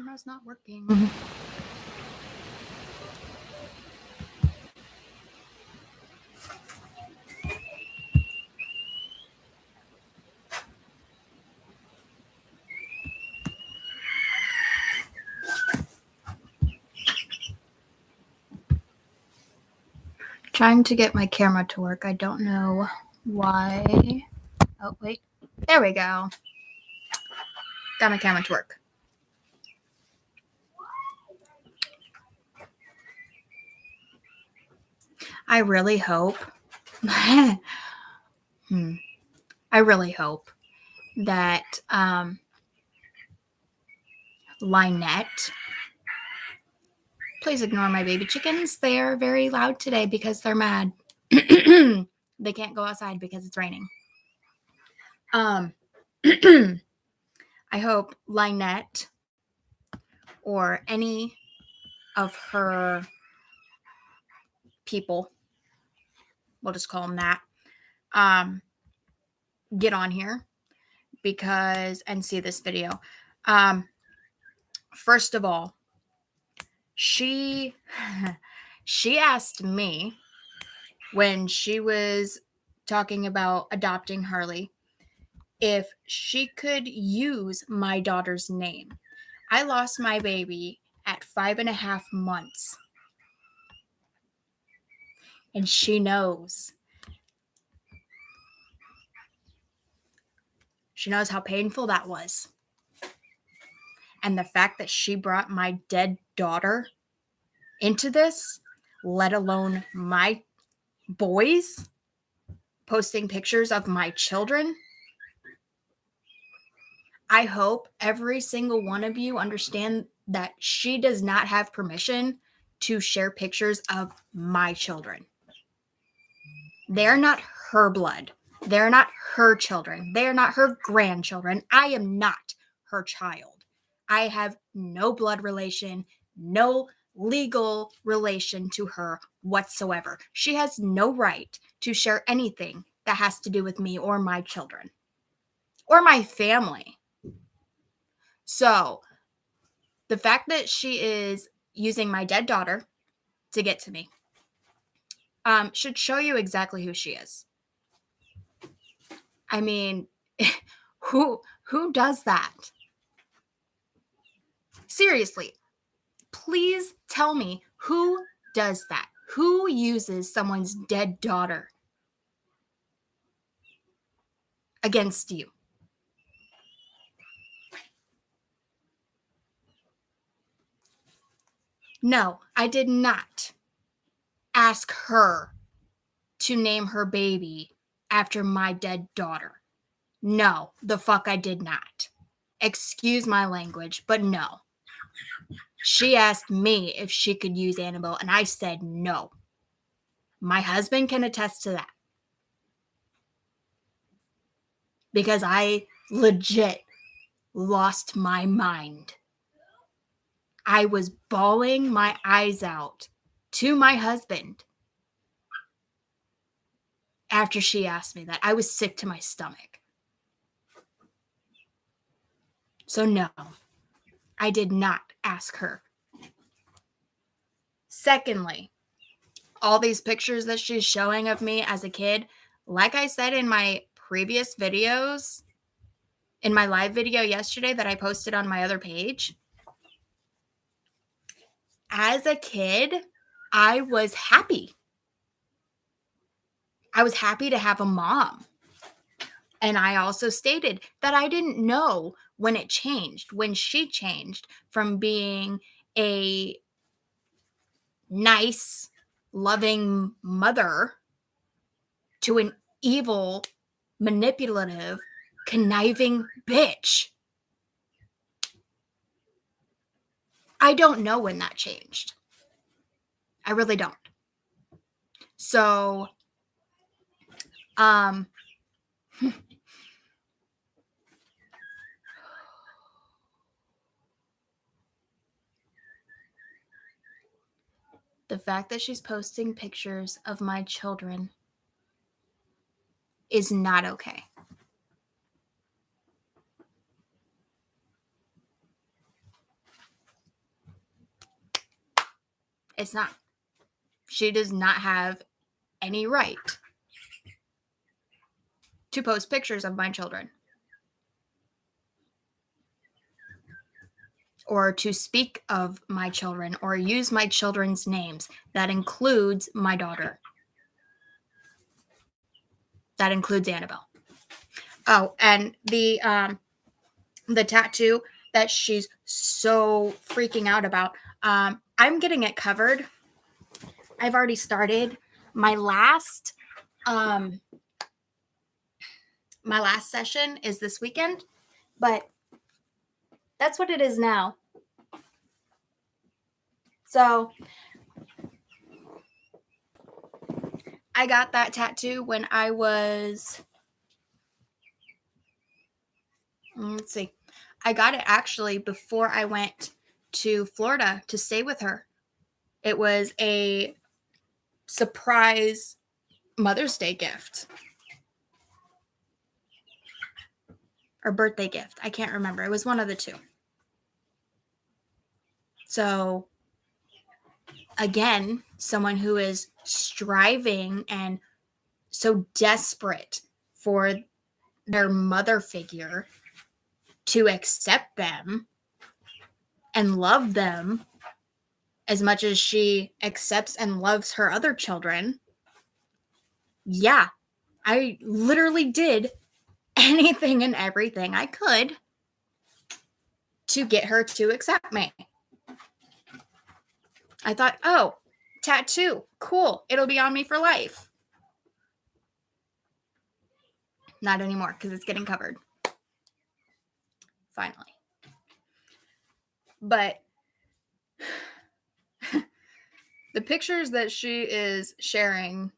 camera's not working. Trying to get my camera to work. I don't know why. Oh, wait. There we go. Got my camera to work. I really hope. I really hope that Lynette. Please ignore my baby chickens. They are very loud today because they're mad. They can't go outside because it's raining. I hope Lynette or any of her people, we'll just call them that, get on here and see this video. First of all, she asked me when she was talking about adopting Harley if she could use my daughter's name. I lost my baby at 5.5 months. And she knows. She knows how painful that was. And the fact that she brought my dead daughter into this, let alone my boys posting pictures of my children. I hope every single one of you understand that she does not have permission to share pictures of my children. They're not her blood. They're not her children. They're not her grandchildren. I am not her child. I have no blood relation, no legal relation to her whatsoever. She has no right to share anything that has to do with me or my children or my family. So the fact that she is using my dead daughter to get to me should show you exactly who she is. I mean, who does that? Seriously, please tell me who does that? Who uses someone's dead daughter against you? No, I did not ask her to name her baby after my dead daughter. No, the fuck I did not. Excuse my language, but no. She asked me if she could use Annabelle, and I said no. My husband can attest to that. Because I legit lost my mind. I was bawling my eyes out to my husband after she asked me that. I was sick to my stomach. So no, I did not ask her. Secondly, all these pictures that she's showing of me as a kid, like I said in my previous videos, in my live video yesterday that I posted on my other page, as a kid, I was happy. I was happy to have a mom. And I also stated that I didn't know when it changed, when she changed from being a nice, loving mother to an evil, manipulative, conniving bitch. I don't know when that changed. I really don't. So, the fact that she's posting pictures of my children is not okay. It's not. She does not have any right to post pictures of my children or to speak of my children or use my children's names. That includes my daughter. That includes Annabelle. Oh, and the tattoo that she's so freaking out about. I'm getting it covered. I've already started my last session is this weekend, but that's what it is now. So I got that tattoo when I was, let's see. I got it actually before I went to Florida to stay with her. It was a surprise Mother's Day gift. Or birthday gift. I can't remember. It was one of the two. So, again, someone who is striving and so desperate for their mother figure to accept them and love them as much as she accepts and loves her other children. Yeah, I literally did anything and everything I could to get her to accept me. I thought, oh, tattoo, cool. It'll be on me for life. Not anymore because it's getting covered. Finally. But the pictures that she is sharing,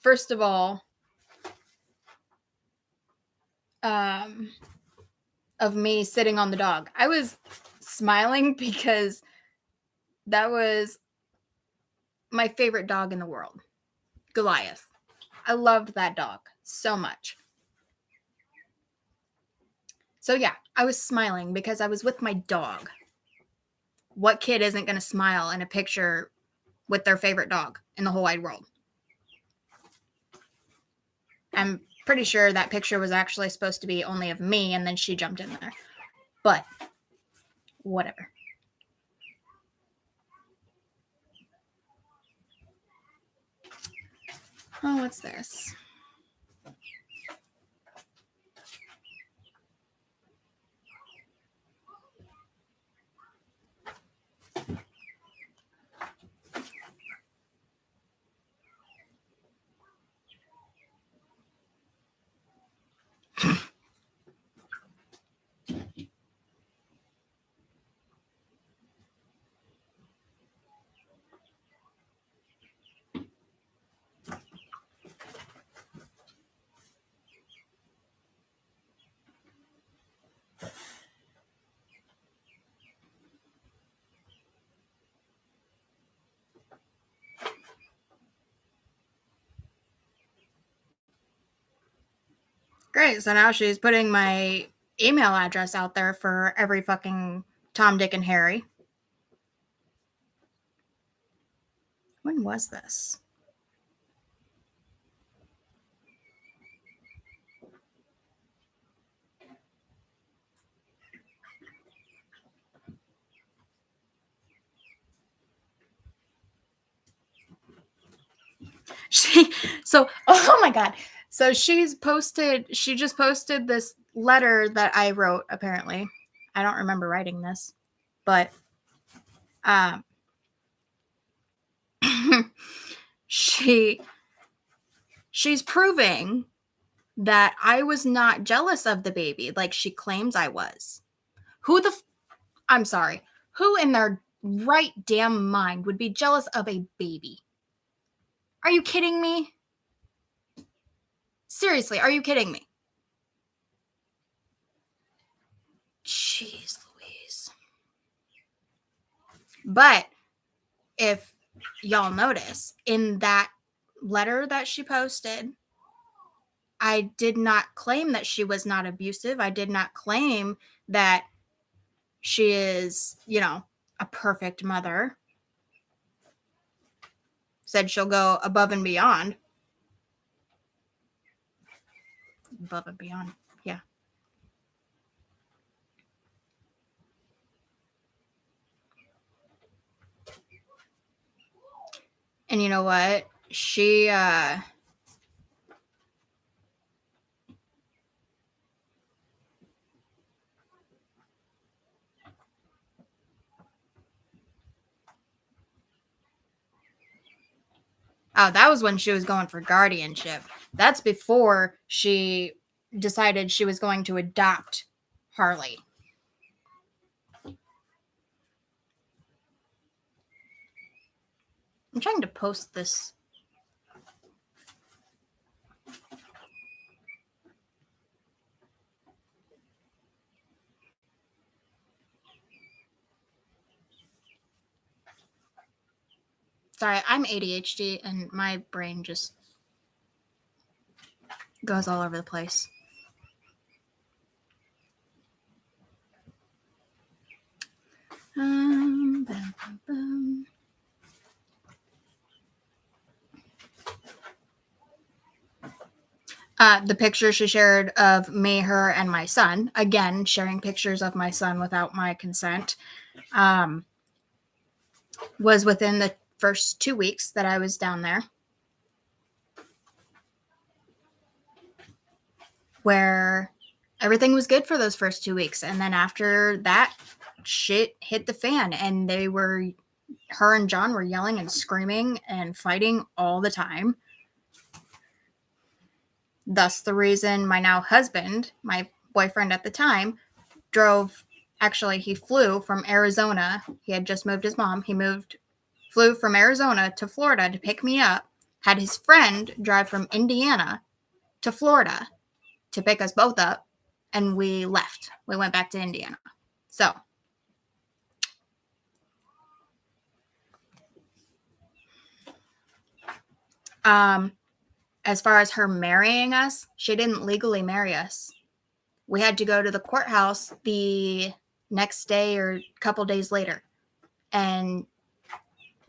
first of all, of me sitting on the dog. I was smiling because that was my favorite dog in the world, Goliath. I loved that dog so much. So yeah, I was smiling because I was with my dog. What kid isn't going to smile in a picture with their favorite dog in the whole wide world? I'm pretty sure that picture was actually supposed to be only of me, and then she jumped in there. But whatever. Oh, what's this? Great. So now she's putting my email address out there for every fucking Tom, Dick, and Harry. When was this? Oh my God. So she just posted this letter that I wrote, apparently. I don't remember writing this, but she's proving that I was not jealous of the baby like she claims I was. I'm sorry. Who in their right damn mind would be jealous of a baby? Are you kidding me? Seriously, are you kidding me? Jeez Louise. But if y'all notice, in that letter that she posted, I did not claim that she was not abusive. I did not claim that she is, a perfect mother. Said she'll go above and beyond. Above and beyond. Yeah. And you know what? She, oh, that was when she was going for guardianship. That's before she decided she was going to adopt Harley. I'm trying to post this. Sorry, I'm ADHD and my brain just goes all over the place. Bum, bum, bum. The picture she shared of me, her, and my son, again, sharing pictures of my son without my consent, was within the first 2 weeks that I was down there, where everything was good for those first 2 weeks. And then after that, shit hit the fan, and her and John were yelling and screaming and fighting all the time. Thus the reason my now husband, my boyfriend at the time, he flew from Arizona. He had just moved his mom. He flew from Arizona to Florida to pick me up, had his friend drive from Indiana to Florida to pick us both up, and we left. We went back to Indiana. So, as far as her marrying us, she didn't legally marry us. We had to go to the courthouse the next day or a couple days later and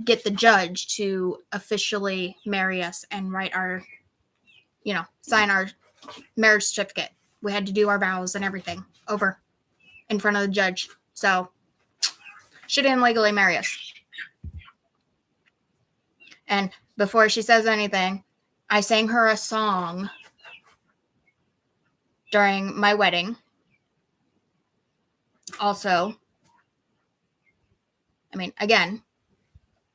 get the judge to officially marry us and write sign our marriage certificate. We had to do our vows and everything over in front of the judge. So she didn't legally marry us. And before she says anything, I sang her a song during my wedding. Also, again,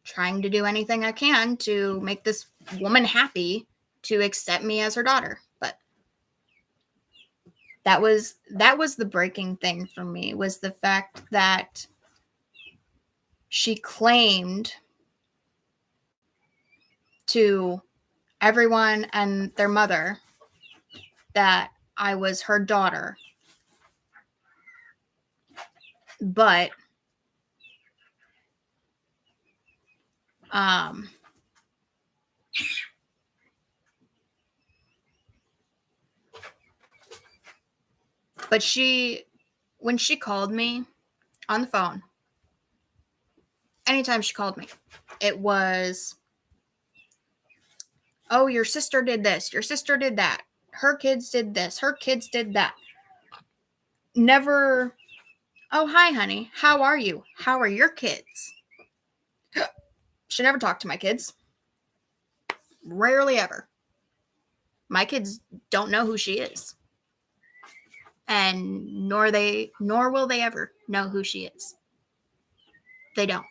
trying to do anything I can to make this woman happy to accept me as her daughter. But that was the breaking thing for me, was the fact that she claimed to everyone and their mother that I was her daughter. But when she called me on the phone, anytime she called me, it was, oh, your sister did this, your sister did that, her kids did this, her kids did that. Never, oh, hi, honey, how are you? How are your kids? She never talked to my kids. Rarely ever. My kids don't know who she is. And nor will they ever know who she is. They don't.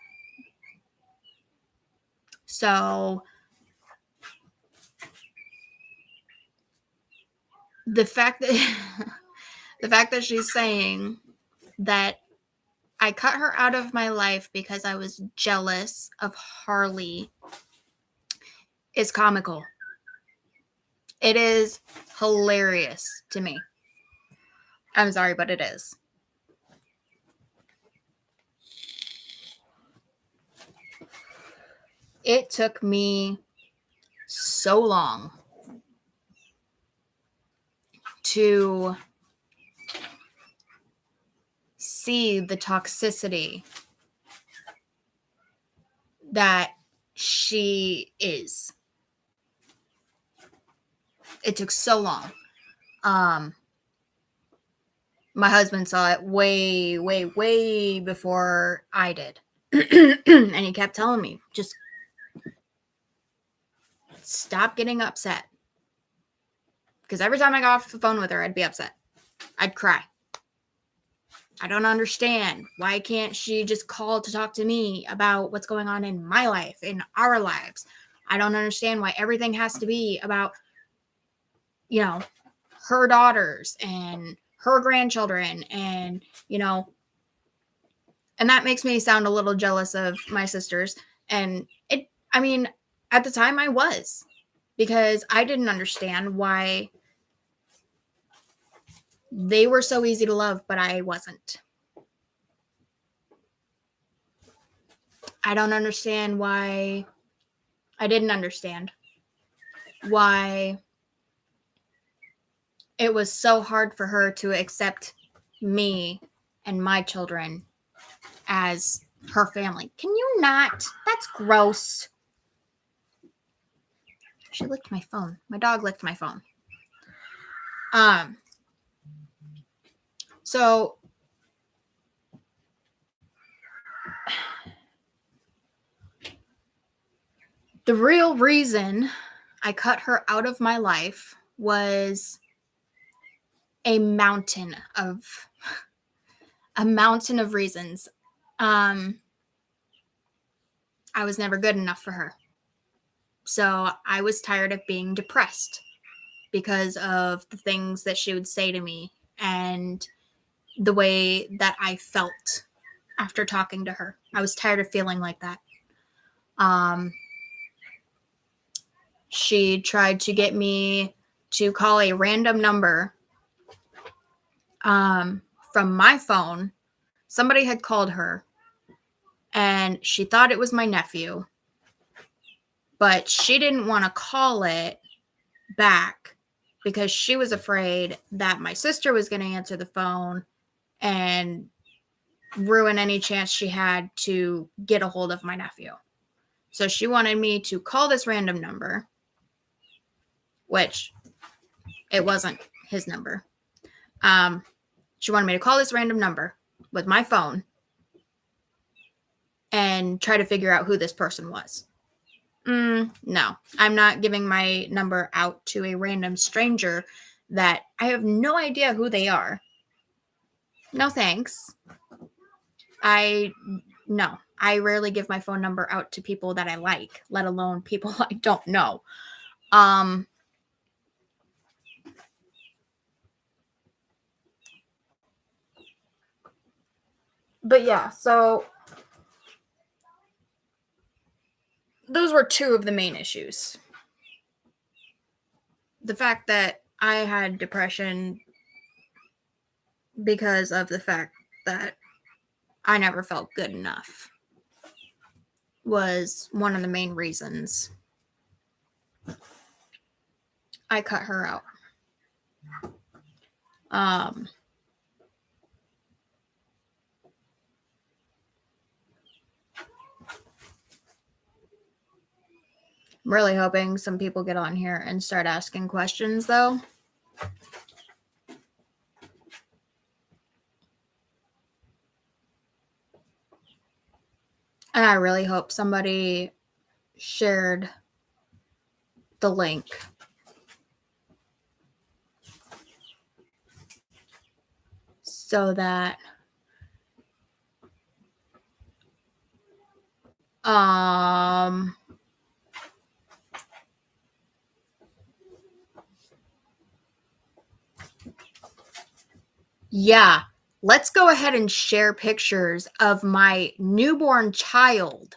So the fact that she's saying that I cut her out of my life because I was jealous of Harley is comical. It is hilarious to me. I'm sorry, but it is. It took me so long to see the toxicity that she is. It took so long. My husband saw it way, way, way before I did. And he kept telling me, just stop getting upset. Because every time I got off the phone with her, I'd be upset. I'd cry. I don't understand. Why can't she just call to talk to me about what's going on in my life, in our lives? I don't understand why everything has to be about, her daughters and her grandchildren and, and that makes me sound a little jealous of my sisters. And at the time I was, because I didn't understand why they were so easy to love, but I wasn't. I don't understand why. I didn't understand why it was so hard for her to accept me and my children as her family. Can you not? That's gross. She licked my phone. My dog licked my phone. So the real reason I cut her out of my life was a mountain of reasons. I was never good enough for her. So I was tired of being depressed because of the things that she would say to me and the way that I felt after talking to her. I was tired of feeling like that. She tried to get me to call a random number from my phone. Somebody had called her and she thought it was my nephew, but she didn't want to call it back because she was afraid that my sister was going to answer the phone and ruin any chance she had to get a hold of my nephew. So she wanted me to call this random number, which it wasn't his number. She wanted me to call this random number with my phone and try to figure out who this person was. No, I'm not giving my number out to a random stranger that I have no idea who they are. No thanks. I rarely give my phone number out to people that I like, let alone people I don't know. But yeah, so those were two of the main issues. The fact that I had depression because of the fact that I never felt good enough was one of the main reasons I cut her out. I'm really hoping some people get on here and start asking questions, though. And I really hope somebody shared the link. So that yeah, let's go ahead and share pictures of my newborn child.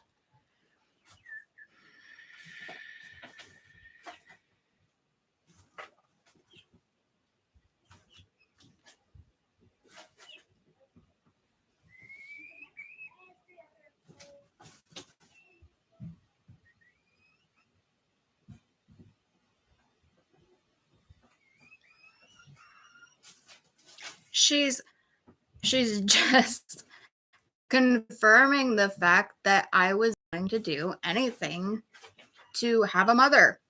She's just confirming the fact that I was going to do anything to have a mother.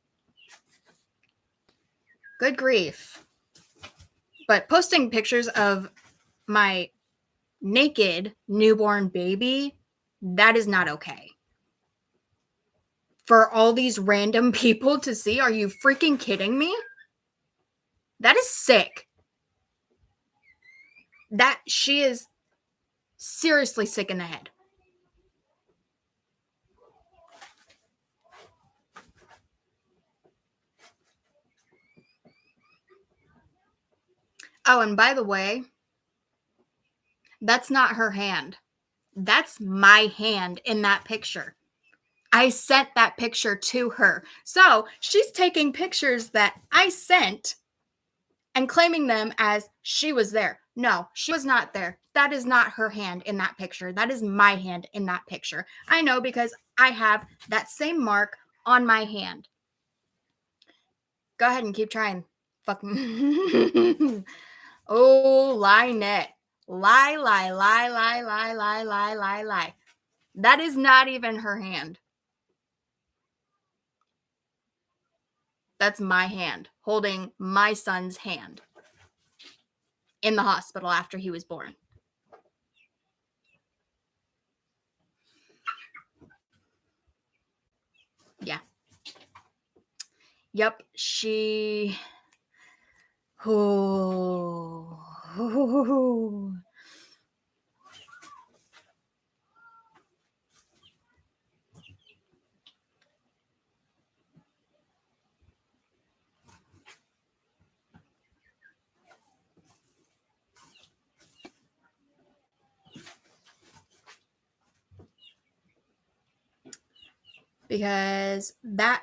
Good grief. But posting pictures of my naked newborn baby, that is not okay. For all these random people to see, are you freaking kidding me? That is sick. That she is seriously sick in the head. Oh, and by the way, that's not her hand. That's my hand in that picture. I sent that picture to her. So she's taking pictures that I sent and claiming them as she was there. No, she was not there. That is not her hand in that picture. That is my hand in that picture. I know because I have that same mark on my hand. Go ahead and keep trying. Fucking. Oh, lie net. Lie, lie, lie, lie, lie, lie, lie, lie, lie. That is not even her hand. That's my hand holding my son's hand in the hospital after he was born. Yeah. Yep, she. Oh. Because that's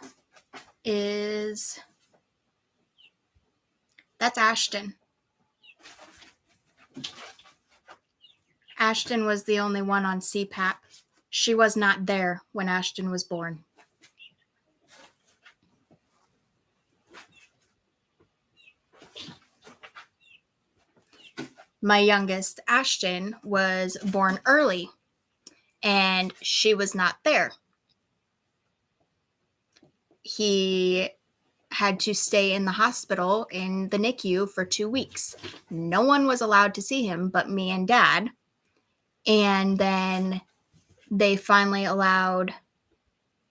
Ashton. Ashton was the only one on CPAP. She was not there when Ashton was born. My youngest, Ashton, was born early, and she was not there. He had to stay in the hospital in the NICU for 2 weeks. No one was allowed to see him but me and Dad. And then they finally allowed,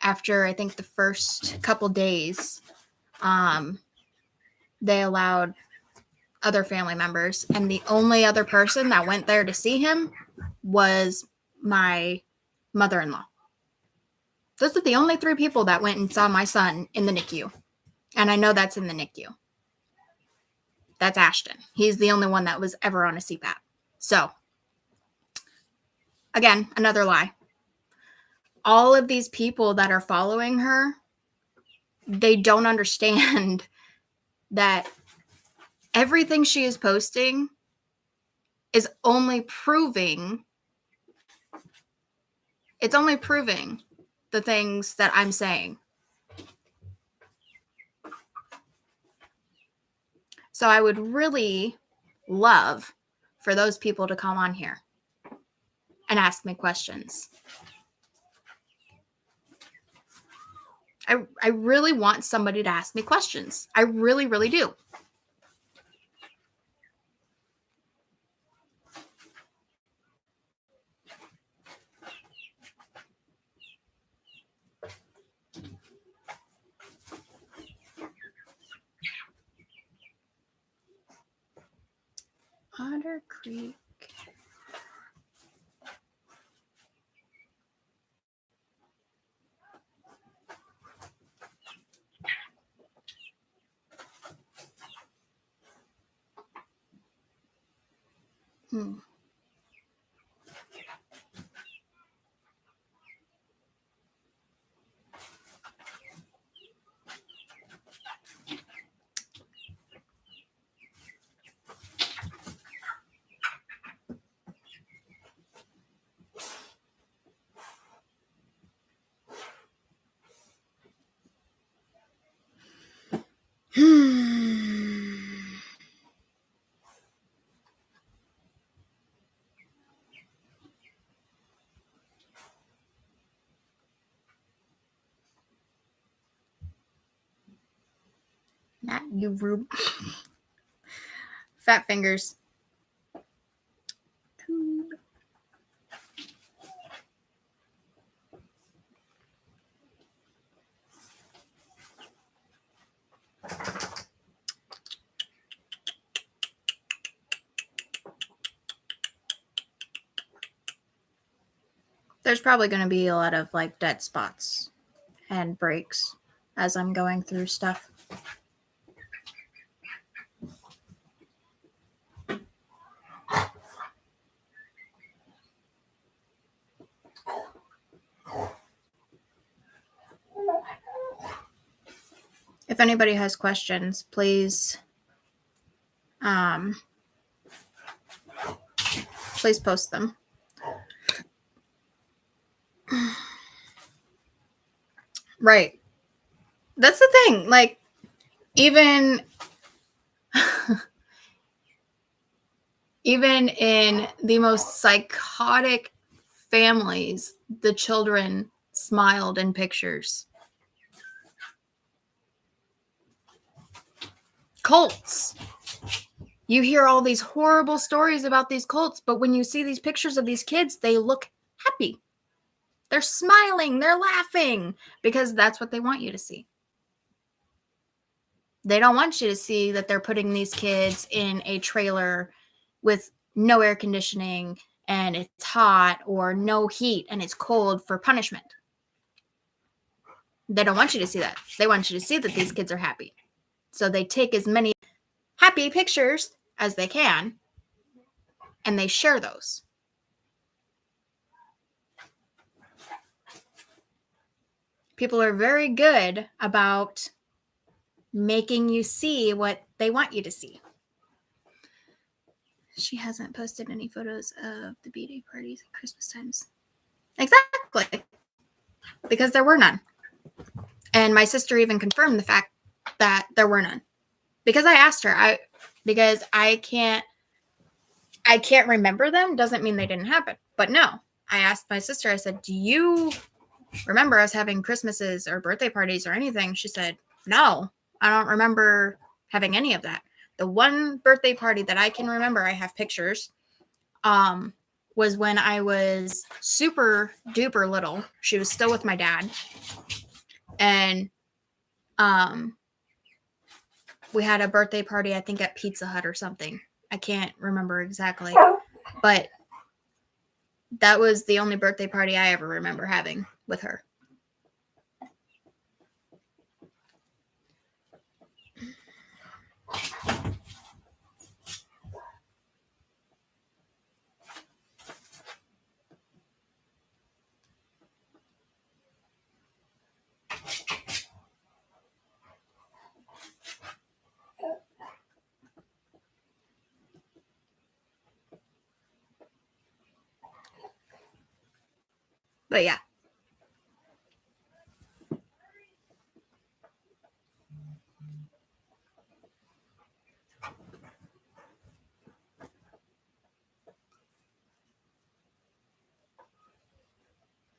after I think the first couple days, they allowed other family members. And the only other person that went there to see him was my mother-in-law. Those are the only 3 people that went and saw my son in the NICU. And I know that's in the NICU. That's Ashton. He's the only one that was ever on a CPAP. So, again, another lie. All of these people that are following her, they don't understand that everything she is posting is only proving the things that I'm saying. So I would really love for those people to come on here and ask me questions. I really want somebody to ask me questions. I really, really do. Otter Creek. You rube. Fat fingers. There's probably going to be a lot of like dead spots and breaks as I'm going through stuff. If anybody has questions, please post them. Right. That's the thing. Like, even in the most psychotic families, the children smiled in pictures. Cults. You hear all these horrible stories about these cults, but when you see these pictures of these kids, they look happy. They're smiling, they're laughing, because that's what they want you to see. They don't want you to see that they're putting these kids in a trailer with no air conditioning and it's hot, or no heat and it's cold for punishment. They don't want you to see that. They want you to see that these kids are happy. So they take as many happy pictures as they can and they share those. People are very good about making you see what they want you to see. She hasn't posted any photos of the B-Day parties at Christmas times. Exactly. Because there were none. And my sister even confirmed the fact that there were none. Because I asked her, because I can't remember them, doesn't mean they didn't happen. But no, I asked my sister, I said, do you remember us having Christmases or birthday parties or anything? She said, no, I don't remember having any of that. The one birthday party that I can remember, I have pictures, was when I was super duper little. She was still with my dad. And we had a birthday party, I think at Pizza Hut or something. I can't remember exactly. But that was the only birthday party I ever remember having with her. But yeah.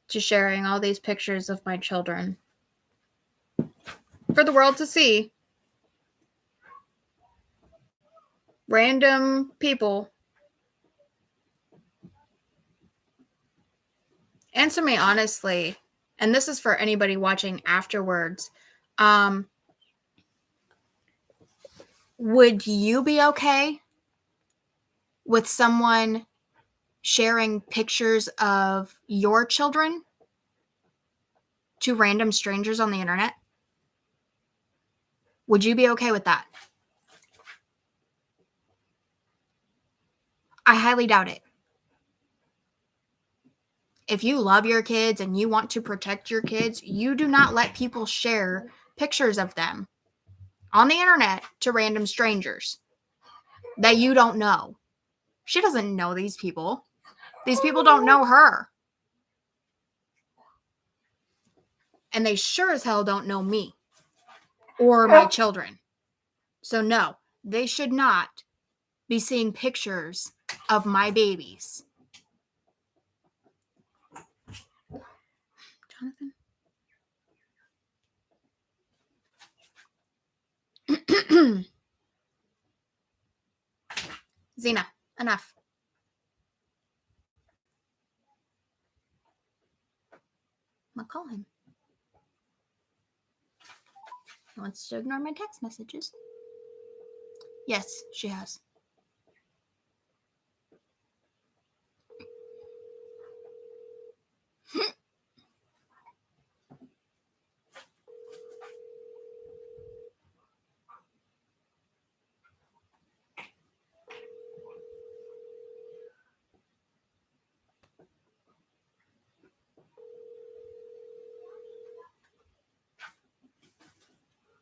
To sharing all these pictures of my children for the world to see. Random people. Answer me honestly, and this is for anybody watching afterwards. Would you be okay with someone sharing pictures of your children to random strangers on the internet? Would you be okay with that? I highly doubt it. If you love your kids and you want to protect your kids, you do not let people share pictures of them on the internet to random strangers that you don't know. She doesn't know these people. These people don't know her. And they sure as hell don't know me or my children. So no, they should not be seeing pictures of my babies. Jonathan? Xena, enough. I'll call him. He wants to ignore my text messages. Yes, she has.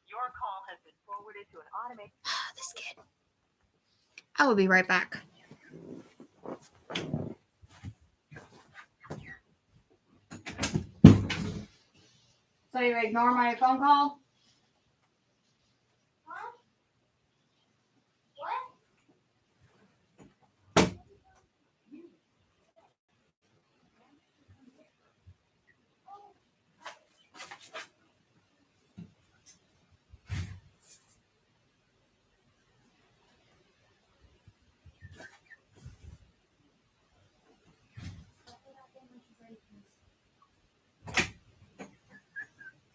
Your call has been forwarded to an automated. This kid. I will be right back. So you ignore my phone call? Huh?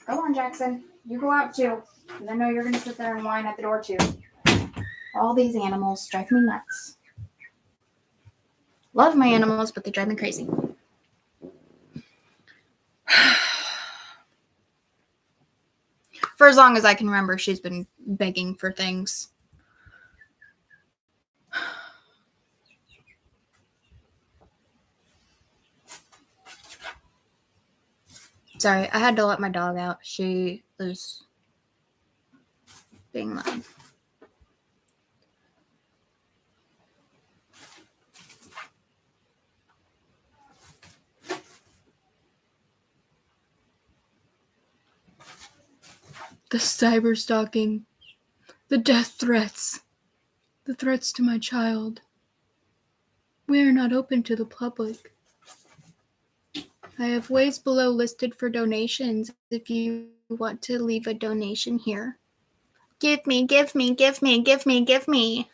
Go on, Jackson. You go out too. And I know you're going to sit there and whine at the door too. All these animals drive me nuts. Love my animals, but they drive me crazy. For as long as I can remember, she's been begging for things. Sorry, I had to let my dog out. She was being loud. The cyber stalking, the death threats, the threats to my child. We are not open to the public. I have ways below listed for donations if you want to leave a donation here. Give me, give me, give me, give me, give me.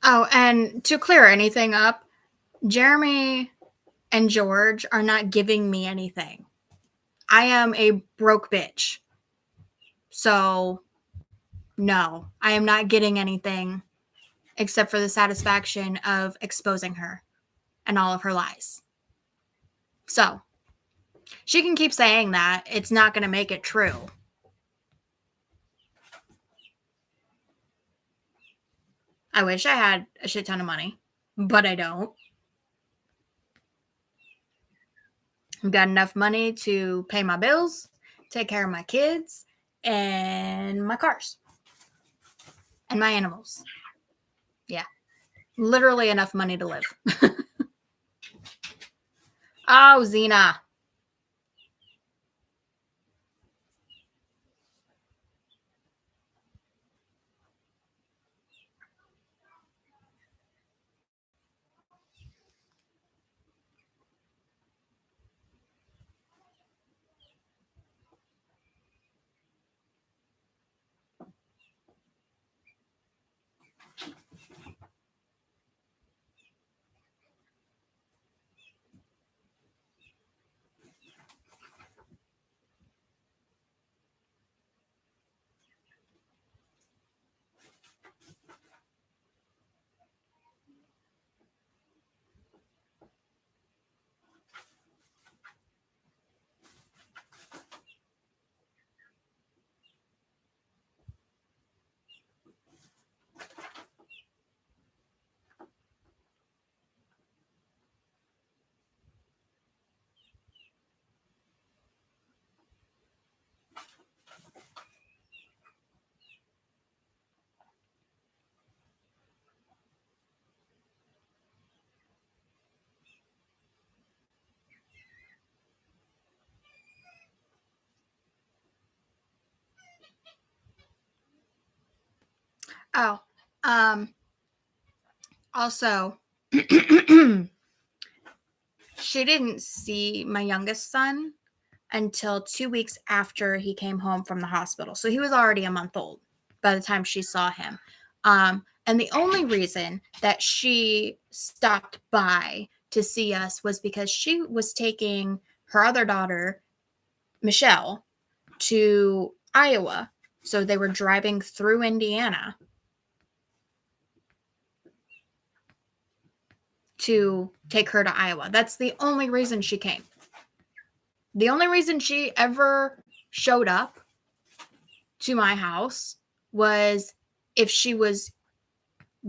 Oh, and to clear anything up, Jeremy and George are not giving me anything. I am a broke bitch. So, no, I am not getting anything except for the satisfaction of exposing her and all of her lies. So, she can keep saying that. It's not going to make it true. I wish I had a shit ton of money, but I don't. I've got enough money to pay my bills, take care of my kids, and my cars. And my animals. Yeah. Literally enough money to live. Oh, Xena. Oh, also, she didn't see my youngest son until 2 weeks after he came home from the hospital. So he was already a month old by the time she saw him. And the only reason that she stopped by to see us was because she was taking her other daughter, Michelle, to Iowa. So they were driving through Indiana to take her to Iowa. That's the only reason she came. The only reason she ever showed up to my house was if she was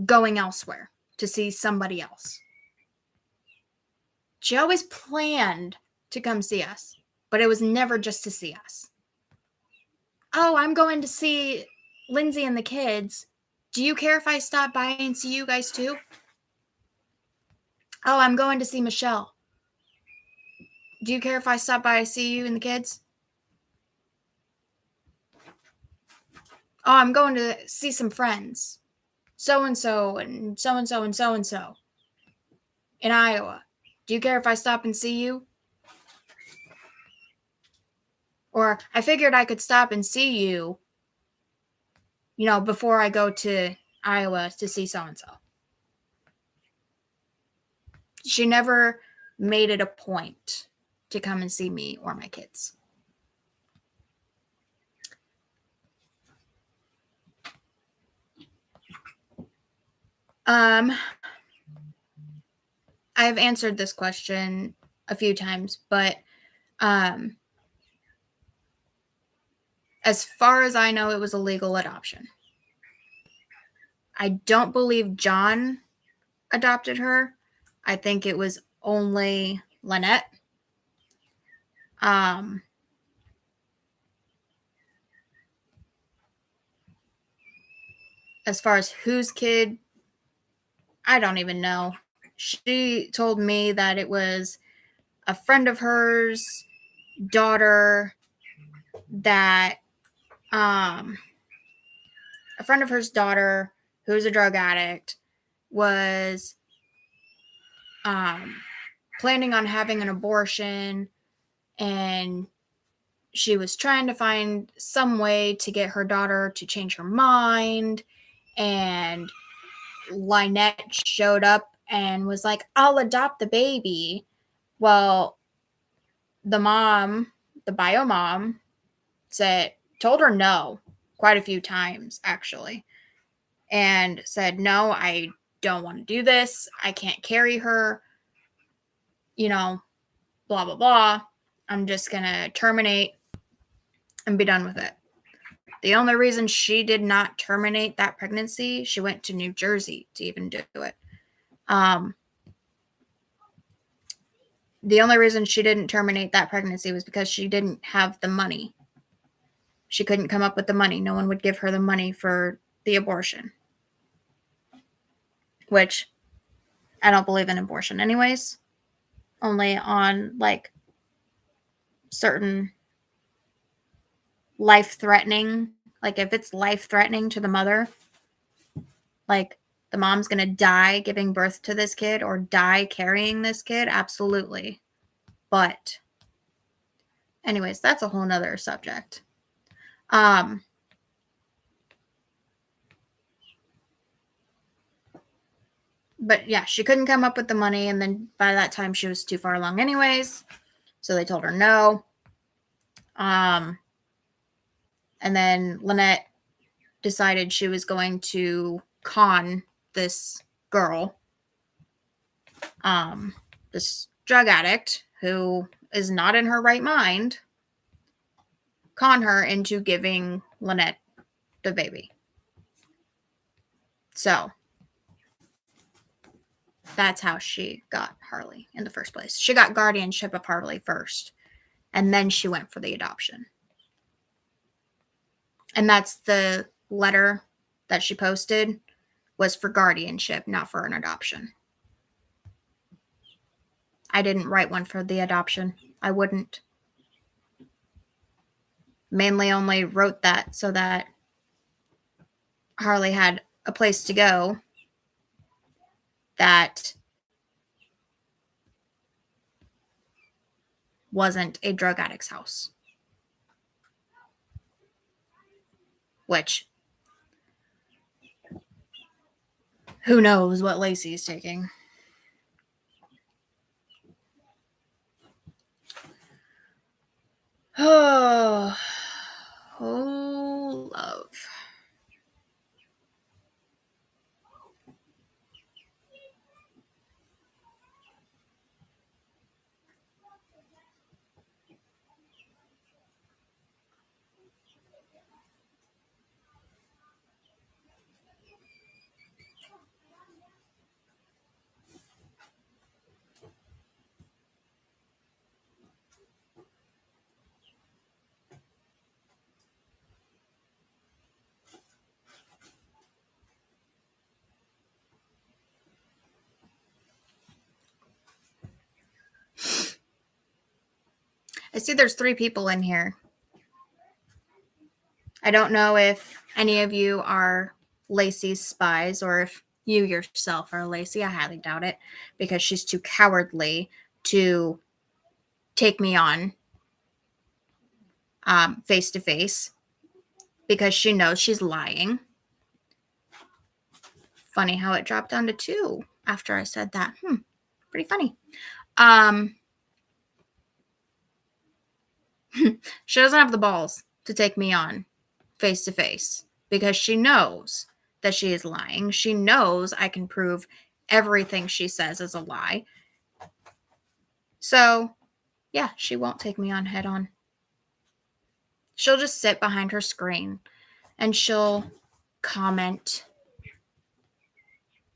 going elsewhere to see somebody else. She always planned to come see us, but it was never just to see us. Oh, I'm going to see Lindsay and the kids. Do you care if I stop by and see you guys too? Oh, I'm going to see Michelle. Do you care if I stop by and see you and the kids? Oh, I'm going to see some friends. So-and-so and so-and-so and so-and-so in Iowa. Do you care if I stop and see you? Or I figured I could stop and see you, before I go to Iowa to see so-and-so. She never made it a point to come and see me or my kids. I've answered this question a few times, but as far as I know, it was a legal adoption. I don't believe John adopted her. I think it was only Lynette. As far as whose kid, I don't even know. She told me that it was a friend of hers daughter that a friend of hers daughter who was a drug addict was planning on having an abortion, and she was trying to find some way to get her daughter to change her mind, and Lynette showed up and was like, I'll adopt the baby. Well, the mom, the bio mom, told her no quite a few times, actually, and said, no, I don't want to do this. I can't carry her, blah, blah, blah. I'm just going to terminate and be done with it. The only reason she did not terminate that pregnancy, she went to New Jersey to even do it. The only reason she didn't terminate that pregnancy was because she didn't have the money. She couldn't come up with the money. No one would give her the money for the abortion. Which, I don't believe in abortion anyways. Only on, certain life-threatening, if it's life-threatening to the mother, the mom's going to die giving birth to this kid or die carrying this kid, absolutely. But anyways, that's a whole nother subject. But yeah, she couldn't come up with the money, and then by that time she was too far along anyways, so they told her no. And then Lynette decided she was going to con this girl, this drug addict who is not in her right mind, con her into giving Lynette the baby. So that's how she got Harley in the first place. She got guardianship of Harley first, and then she went for the adoption. And that's the letter that she posted was for guardianship, not for an adoption. I didn't write one for the adoption. I wouldn't. Mainly only wrote that so that Harley had a place to go that wasn't a drug addict's house. Which, who knows what Lacey's taking. Oh, love. I see there's 3 people in here. I don't know if any of you are Lacey's spies or if you yourself are Lacey. I highly doubt it because she's too cowardly to take me on face to face because she knows she's lying. Funny how it dropped down to 2 after I said that. Pretty funny. She doesn't have the balls to take me on face to face because she knows that she is lying. She knows I can prove everything she says is a lie. So, yeah, she won't take me on head on. She'll just sit behind her screen and she'll comment,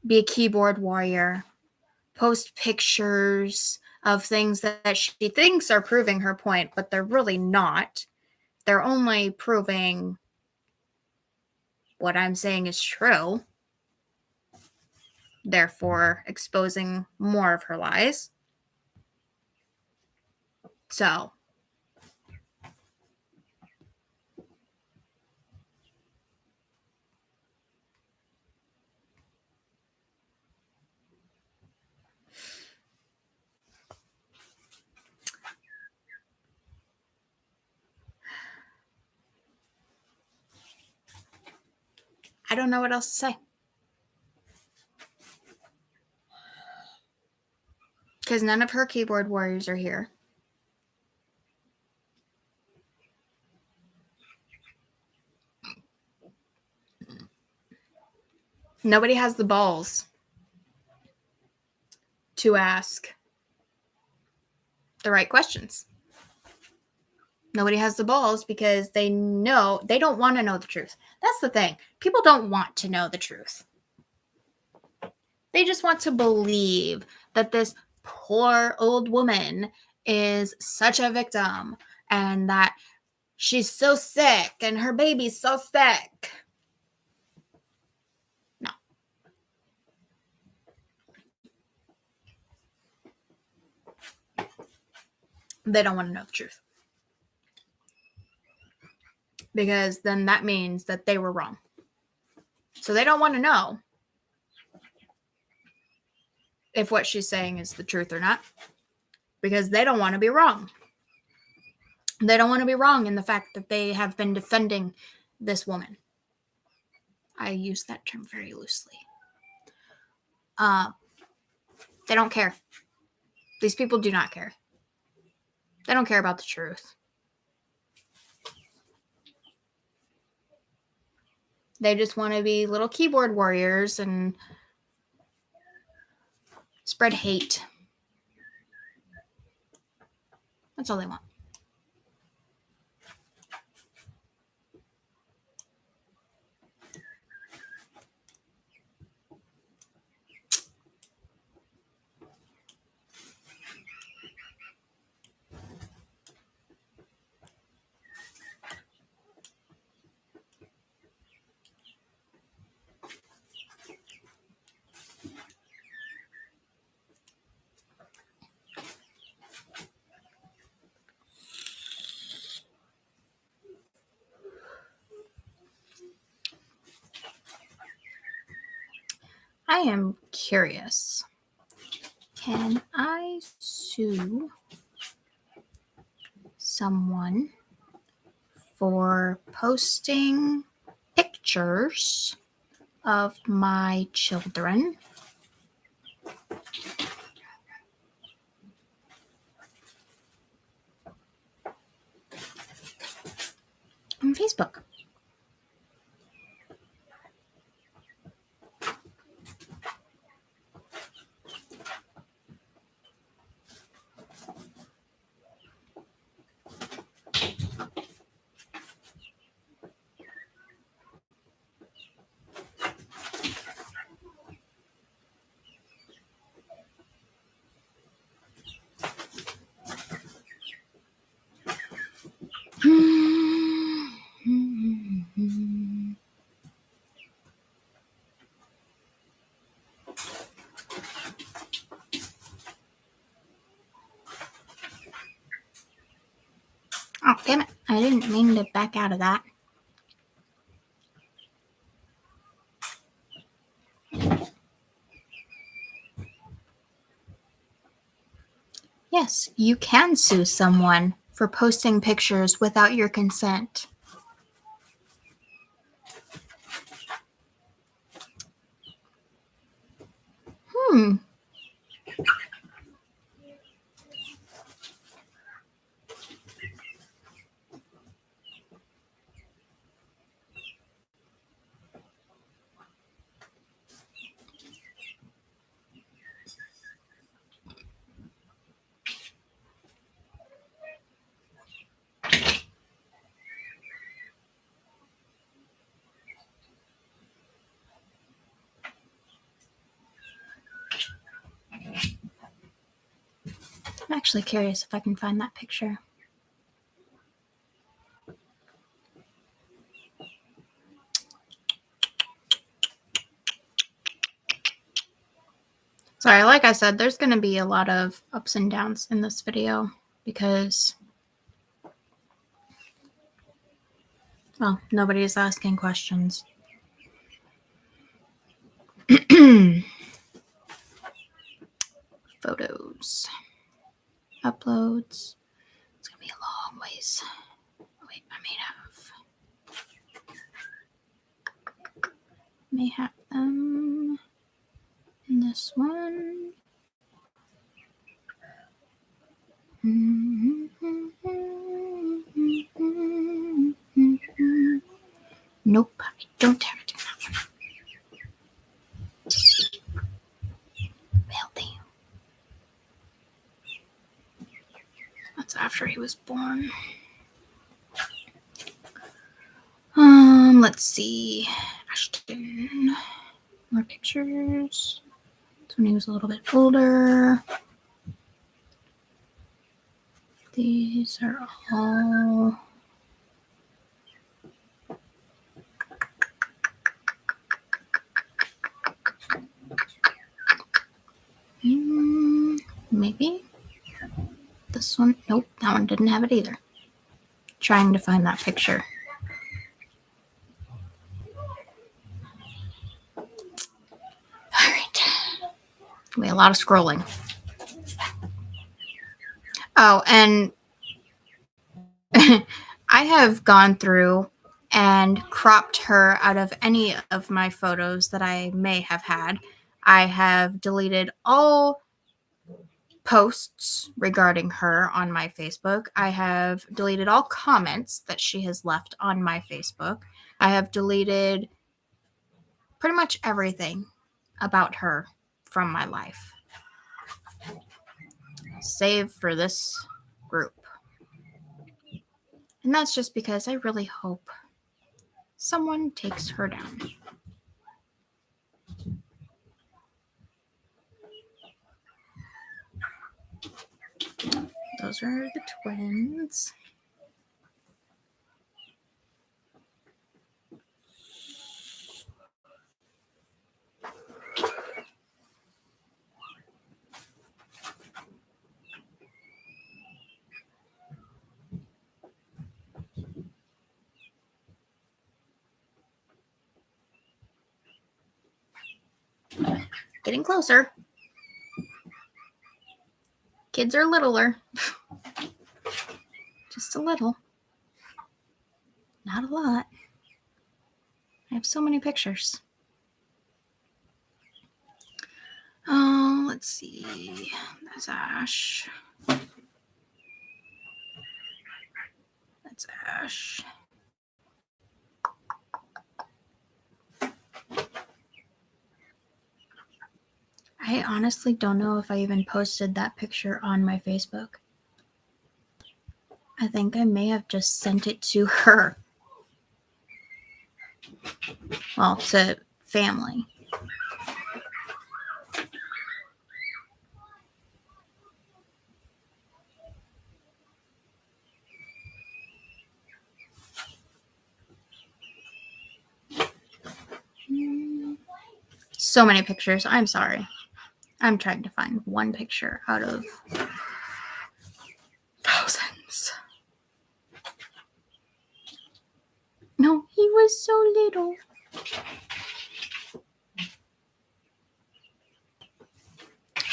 be a keyboard warrior, post pictures of things that she thinks are proving her point, but they're really not. They're only proving what I'm saying is true, therefore exposing more of her lies. So, I don't know what else to say. Because none of her keyboard warriors are here. Nobody has the balls to ask the right questions. Nobody has the balls because they know they don't want to know the truth. That's the thing. People don't want to know the truth. They just want to believe that this poor old woman is such a victim and that she's so sick and her baby's so sick. No. They don't want to know the truth. Because then that means that they were wrong. So they don't want to know if what she's saying is the truth or not. Because they don't want to be wrong. They don't want to be wrong in the fact that they have been defending this woman. I use that term very loosely. They don't care. These people do not care. They don't care about the truth. They just want to be little keyboard warriors and spread hate. That's all they want. I am curious. Can I sue someone for posting pictures of my children on Facebook? Oh, damn it. I didn't mean to back out of that. Yes, you can sue someone for posting pictures without your consent. I'm actually curious if I can find that picture. Sorry, like I said, there's going to be a lot of ups and downs in this video because, well, nobody's asking questions. Photos. Uploads. It's going to be a long ways. Wait, I may have them in this one. Nope, I don't have it in that one. Well, damn. That's after he was born. Let's see. Ashton. More pictures. That's when he was a little bit older. These are all maybe this one. Nope, that one didn't have it either. Trying to find that picture. All right. We have a lot of scrolling. Oh, and I have gone through and cropped her out of any of my photos that I may have had. I have deleted all posts regarding her on my Facebook. I have deleted all comments that she has left on my Facebook. I have deleted pretty much everything about her from my life, save for this group. And that's just because I really hope someone takes her down. Those are the twins. Getting closer. Kids are littler. Just a little. Not a lot. I have so many pictures. Oh, let's see. That's Ash. That's Ash. I honestly don't know if I even posted that picture on my Facebook. I think I may have just sent it to her. Well, to family. So many pictures. I'm sorry. I'm trying to find one picture out of thousands. No, he was so little.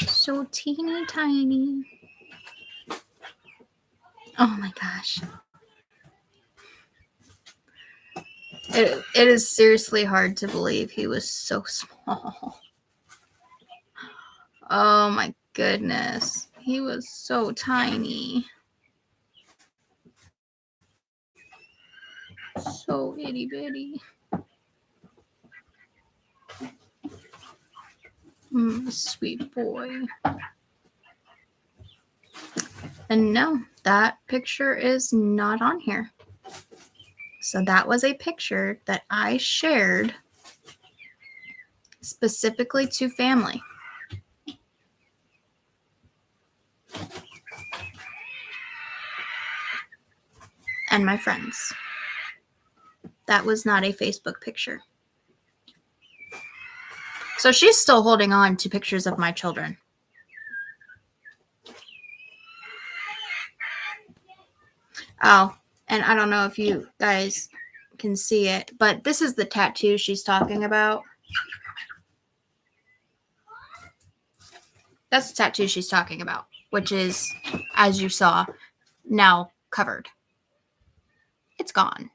So teeny tiny. Oh my gosh. It is seriously hard to believe he was so small. Oh my goodness. He was so tiny. So itty bitty. Sweet boy. And no, that picture is not on here. So that was a picture that I shared specifically to family. And my friends. That was not a Facebook picture. So she's still holding on to pictures of my children. Oh, and I don't know if you guys can see it, but this is the tattoo she's talking about. That's the tattoo she's talking about, which is, as you saw, now covered. It's gone.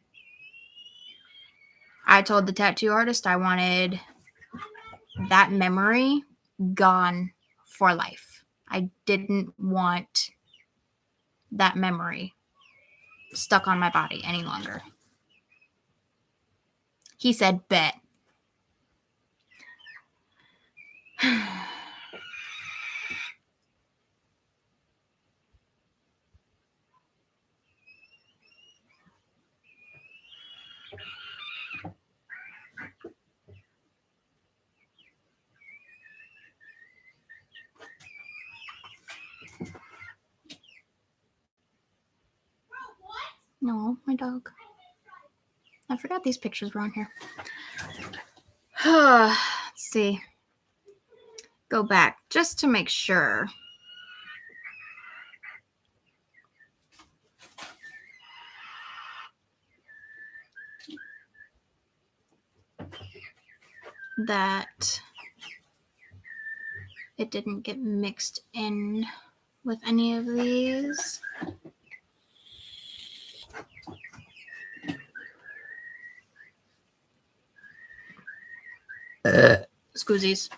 I told the tattoo artist I wanted that memory gone for life. I didn't want that memory stuck on my body any longer. He said, bet. No, my dog. I forgot these pictures were on here. Let's see. Go back just to make sure. That it didn't get mixed in with any of these. Scoozies.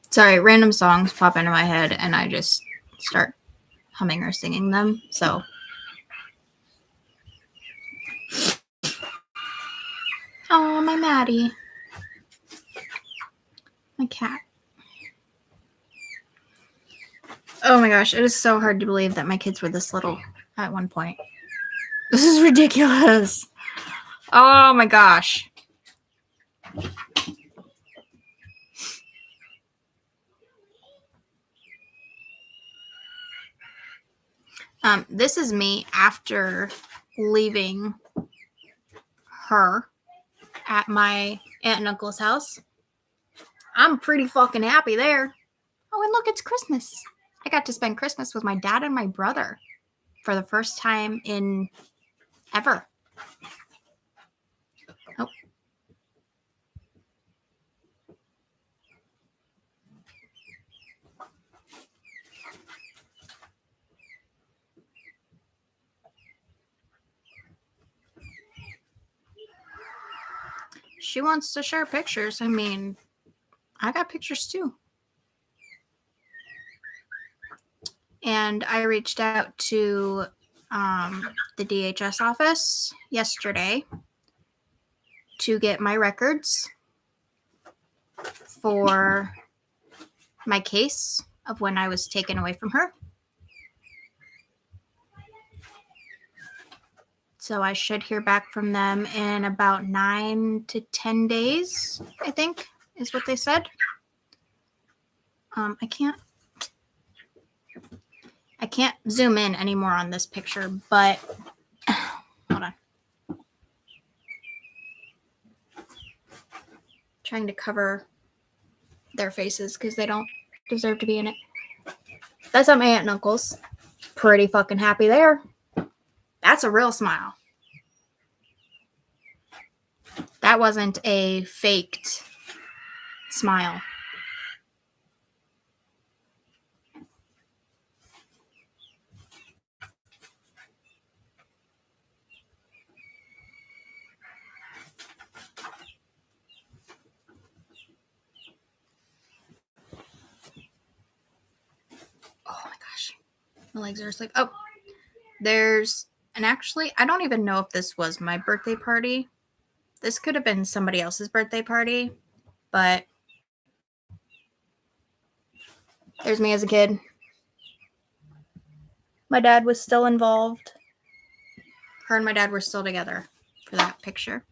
Sorry, random songs pop into my head and I just start humming or singing them. So oh, my Maddie. My cat. Oh my gosh, it is so hard to believe that my kids were this little at one point. This is ridiculous. Oh my gosh. This is me after leaving her at my aunt and uncle's house. I'm pretty fucking happy there. Oh, and look, it's Christmas. I got to spend Christmas with my dad and my brother for the first time in ever. Oh. She wants to share pictures. I mean, I got pictures too. And I reached out to the DHS office yesterday to get my records for my case of when I was taken away from her. So I should hear back from them in about 9 to 10 days, I think, is what they said. I can't zoom in anymore on this picture, but hold on. Trying to cover their faces because they don't deserve to be in it. That's at my aunt and uncle's. Pretty fucking happy there. That's a real smile. That wasn't a faked smile. Oh my gosh. My legs are asleep. Oh, and actually, I don't even know if this was my birthday party. This could have been somebody else's birthday party, but there's me as a kid. My dad was still involved. Her and my dad were still together for that picture.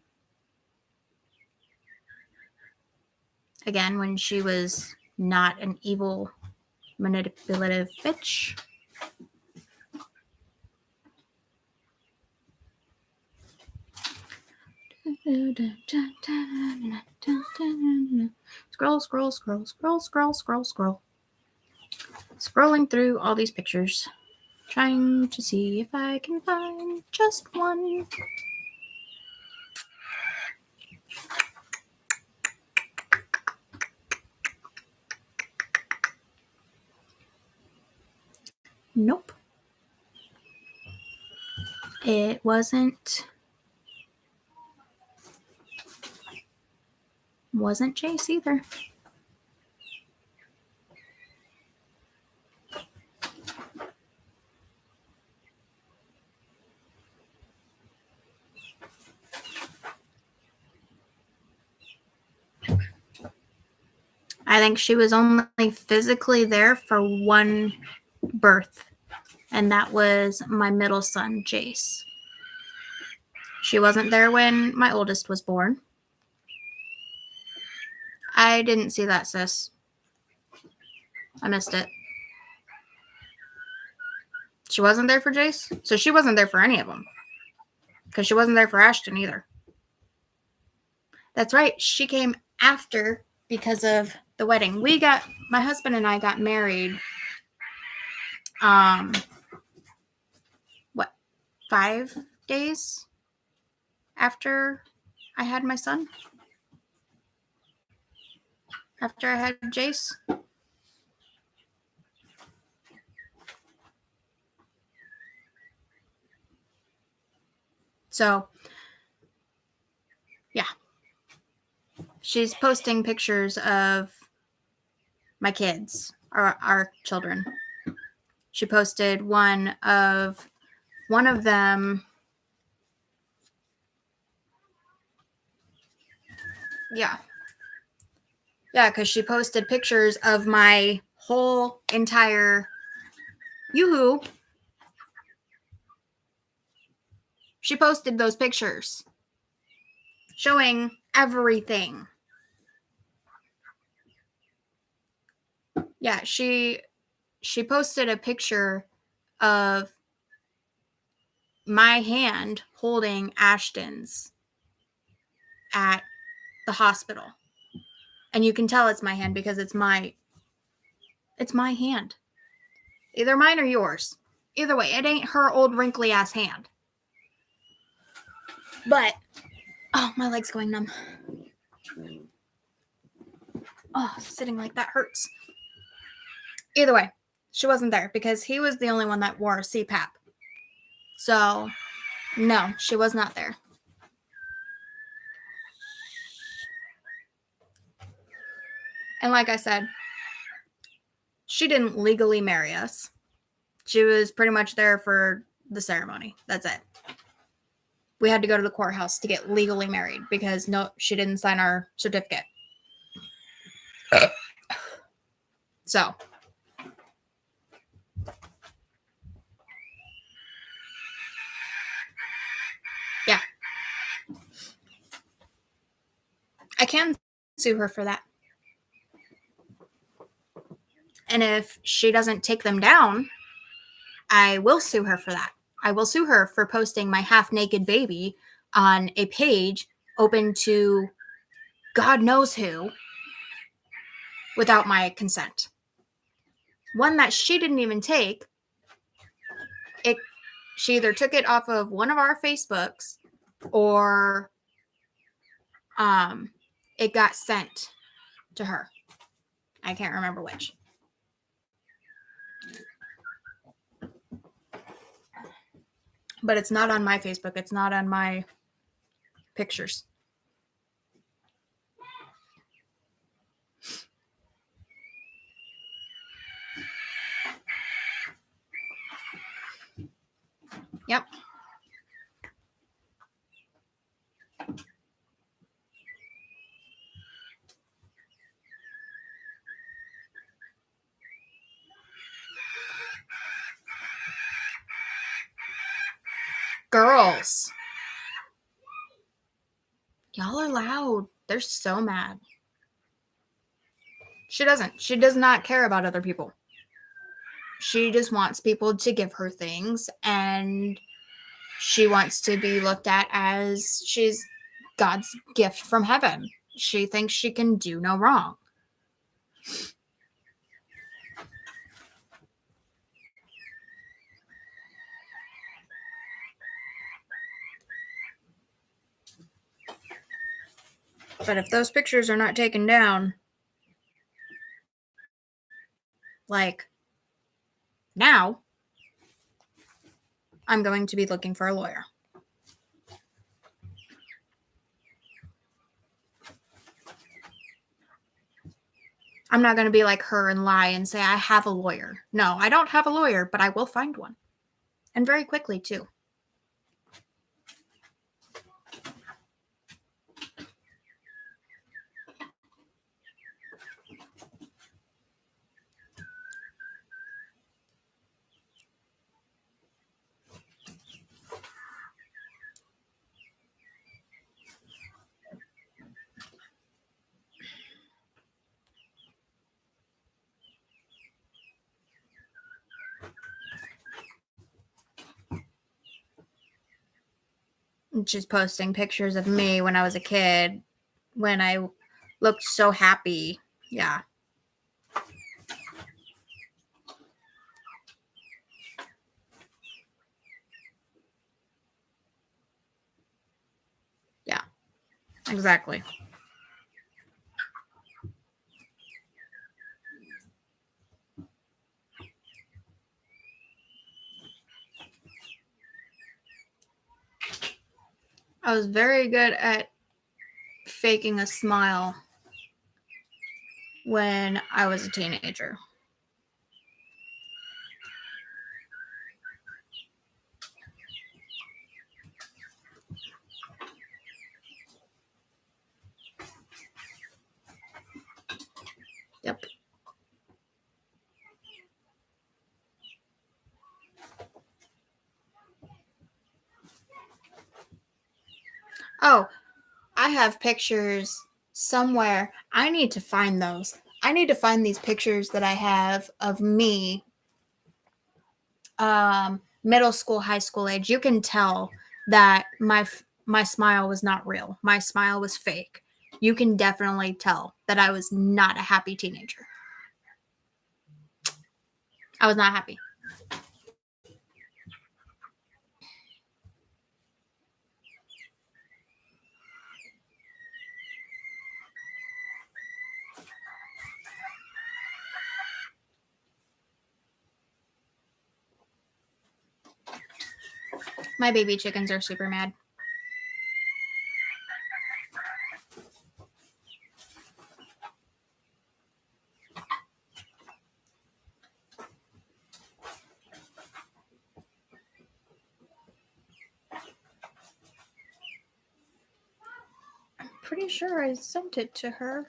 Again, when she was not an evil, manipulative bitch. Scroll, scroll, scroll, scroll, scroll, scroll, scroll. Scrolling through all these pictures, trying to see if I can find just one. Nope. It wasn't Jace either. I think she was only physically there for one birth, and that was my middle son, Jace. She wasn't there when my oldest was born. I didn't see that, sis. I missed it. She wasn't there for Jace? So she wasn't there for any of them. Because she wasn't there for Ashton either. That's right. She came after because of the wedding. My husband and I got married 5 days after I had my son? After I had Jace? So, yeah. She's posting pictures of my kids, our children. She posted one of them. Yeah. Yeah, because she posted pictures of my whole entire yoo-hoo. She posted those pictures showing everything. Yeah, she posted a picture of my hand holding Ashton's at the hospital. And you can tell it's my hand because it's my hand. Either mine or yours. Either way, it ain't her old wrinkly ass hand. But, oh, my leg's going numb. Oh, sitting like that hurts. Either way, she wasn't there because he was the only one that wore CPAP. So, no, she was not there. And like I said, she didn't legally marry us. She was pretty much there for the ceremony. That's it. We had to go to the courthouse to get legally married because no, she didn't sign our certificate. So, yeah. I can sue her for that. And if she doesn't take them down, I will sue her for that. I will sue her for posting my half-naked baby on a page open to God knows who without my consent. One that she didn't even take. She either took it off of one of our Facebooks or it got sent to her. I can't remember which. But it's not on my Facebook. It's not on my pictures. Yep. Girls. Y'all are loud. They're so mad. She doesn't. She does not care about other people. She just wants people to give her things, and she wants to be looked at as she's God's gift from heaven. She thinks she can do no wrong. But if those pictures are not taken down, like now, I'm going to be looking for a lawyer. I'm not going to be like her and lie and say I have a lawyer. No, I don't have a lawyer, but I will find one. And very quickly, too. She's posting pictures of me when I was a kid, when I looked so happy. Yeah. Yeah. Exactly. I was very good at faking a smile when I was a teenager. Yep. Oh, I have pictures somewhere. I need to find those. I need to find these pictures that I have of me middle school, high school age, you can tell that my smile was not real. My smile was fake. You can definitely tell that I was not a happy teenager. I was not happy. My baby chickens are super mad. I'm pretty sure I sent it to her.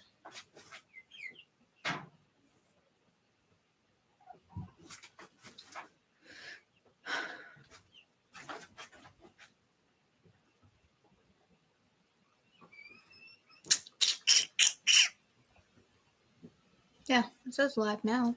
Yeah, it says live now.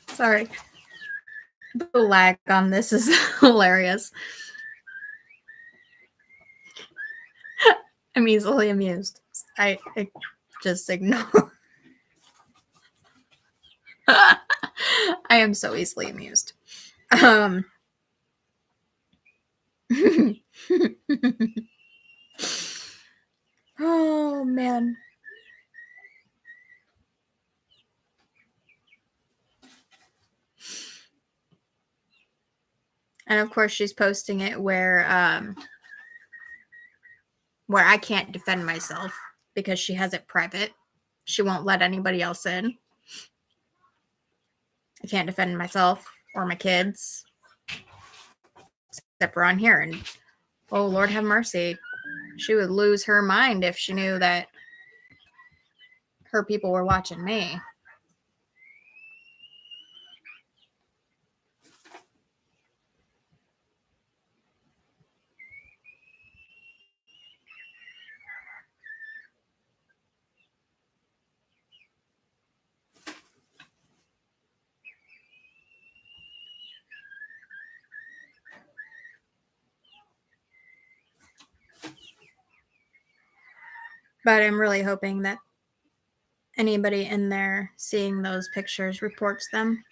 Sorry. The lag on this is hilarious. I'm easily amused. I just ignore. I am so easily amused. Oh man. And of course she's posting it where I can't defend myself because she has it private. She won't let anybody else in. I can't defend myself or my kids except for on here. And oh, Lord have mercy. She would lose her mind if she knew that her people were watching me. But I'm really hoping that anybody in there seeing those pictures reports them.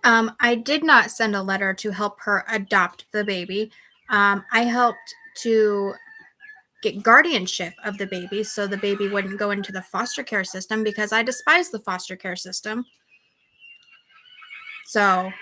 I did not send a letter to help her adopt the baby. I helped to get guardianship of the baby so the baby wouldn't go into the foster care system because I despise the foster care system. So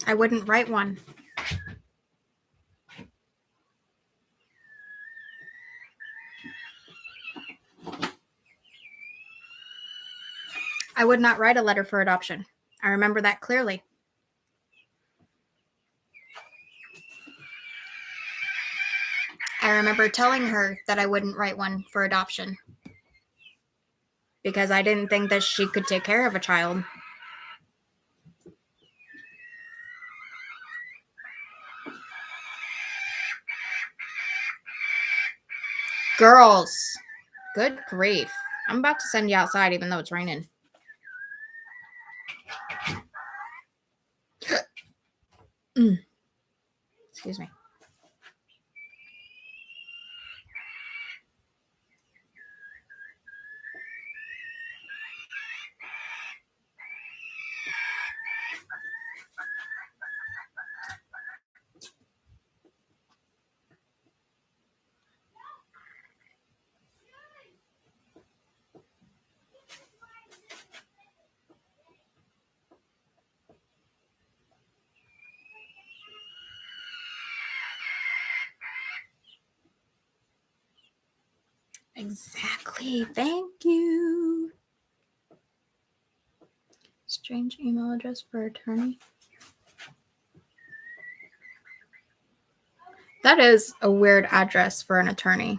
I wouldn't write one. I would not write a letter for adoption. I remember that clearly. I remember telling her that I wouldn't write one for adoption because I didn't think that she could take care of a child. Girls, good grief. I'm about to send you outside even though it's raining. Excuse me. Exactly. Thank you. Strange email address for attorney. That is a weird address for an attorney.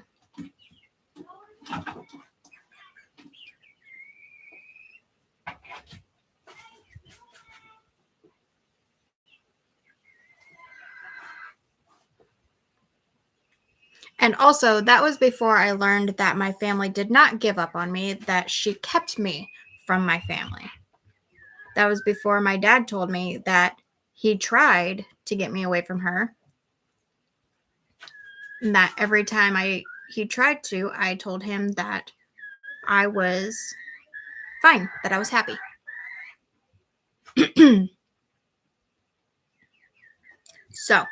And also, that was before I learned that my family did not give up on me, that she kept me from my family. That was before my dad told me that he tried to get me away from her. And that every time he tried to, I told him that I was fine, that I was happy. So,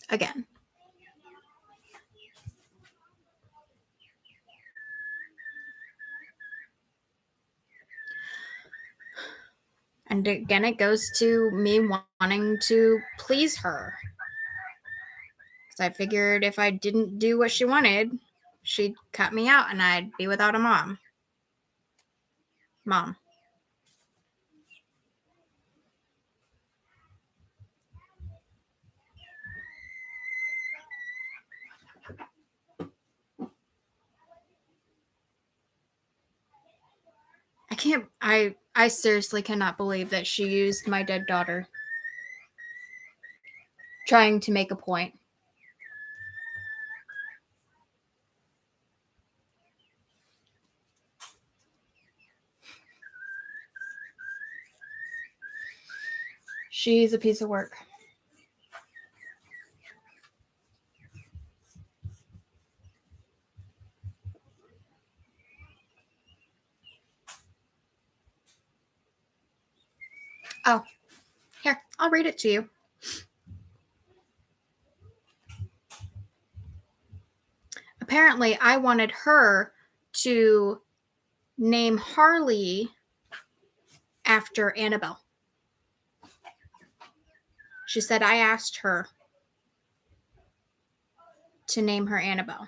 again. And again, it goes to me wanting to please her. Because I figured if I didn't do what she wanted, she'd cut me out and I'd be without a mom. I seriously cannot believe that she used my dead daughter trying to make a point. She's a piece of work. Oh, here, I'll read it to you. Apparently, I wanted her to name Harley after Annabelle. She said I asked her to name her Annabelle.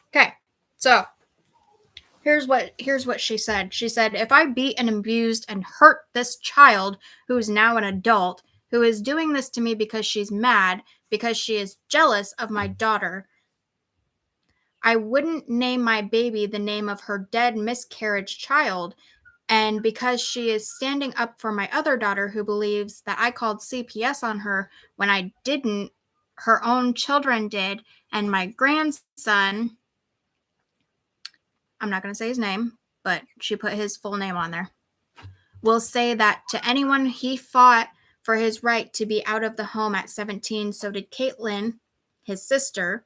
Okay, so here's what she said. She said, if I beat and abused and hurt this child who is now an adult, who is doing this to me because she's mad, because she is jealous of my daughter, I wouldn't name my baby the name of her dead miscarriage child. And because she is standing up for my other daughter who believes that I called CPS on her when I didn't, her own children did, and my grandson, I'm not going to say his name, but she put his full name on there, will say that to anyone he fought for his right to be out of the home at 17. So did Caitlin, his sister.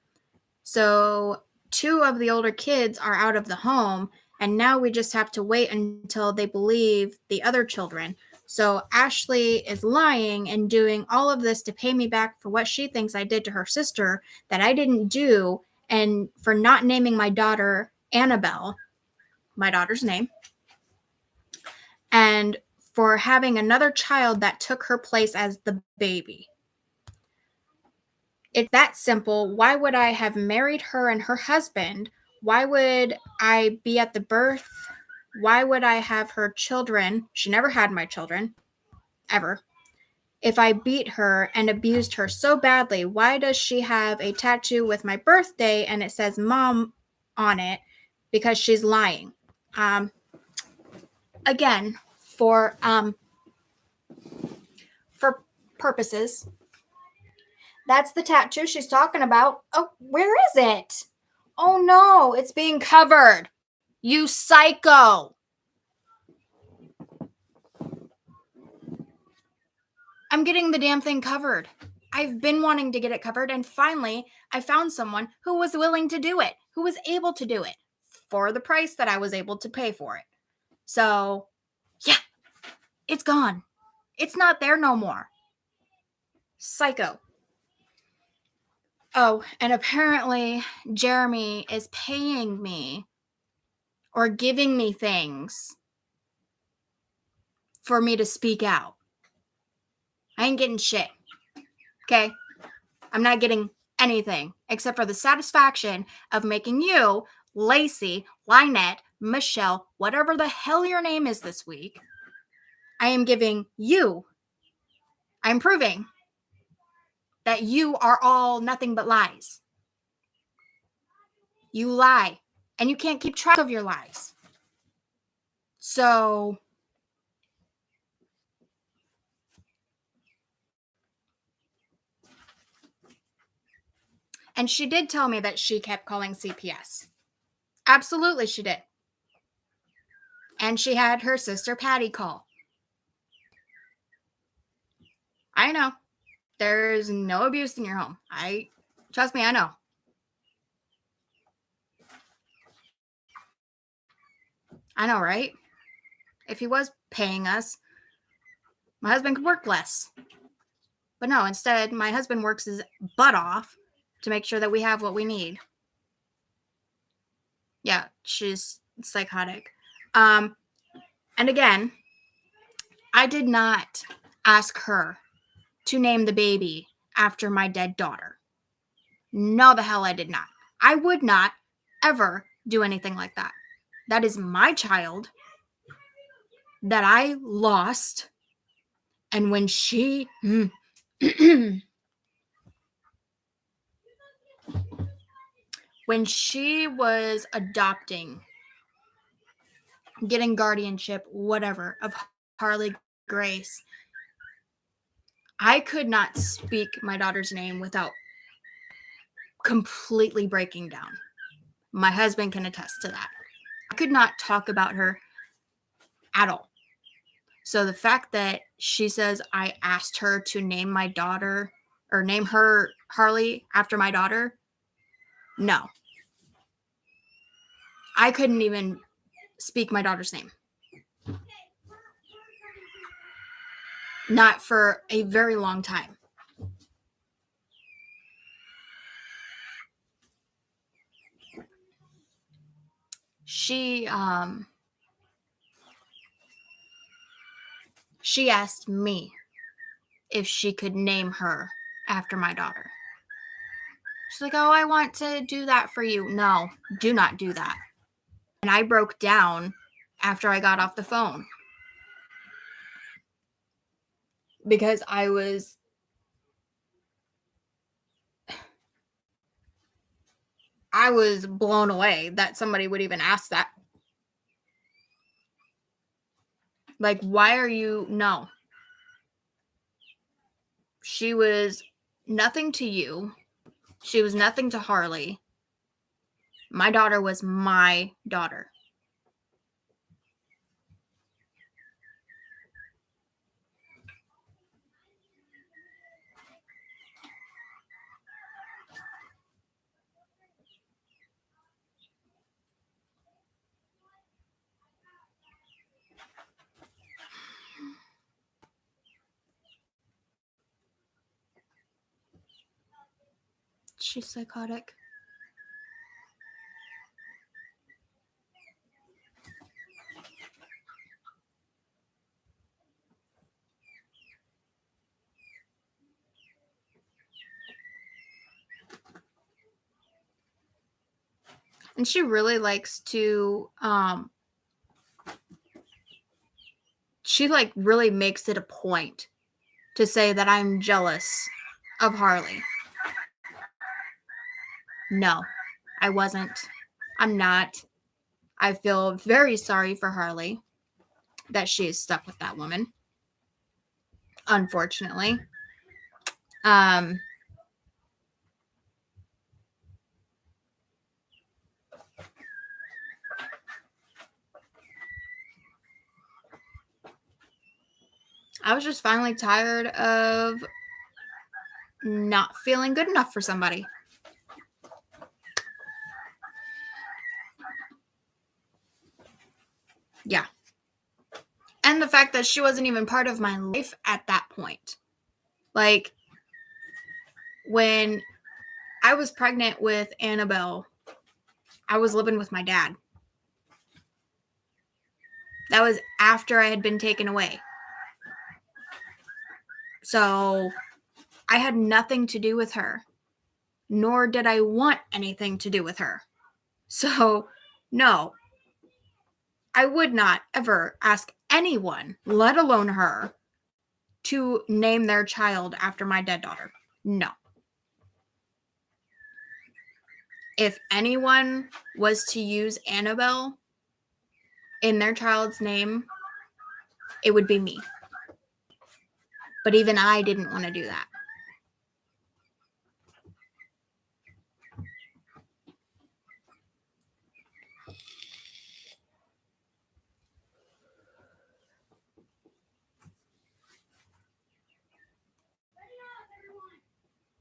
So 2 of the older kids are out of the home, and now we just have to wait until they believe the other children. So Ashley is lying and doing all of this to pay me back for what she thinks I did to her sister that I didn't do, and for not naming my daughter Annabelle, my daughter's name, and for having another child that took her place as the baby. It's that simple. Why would I have married her and her husband? Why would I be at the birth? Why would I have her children? She never had my children, ever. If I beat her and abused her so badly, why does she have a tattoo with my birthday and it says mom on it? Because she's lying. Again, for purposes, that's the tattoo she's talking about. Oh, where is it? Oh no, it's being covered. You psycho. I'm getting the damn thing covered. I've been wanting to get it covered, and finally I found someone who was willing to do it, who was able to do it for the price that I was able to pay for it. So, yeah, it's gone. It's not there no more. Psycho. Oh, and apparently Jeremy is paying me or giving me things for me to speak out. I ain't getting shit. Okay? I'm not getting anything except for the satisfaction of making you, Lacey, Lynette, Michelle, whatever the hell your name is this week, I am giving you, I'm proving that you are all nothing but lies. You lie, and you can't keep track of your lies. So, and she did tell me that she kept calling CPS. Absolutely, she did. And she had her sister Patty call. I know. There's no abuse in your home. Trust me, I know. I know, right? If he was paying us, my husband could work less. But no, instead, my husband works his butt off to make sure that we have what we need. Yeah, she's psychotic. And again, I did not ask her to name the baby after my dead daughter. No, the hell I did not. I would not ever do anything like that. That is my child that I lost. And when she when she was adopting, getting guardianship, whatever, of Harley Grace, I could not speak my daughter's name without completely breaking down. My husband can attest to that. I could not talk about her at all. So the fact that she says I asked her to name my daughter or name her Harley after my daughter, no. I couldn't even speak my daughter's name. Not for a very long time. She asked me if she could name her after my daughter. She's like, oh, I want to do that for you. No, do not do that. And I broke down after I got off the phone. Because I was blown away that somebody would even ask that. Like, why are you? No. She was nothing to you. She was nothing to Harley. My daughter was my daughter. She's psychotic. And she really likes to, she like really makes it a point to say that I'm jealous of Harley. No, I wasn't. I'm not. I feel very sorry for Harley that she is stuck with that woman. Unfortunately. I was just finally tired of not feeling good enough for somebody. Yeah. And the fact that she wasn't even part of my life at that point. Like, when I was pregnant with Annabelle, I was living with my dad. That was after I had been taken away. So I had nothing to do with her. nor did I want anything to do with her. So, no, I would not ever ask anyone, let alone her, to name their child after my dead daughter. No. If anyone was to use Annabelle in their child's name, it would be me. But even I didn't want to do that.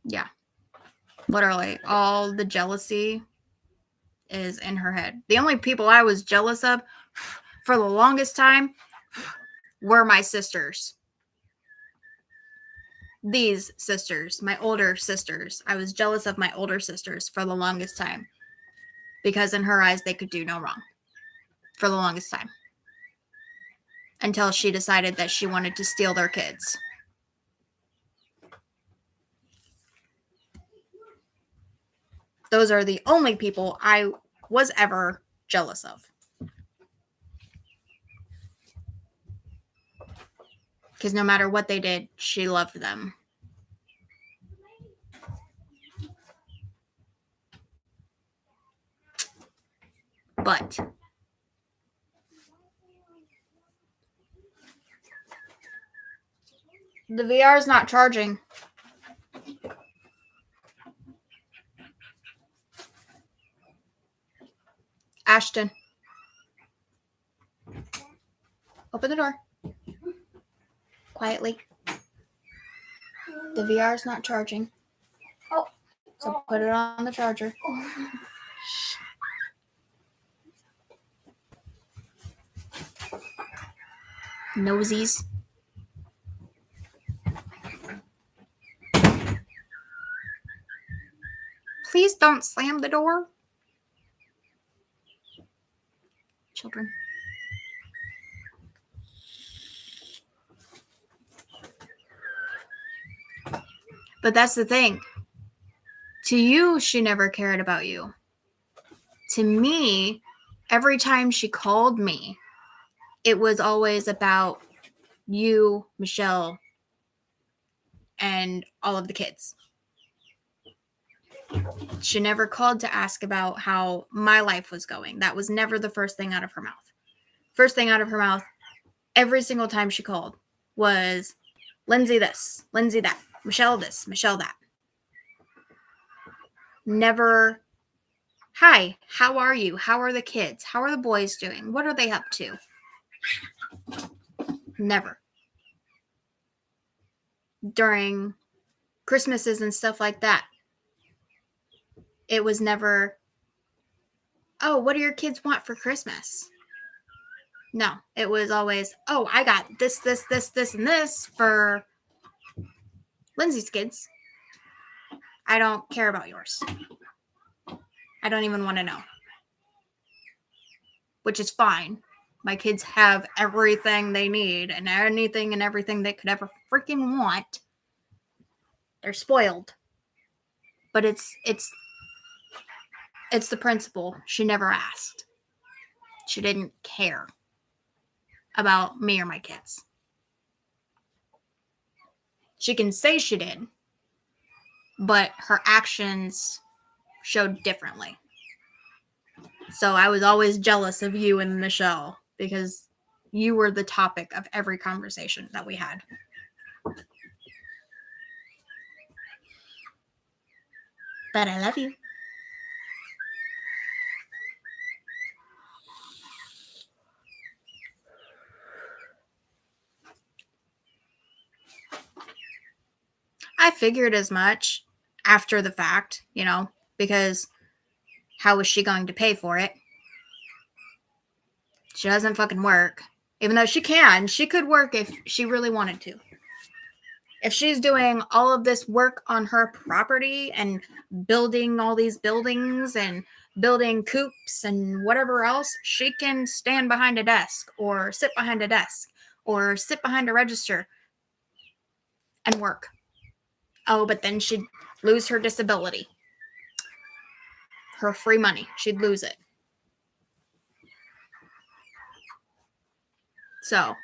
Yeah. Literally, all the jealousy is in her head. The only people I was jealous of for the longest time were my sisters. These sisters, my older sisters. I was jealous of my older sisters for the longest time because in her eyes, they could do no wrong for the longest time. Until she decided that she wanted to steal their kids. Those are the only people I was ever jealous of. Because no matter what they did, she loved them. But the VR is not charging. Ashton. Open the door. Quietly. The VR is not charging. Oh. So put it on the charger. Nosies. Please don't slam the door. Children. But that's the thing. To you, she never cared about you. To me, every time she called me, it was always about you, Michelle, and all of the kids. She never called to ask about how my life was going. That was never the first thing out of her mouth. First thing out of her mouth, every single time she called, was Lindsay this, Lindsay that, Michelle this, Michelle that. Never, hi, how are you? How are the kids? How are the boys doing? What are they up to? Never. During Christmases and stuff like that, it was never, oh, what do your kids want for Christmas? No, it was always, oh, I got this, and this for Lindsay's kids. I don't care about yours. I don't even want to know. Which is fine. My kids have everything they need and anything and everything they could ever freaking want. They're spoiled. But it's the principle. She never asked. She didn't care about me or my kids. She can say she did, but her actions showed differently. So I was always jealous of you and Michelle because you were the topic of every conversation that we had. But I love you. I figured as much after the fact, because how was she going to pay for it? She doesn't fucking work. Even though she could work if she really wanted to. If she's doing all of this work on her property and building all these buildings and building coops and whatever else, she can stand behind a desk or sit behind a desk or sit behind a register and work. Oh, but then she'd lose her disability. her free money. She'd lose it. So,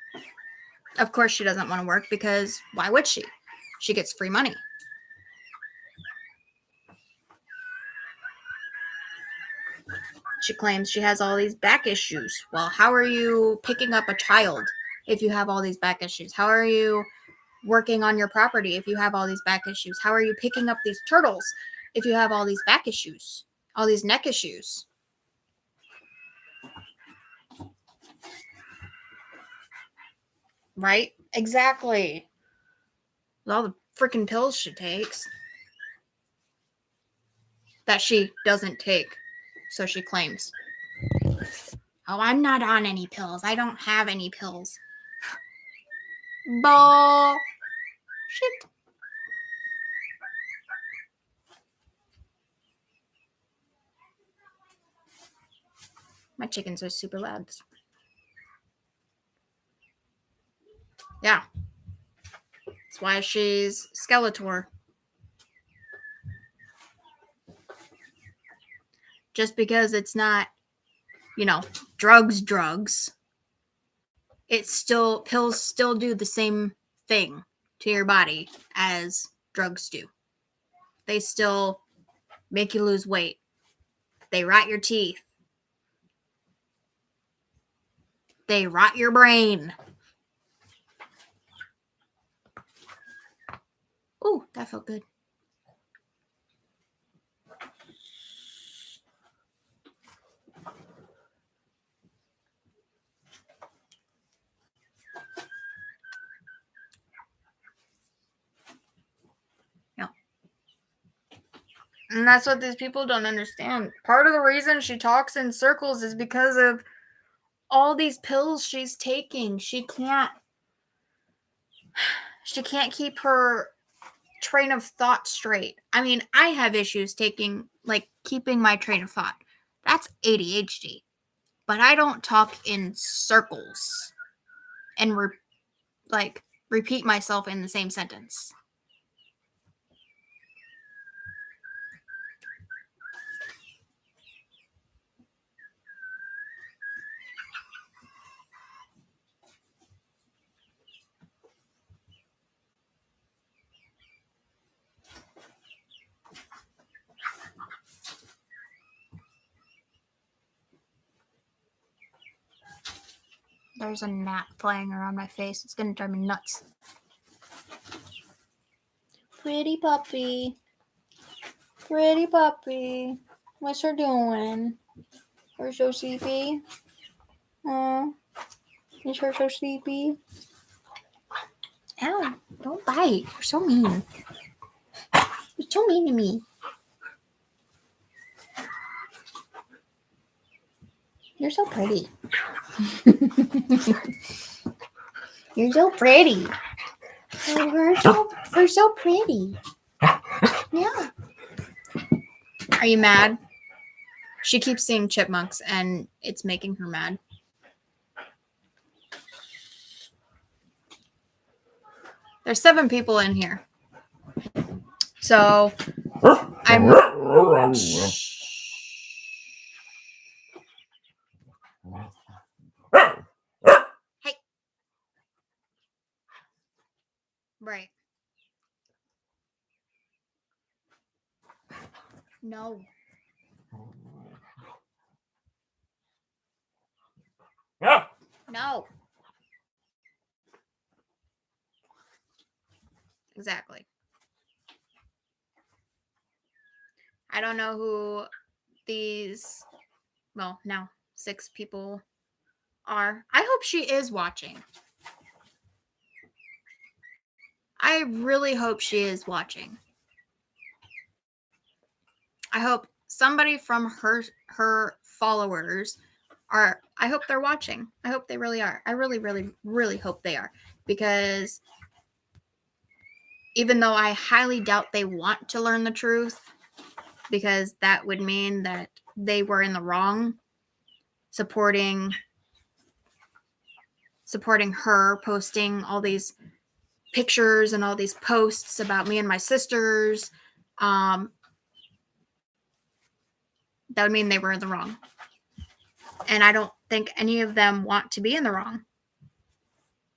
of course, she doesn't want to work because why would she? She gets free money. She claims she has all these back issues. Well, how are you picking up a child if you have all these back issues? How are you working on your property if you have all these back issues? How are you picking up these turtles if you have all these back issues, all these neck issues? Right? Exactly. With all the freaking pills she takes that she doesn't take, so she claims. Oh, I'm not on any pills. I don't have any pills. Bullshit. My chickens are super loud. Yeah. That's why she's Skeletor. Just because it's not, drugs. It's still, pills still do the same thing to your body as drugs do. They still make you lose weight. They rot your teeth. They rot your brain. Ooh, that felt good. Yeah. And that's what these people don't understand. Part of the reason she talks in circles is because of all these pills she's taking. She can't keep her train of thought straight. I mean, I have issues keeping my train of thought. That's ADHD. But I don't talk in circles and repeat myself in the same sentence. There's a gnat flying around my face. It's gonna drive me nuts. Pretty puppy. Pretty puppy. What's her doing? Her so sleepy. Is her so sleepy? Ow, don't bite. You're so mean. You're so mean to me. You're so pretty. You're so pretty. You're so pretty. Yeah. Are you mad? She keeps seeing chipmunks and it's making her mad. There's 7 people in here. So I'm Hey. Right. No. No. Exactly. I don't know who these, now 6 people are. I hope she is watching. I really hope she is watching. I hope somebody from her followers I hope they're watching. I hope they really are. I really, really, really hope they are. Because even though I highly doubt they want to learn the truth, because that would mean that they were in the wrong, supporting her, posting all these pictures and all these posts about me and my sisters, that would mean they were in the wrong. And I don't think any of them want to be in the wrong.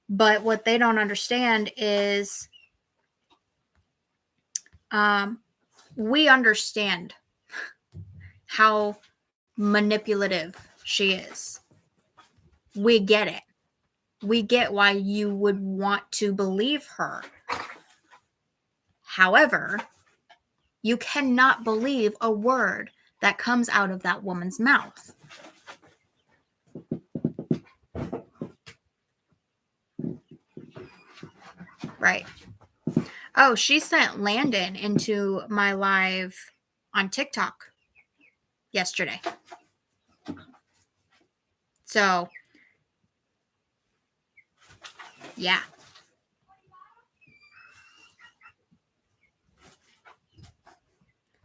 But what they don't understand is we understand how manipulative she is. We get it. We get why you would want to believe her. However, you cannot believe a word that comes out of that woman's mouth. Right. Oh, she sent Landon into my live on TikTok yesterday. So, yeah.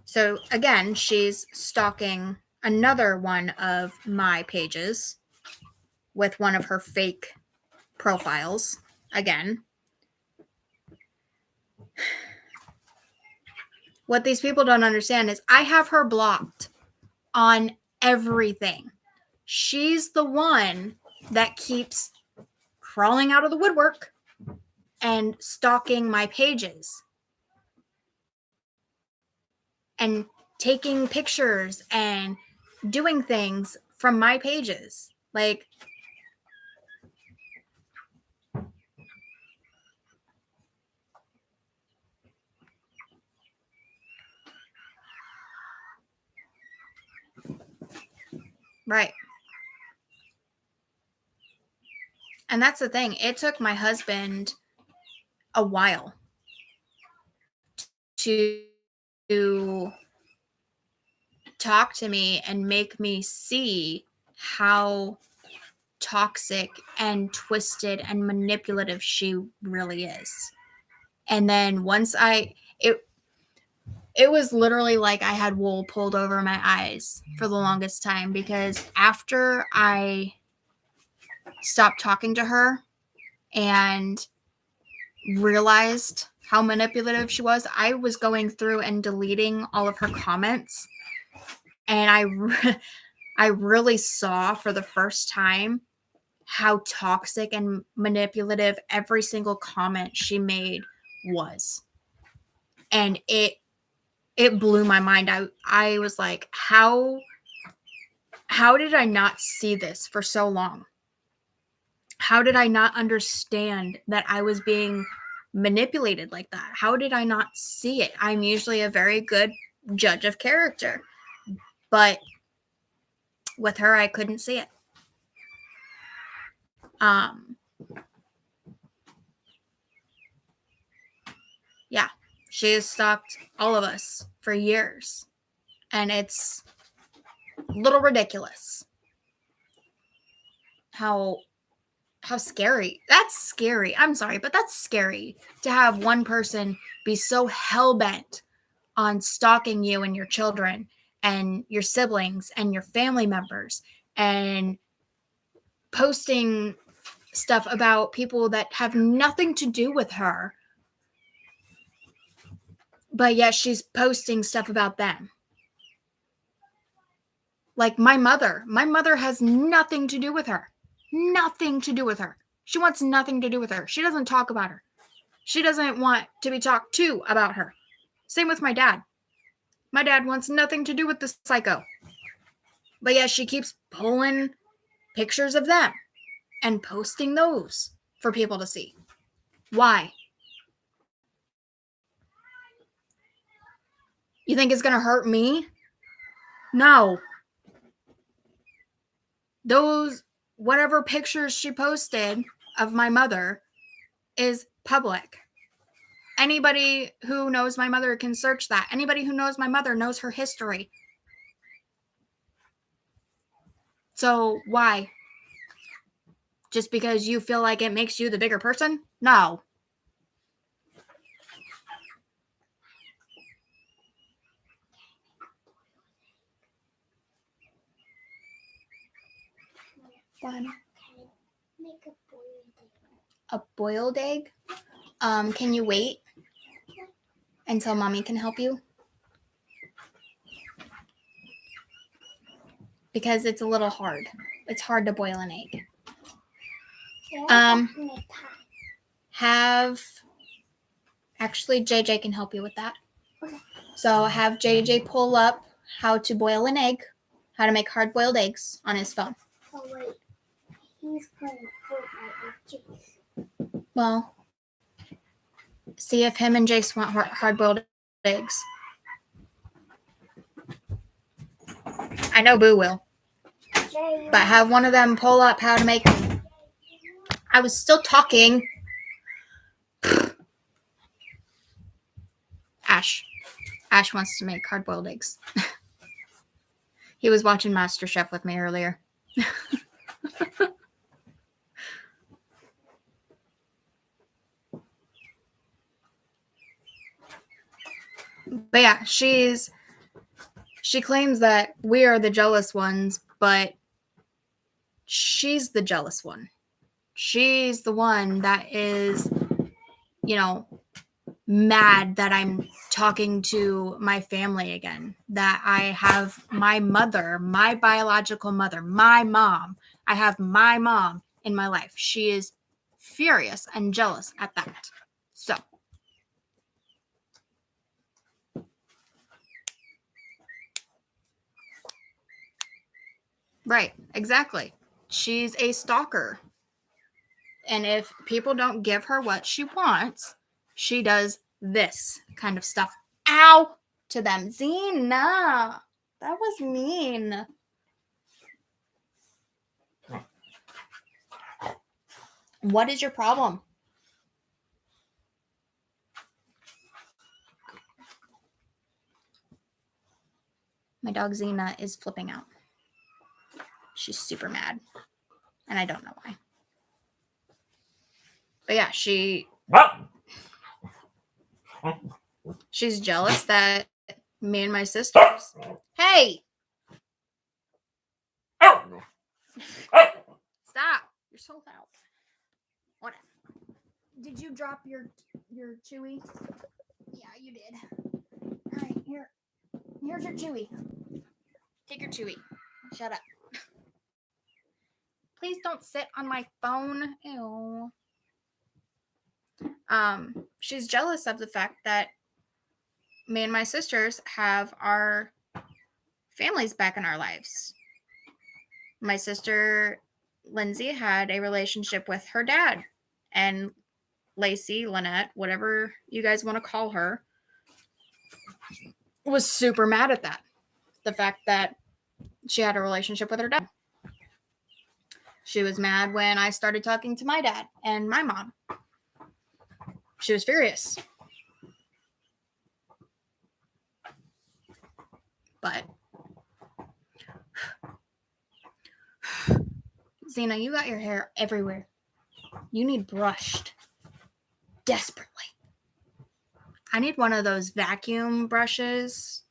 So, again, she's stalking another one of my pages with one of her fake profiles. Again, what these people don't understand is I have her blocked on everything. She's the one that keeps crawling out of the woodwork and stalking my pages and taking pictures and doing things from my pages. Like, right. And that's the thing. It took my husband a while to talk to me and make me see how toxic and twisted and manipulative she really is. And then once it was literally like I had wool pulled over my eyes for the longest time, because after I stopped talking to her and realized how manipulative she was, I was going through and deleting all of her comments. And I really saw for the first time how toxic and manipulative every single comment she made was. And it blew my mind. I was like, how did I not see this for so long? How did I not understand that I was being manipulated like that? How did I not see it? I'm usually a very good judge of character, but with her, I couldn't see it. Yeah, she has stalked all of us for years, and it's a little ridiculous. How scary. That's scary. I'm sorry, but that's scary to have one person be so hell-bent on stalking you and your children and your siblings and your family members and posting stuff about people that have nothing to do with her, but yet she's posting stuff about them. Like my mother has nothing to do with her. Nothing to do with her. She wants nothing to do with her. She doesn't talk about her. She doesn't want to be talked to about her. Same with my dad. My dad wants nothing to do with this psycho. But yeah, she keeps pulling pictures of them and posting those for people to see. Why? You think it's going to hurt me? No. Those, whatever pictures she posted of my mother is public. Anybody who knows my mother can search that. Anybody who knows my mother knows her history. So why? Just because you feel like it makes you the bigger person? No. Fun. Make a boiled egg. Can you wait until mommy can help you? because it's a little hard. It's hard to boil an egg. Actually, JJ can help you with that. Okay. So have JJ pull up how to boil an egg, how to make hard-boiled eggs on his phone. Oh, wait. He's playing Fortnite with Jace. Well, see if him and Jace want hard-boiled eggs. I know Boo will. But have one of them pull up how to make them. I was still talking. Ash wants to make hard-boiled eggs. He was watching MasterChef with me earlier. But yeah, she claims that we are the jealous ones, but she's the jealous one. She's the one that is, mad that I'm talking to my family again, that I have my mother, my biological mother, my mom. I have my mom in my life. She is furious and jealous at that. So. Right, exactly. She's a stalker. And if people don't give her what she wants, she does this kind of stuff. Ow! To them. Zena! That was mean. What is your problem? My dog Zena is flipping out. She's super mad. And I don't know why. But yeah, she's jealous that me and my sisters. Hey! Stop! You're so loud. Whatever. Did you drop your Chewy? Yeah, you did. All right, here's your Chewy. Take your Chewy. Shut up. Please don't sit on my phone. Ew. She's jealous of the fact that me and my sisters have our families back in our lives. My sister Lindsay had a relationship with her dad, and Lacey, Lynette, whatever you guys want to call her, was super mad at that. The fact that she had a relationship with her dad. She was mad when I started talking to my dad and my mom. She was furious. But Zena, you got your hair everywhere. You need brushed. Desperately. I need one of those vacuum brushes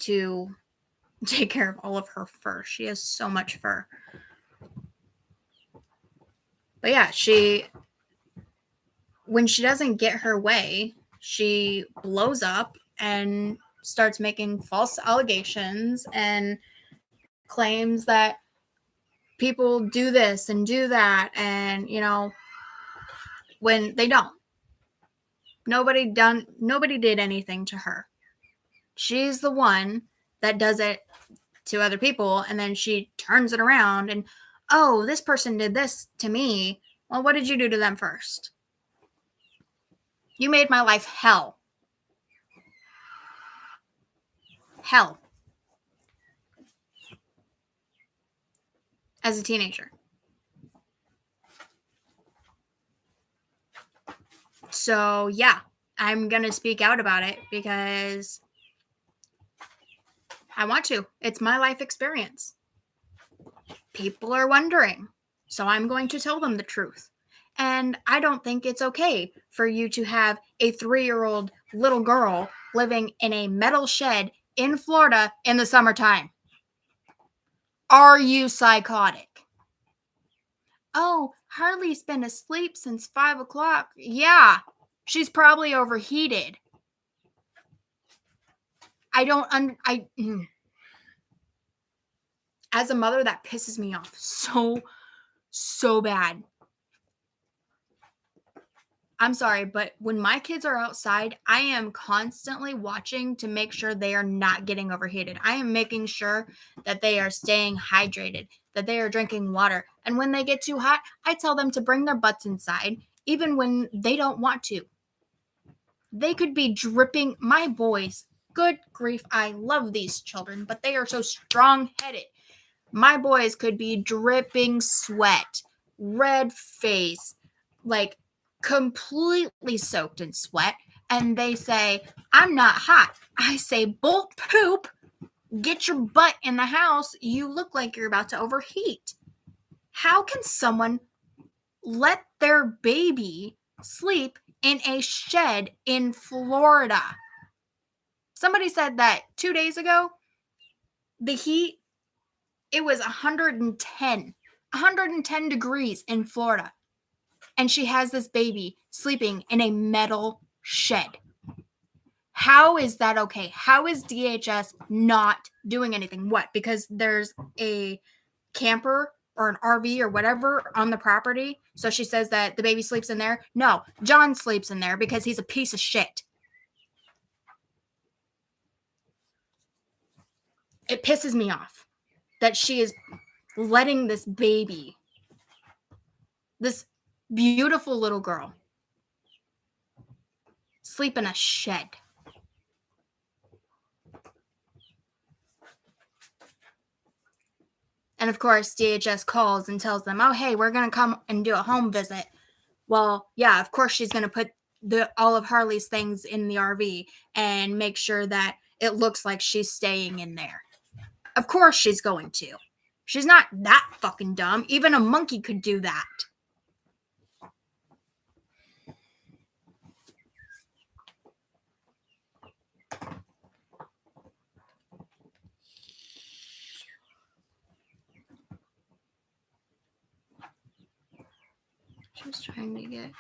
to take care of all of her fur. She has so much fur. But yeah, when she doesn't get her way, she blows up and starts making false allegations and claims that people do this and do that, and when they don't. Nobody did anything to her. She's the one that does it to other people, and then she turns it around and, oh, this person did this to me. Well, what did you do to them first? You made my life hell. Hell. As a teenager. So, yeah, I'm going to speak out about it because I want to. It's my life experience. People are wondering, so I'm going to tell them the truth. And I don't think it's okay for you to have a 3-year-old little girl living in a metal shed in Florida in the summertime. Are you psychotic? Oh, Harley's been asleep since 5 o'clock. Yeah, she's probably overheated. as a mother, that pisses me off so bad. I'm sorry, but when my kids are outside, I am constantly watching to make sure they are not getting overheated. I am making sure that they are staying hydrated, that they are drinking water. And when they get too hot, I tell them to bring their butts inside, even when they don't want to. They could be dripping. My boys, good grief, I love these children, but they are so strong-headed. My boys could be dripping sweat, red face, like completely soaked in sweat, and they say, I'm not hot. I say, bull poop, get your butt in the house. You look like you're about to overheat. How can someone let their baby sleep in a shed in Florida? Somebody said that 2 days ago, the heat, it was 110 degrees in Florida. And she has this baby sleeping in a metal shed. How is that okay? How is DHS not doing anything? What? Because there's a camper or an RV or whatever on the property. So she says that the baby sleeps in there. No, John sleeps in there because he's a piece of shit. It pisses me off that she is letting this baby, this beautiful little girl, sleep in a shed. And of course, DHS calls and tells them, oh, hey, we're going to come and do a home visit. Well, yeah, of course she's going to put all of Harley's things in the RV and make sure that it looks like she's staying in there. Of course she's going to. She's not that fucking dumb. Even a monkey could do that. She was trying to get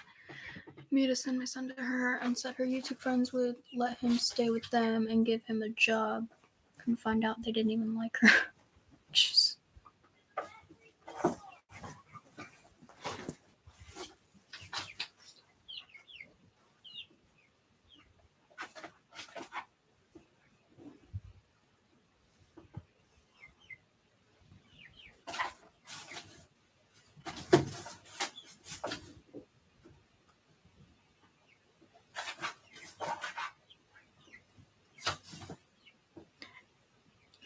me to send my son to her and said her YouTube friends would let him stay with them and give him a job. Couldn't find out they didn't even like her. Jeez.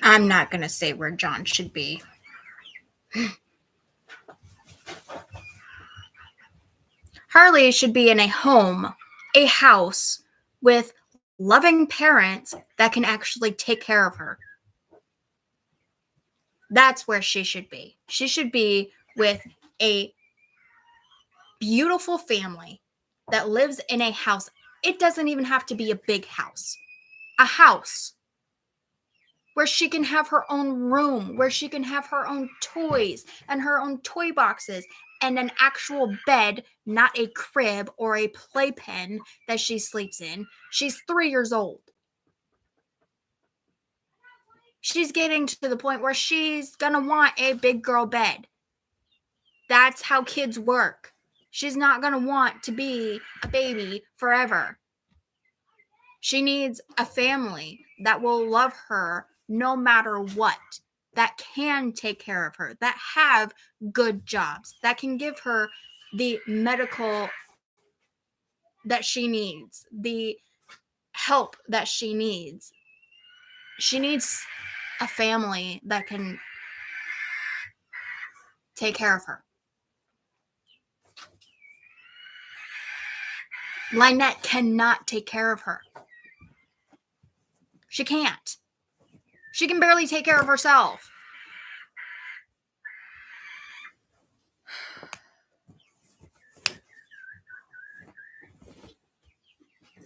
I'm not going to say where John should be. Harley should be in a home, a house with loving parents that can actually take care of her. That's where she should be. She should be with a beautiful family that lives in a house. It doesn't even have to be a big house. A house where she can have her own room, where she can have her own toys and her own toy boxes and an actual bed, not a crib or a playpen that she sleeps in. She's 3 years old. She's getting to the point where she's gonna want a big girl bed. That's how kids work. She's not gonna want to be a baby forever. She needs a family that will love her no matter what, that can take care of her, that have good jobs, that can give her the medical that she needs, the help that she needs. She needs a family that can take care of her. Lynette cannot take care of her. She can't. She can barely take care of herself.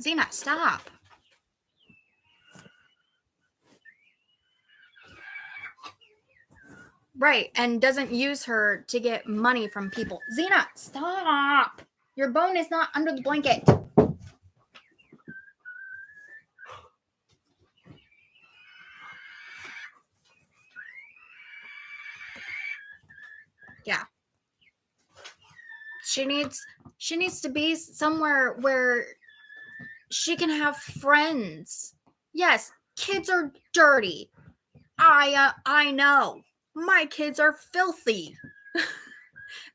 Zena, stop. Right, and doesn't use her to get money from people. Zena, stop. Your bone is not under the blanket. Yeah. She needs to be somewhere where she can have friends. Yes, kids are dirty. I know. My kids are filthy.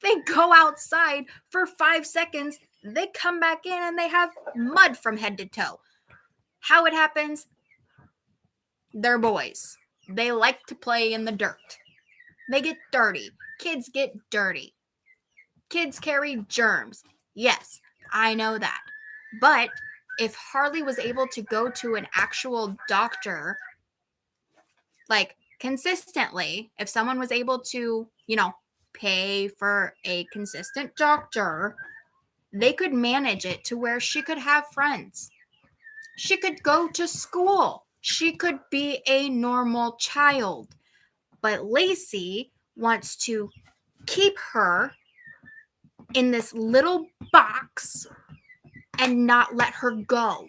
They go outside for 5 seconds, they come back in and they have mud from head to toe. How it happens? They're boys. They like to play in the dirt. They get dirty. Kids get dirty. Kids carry germs. Yes, I know that. But if Harley was able to go to an actual doctor, like consistently, if someone was able to, pay for a consistent doctor, they could manage it to where she could have friends. She could go to school. She could be a normal child. But Lacey wants to keep her in this little box and not let her go.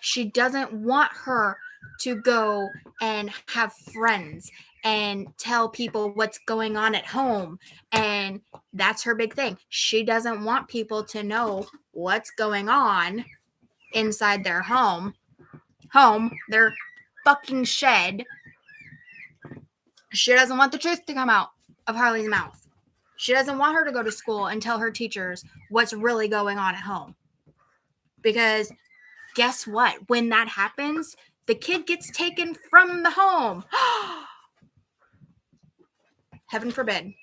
She doesn't want her to go and have friends and tell people what's going on at home. And that's her big thing. She doesn't want people to know what's going on inside their home, their fucking shed. She doesn't want the truth to come out of Harley's mouth. She doesn't want her to go to school and tell her teachers what's really going on at home. Because guess what? When that happens, the kid gets taken from the home. Heaven forbid.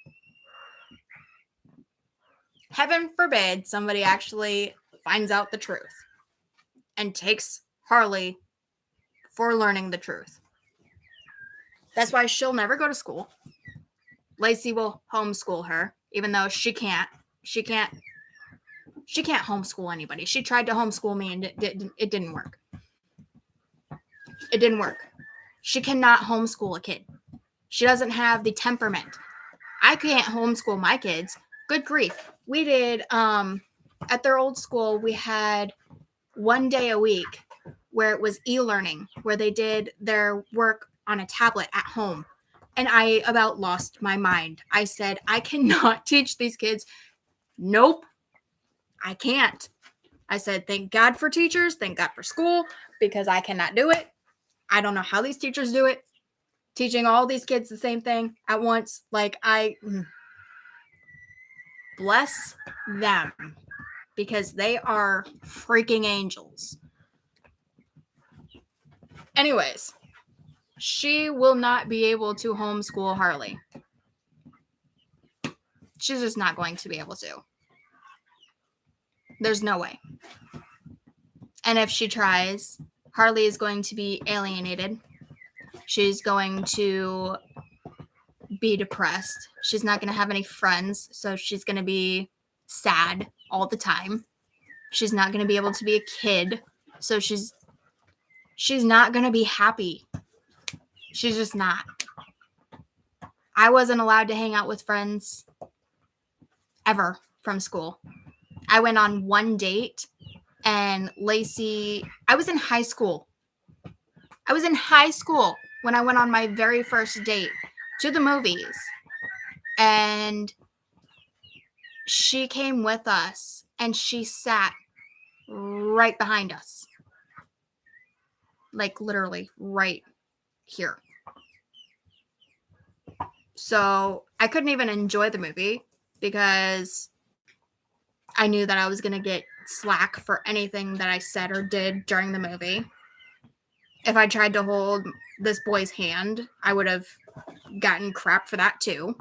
Heaven forbid somebody actually finds out the truth and takes Harley for learning the truth. That's why she'll never go to school. Lacey will homeschool her, even though she can't homeschool anybody. She tried to homeschool me and it didn't work. It didn't work. She cannot homeschool a kid. She doesn't have the temperament. I can't homeschool my kids. Good grief. We did, at their old school, we had 1 day a week where it was e-learning, where they did their work on a tablet at home. And I about lost my mind. I said, I cannot teach these kids. Nope, I can't. I said, thank God for teachers. Thank God for school, because I cannot do it. I don't know how these teachers do it. Teaching all these kids the same thing at once. Like, I bless them, because they are freaking angels. Anyways, she will not be able to homeschool Harley. She's just not going to be able to. There's no way. And if she tries, Harley is going to be alienated. She's going to be depressed. She's not going to have any friends, so she's going to be sad all the time. She's not going to be able to be a kid, so she's not going to be happy. She's just not. I wasn't allowed to hang out with friends ever from school. I went on one date, and Lacey, I was in high school. When I went on my very first date to the movies. And she came with us, and she sat right behind us. Like, literally right here. So I couldn't even enjoy the movie because I knew that I was going to get slack for anything that I said or did during the movie. If I tried to hold this boy's hand, I would have gotten crap for that too.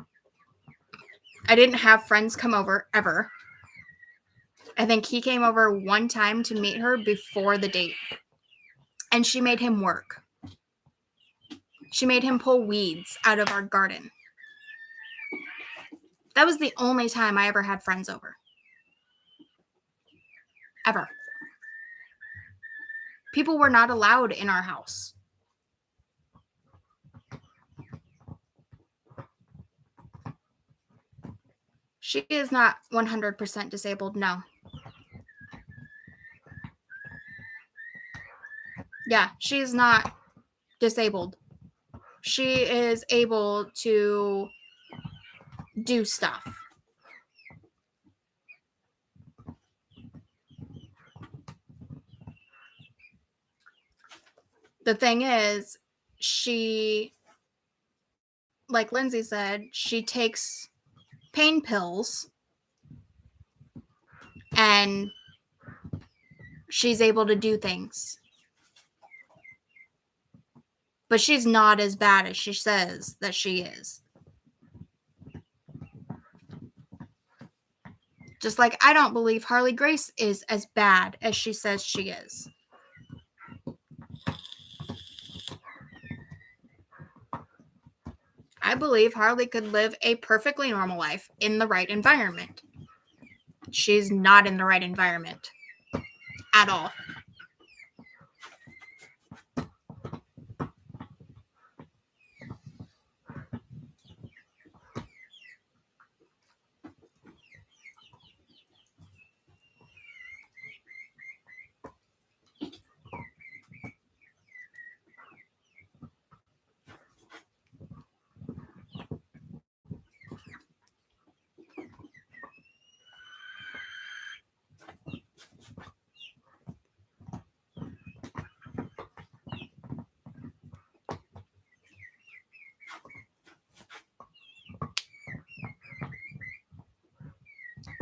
I didn't have friends come over ever. I think he came over one time to meet her before the date. And she made him work. She made him pull weeds out of our garden. That was the only time I ever had friends over. Ever. People were not allowed in our house. She is not 100% disabled, no. Yeah, she's not disabled. She is able to do stuff. The thing is, she, like Lindsay said, she takes pain pills and she's able to do things. But she's not as bad as she says that she is. Just like I don't believe Harley Grace is as bad as she says she is. I believe Harley could live a perfectly normal life in the right environment. She's not in the right environment at all.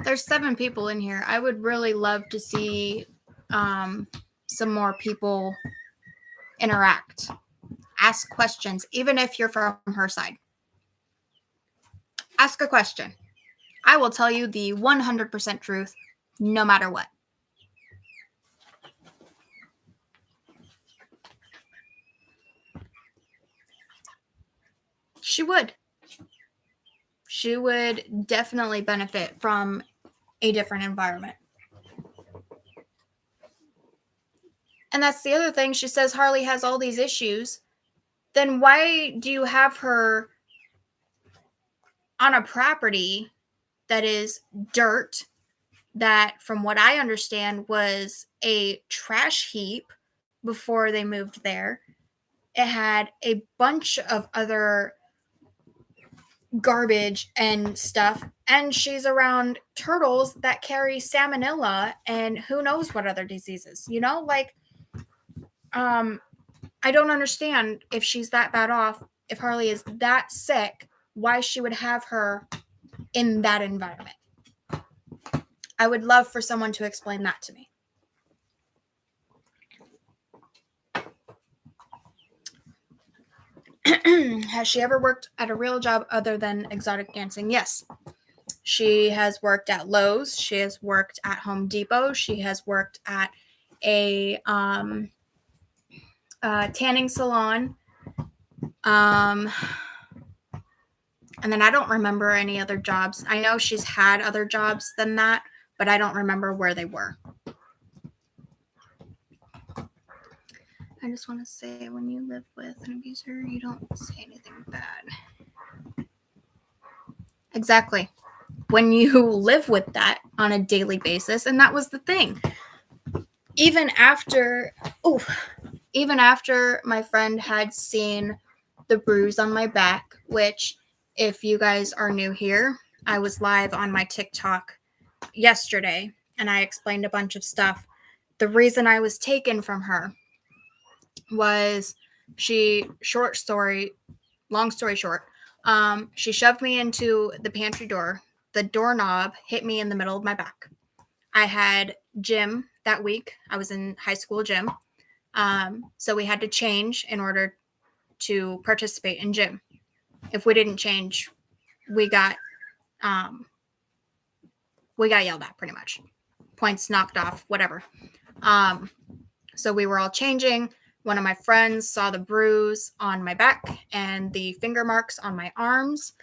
There's 7 people in here. I would really love to see some more people interact. Ask questions, even if you're from her side. Ask a question. I will tell you the 100% truth, no matter what. She would. She would definitely benefit from a different environment. And that's the other thing. She says Harley has all these issues. Then why do you have her on a property that is dirt, that, from what I understand, was a trash heap before they moved there? It had a bunch of other garbage and stuff, and she's around turtles that carry salmonella and who knows what other diseases, you know? Like, I don't understand, if she's that bad off, if Harley is that sick, why she would have her in that environment. I would love for someone to explain that to me. Has she ever worked at a real job other than exotic dancing? Yes. She has worked at Lowe's. She has worked at Home Depot. She has worked at a tanning salon. And then I don't remember any other jobs. I know she's had other jobs than that, but I don't remember where they were. I just want to say, when you live with an abuser, you don't say anything bad. Exactly. When you live with that on a daily basis, and that was the thing. Even after my friend had seen the bruise on my back, which, if you guys are new here, I was live on my TikTok yesterday, and I explained a bunch of stuff. The reason I was taken from her was long story short, she shoved me into the pantry door. The doorknob hit me in the middle of my back. I had gym that week. I was in high school gym. So we had to change in order to participate in gym. If we didn't change, we got yelled at, pretty much. Points knocked off, whatever. So we were all changing. One of my friends saw the bruise on my back and the finger marks on my arms.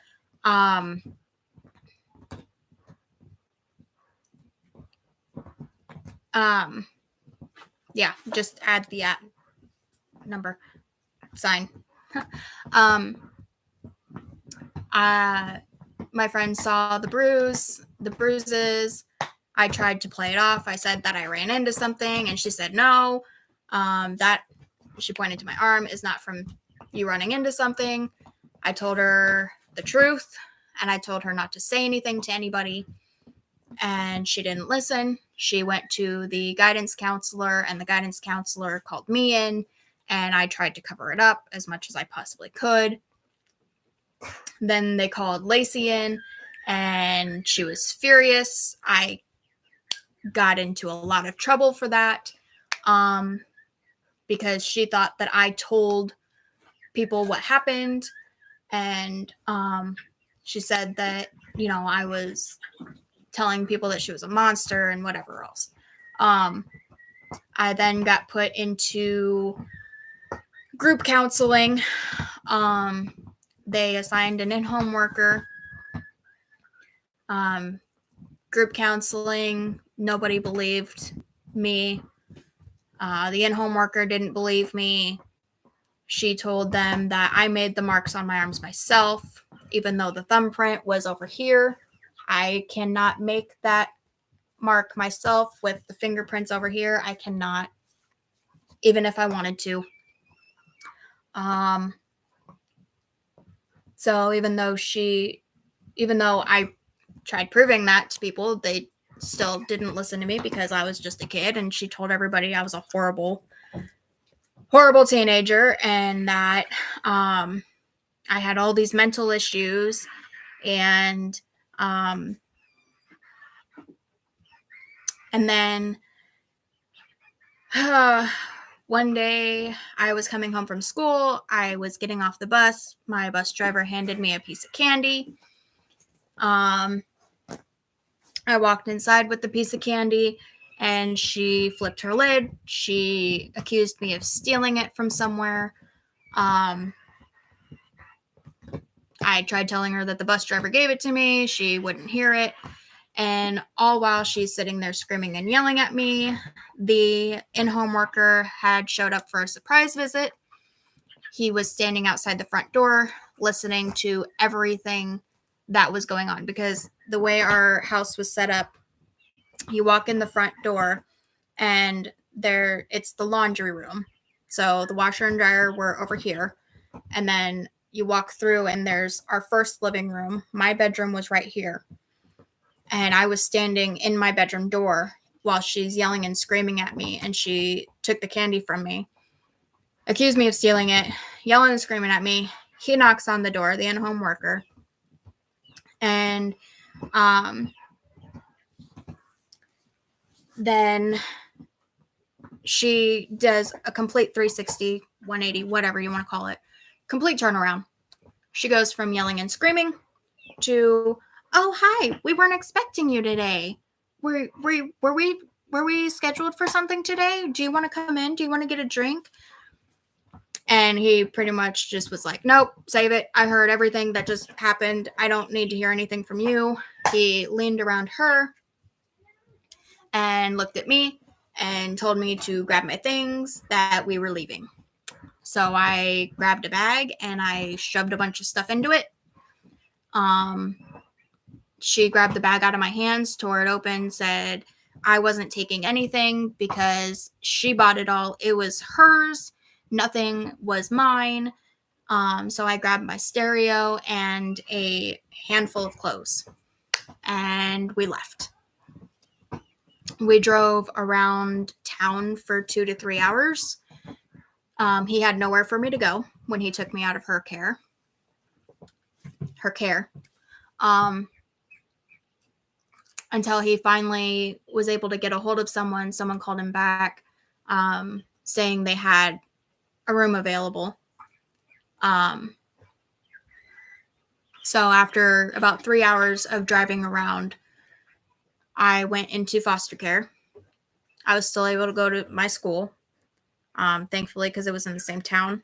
Yeah, just add the number sign. My friend saw the bruises. I tried to play it off. I said that I ran into something, and she said no. That, she pointed to my arm, is not from you running into something. I told her the truth, and I told her not to say anything to anybody, and she didn't listen. She went to the guidance counselor, and the guidance counselor called me in, and I tried to cover it up as much as I possibly could. Then they called Lacey in, and she was furious. I got into a lot of trouble for that, because she thought that I told people what happened, and she said that, I was telling people that she was a monster and whatever else. I then got put into group counseling. They assigned an in-home worker. Group counseling, nobody believed me. The in-home worker didn't believe me. She told them that I made the marks on my arms myself, even though the thumbprint was over here. I cannot make that mark myself with the fingerprints over here. I cannot, even if I wanted to. So even though I tried proving that to people, they still didn't listen to me because I was just a kid, and she told everybody I was a horrible teenager, and that I had all these mental issues, and then one day I was coming home from school. I was getting off the bus. My bus driver handed me a piece of candy. I walked inside with the piece of candy, and she flipped her lid. She accused me of stealing it from somewhere. I tried telling her that the bus driver gave it to me. She wouldn't hear it. And all while she's sitting there screaming and yelling at me, the in-home worker had showed up for a surprise visit. He was standing outside the front door, listening to everything that was going on, because the way our house was set up, you walk in the front door, and it's the laundry room. So the washer and dryer were over here, and then you walk through, and there's our first living room. My bedroom was right here. And I was standing in my bedroom door while she's yelling and screaming at me, and she took the candy from me, accused me of stealing it, yelling and screaming at me. He knocks on the door, the in-home worker, and then she does a complete 360, 180, whatever you want to call it, complete turnaround. She goes from yelling and screaming to, "Oh, hi, we weren't expecting you today. Were we scheduled for something today? Do you want to come in? Do you want to get a drink?" And he pretty much just was like, "Nope, save it. I heard everything that just happened. I don't need to hear anything from you." He leaned around her and looked at me and told me to grab my things, that we were leaving. So I grabbed a bag and I shoved a bunch of stuff into it. She grabbed the bag out of my hands, tore it open, said I wasn't taking anything because she bought it all. It was hers. Nothing was mine. So I grabbed my stereo and a handful of clothes, and we left. We drove around town for 2 to 3 hours. He had nowhere for me to go when he took me out of her care. Until he finally was able to get a hold of someone. Someone called him back, saying they had a room available. So after about 3 hours of driving around, I went into foster care. I was still able to go to my school, thankfully, because it was in the same town.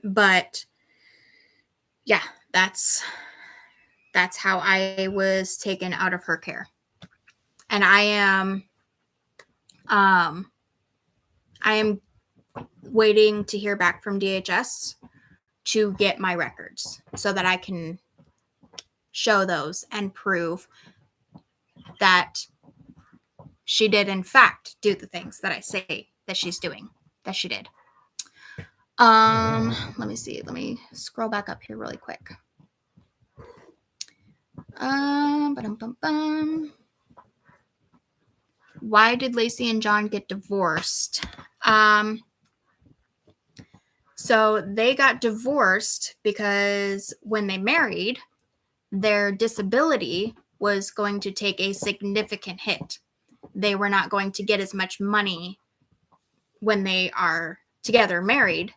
But yeah, that's how I was taken out of her care. And I am waiting to hear back from DHS to get my records so that I can show those and prove that she did in fact do the things that I say that she's doing, that she did. Let me see. Let me scroll back up here really quick. Ba-dum-bum-bum. Why did Lacey and John get divorced? So they got divorced because when they married, their disability was going to take a significant hit. They were not going to get as much money when they are together married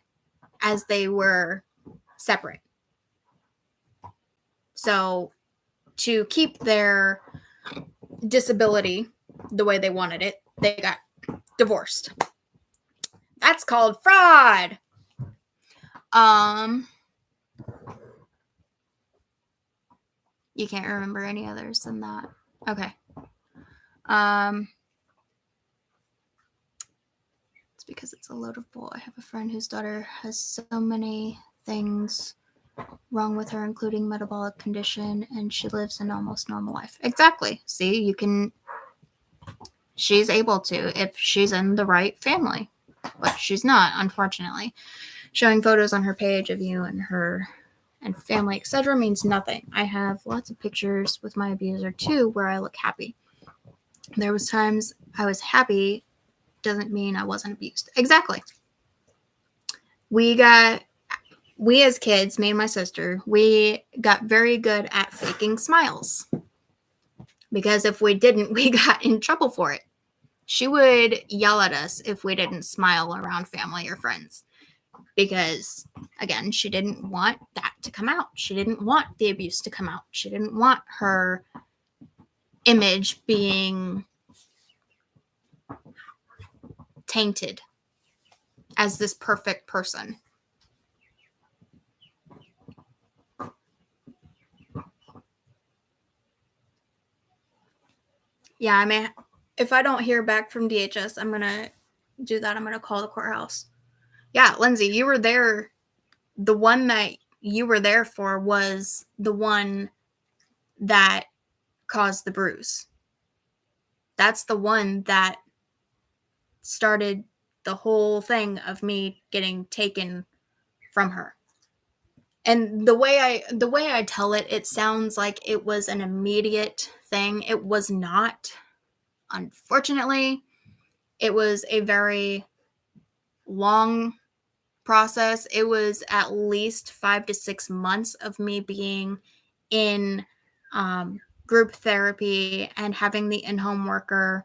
as they were separate. So to keep their disability the way they wanted it, they got divorced. That's called fraud. You can't remember any others than that. Okay. It's because it's a load of bull. I have a friend whose daughter has so many things wrong with her, including metabolic condition, and she lives an almost normal life. Exactly. See, she's able to if she's in the right family, but she's not, unfortunately. Showing photos on her page of you and her and family, etc. means nothing. I have lots of pictures with my abuser too where I look happy. There was times I was happy, doesn't mean I wasn't abused. Exactly. We as kids, me and my sister, we got very good at faking smiles. Because if we didn't, we got in trouble for it. She would yell at us if we didn't smile around family or friends. Because, again, she didn't want that to come out. She didn't want the abuse to come out. She didn't want her image being tainted as this perfect person. Yeah, I mean, if I don't hear back from DHS, I'm going to do that. I'm going to call the courthouse. Yeah, Lindsay, you were there. The one that you were there for was the one that caused the bruise. That's the one that started the whole thing of me getting taken from her. And the way I tell it, it sounds like it was an immediate thing. It was not. Unfortunately, it was a very long process. It was at least 5 to 6 months of me being in group therapy and having the in-home worker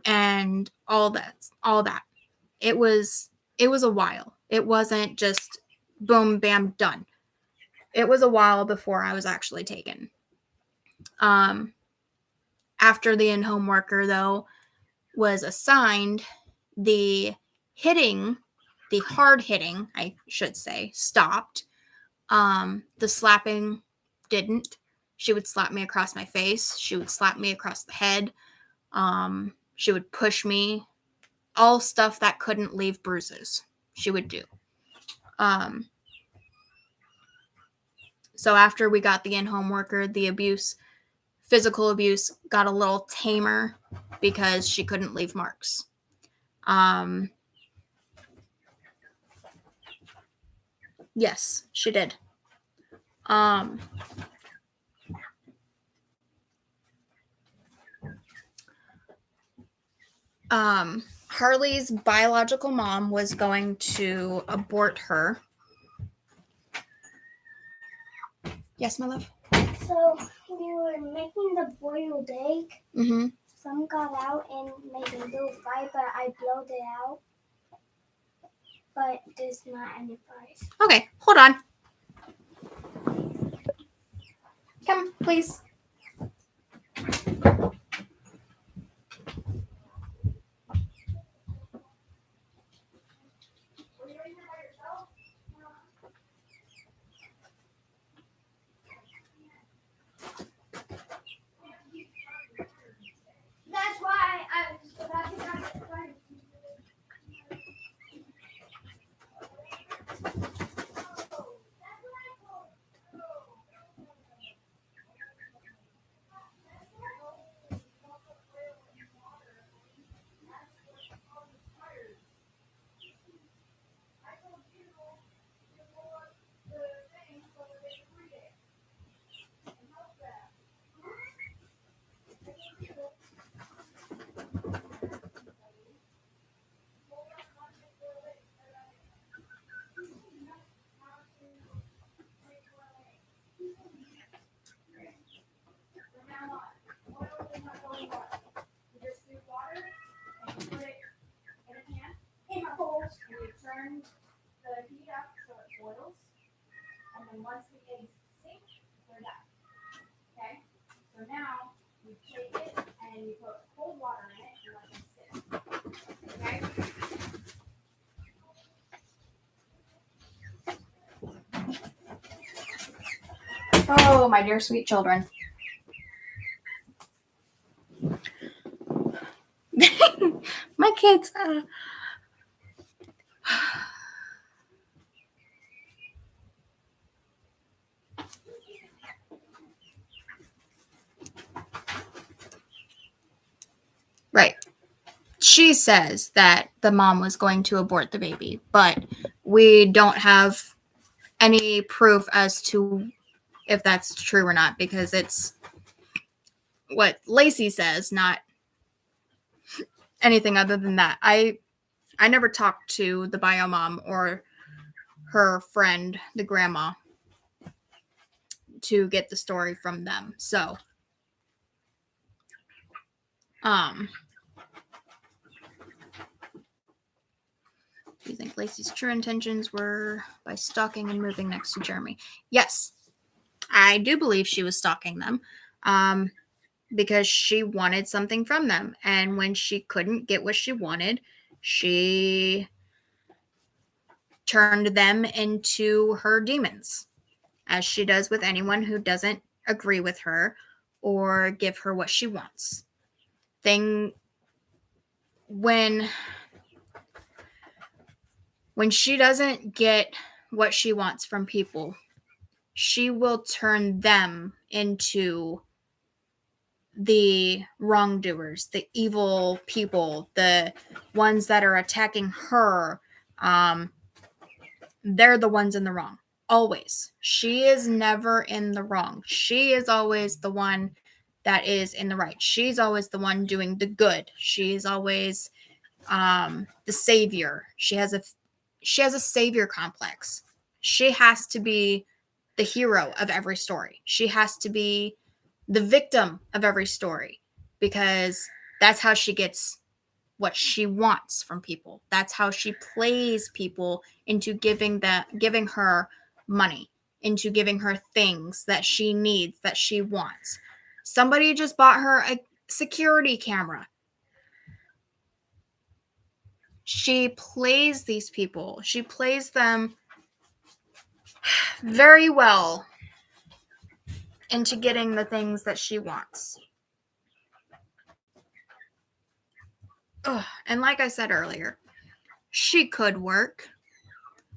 and all that. It was a while. It wasn't just boom, bam, done. It was a while before I was actually taken. After the in-home worker, though, was assigned, the hard hitting, I should say, stopped. The slapping didn't. She would slap me across my face. She would slap me across the head. She would push me. All stuff that couldn't leave bruises, she would do. So after we got the in-home worker, the physical abuse, got a little tamer because she couldn't leave marks. Yes, she did. Harley's biological mom was going to abort her. Yes, my love? So we were making the boiled egg. Mm-hmm. Some got out and made a little fire, but I blowed it out. But there's not any fires. Okay, hold on. Come, please. That's why I was about to grab it. first, we turn the heat up so it boils. And then once the eggs sink, they're done. Okay? So now you take it and you put cold water in it and let them sit. Okay? Oh, my dear sweet children. My kids. Right. She says that the mom was going to abort the baby, but we don't have any proof as to if that's true or not, because it's what Lacey says, not anything other than that. I never talked to the bio mom or her friend, the grandma, to get the story from them. So, do you think Lacey's true intentions were by stalking and moving next to Jeremy? Yes, I do believe she was stalking them, because she wanted something from them. And when she couldn't get what she wanted, she turned them into her demons, as she does with anyone who doesn't agree with her or give her what she wants. When she doesn't get what she wants from people, she will turn them into the wrongdoers, the evil people, the ones that are attacking her. They're the ones in the wrong. Always. She is never in the wrong. She is always the one that is in the right. She's always the one doing the good. She's always the savior. She has a savior complex. She has to be the hero of every story. She has to be the victim of every story, because that's how she gets what she wants from people. That's how she plays people into giving her money, into giving her things that she needs, that she wants. Somebody just bought her a security camera. She plays these people. She plays them very well into getting the things that she wants. Ugh. And like I said earlier, she could work.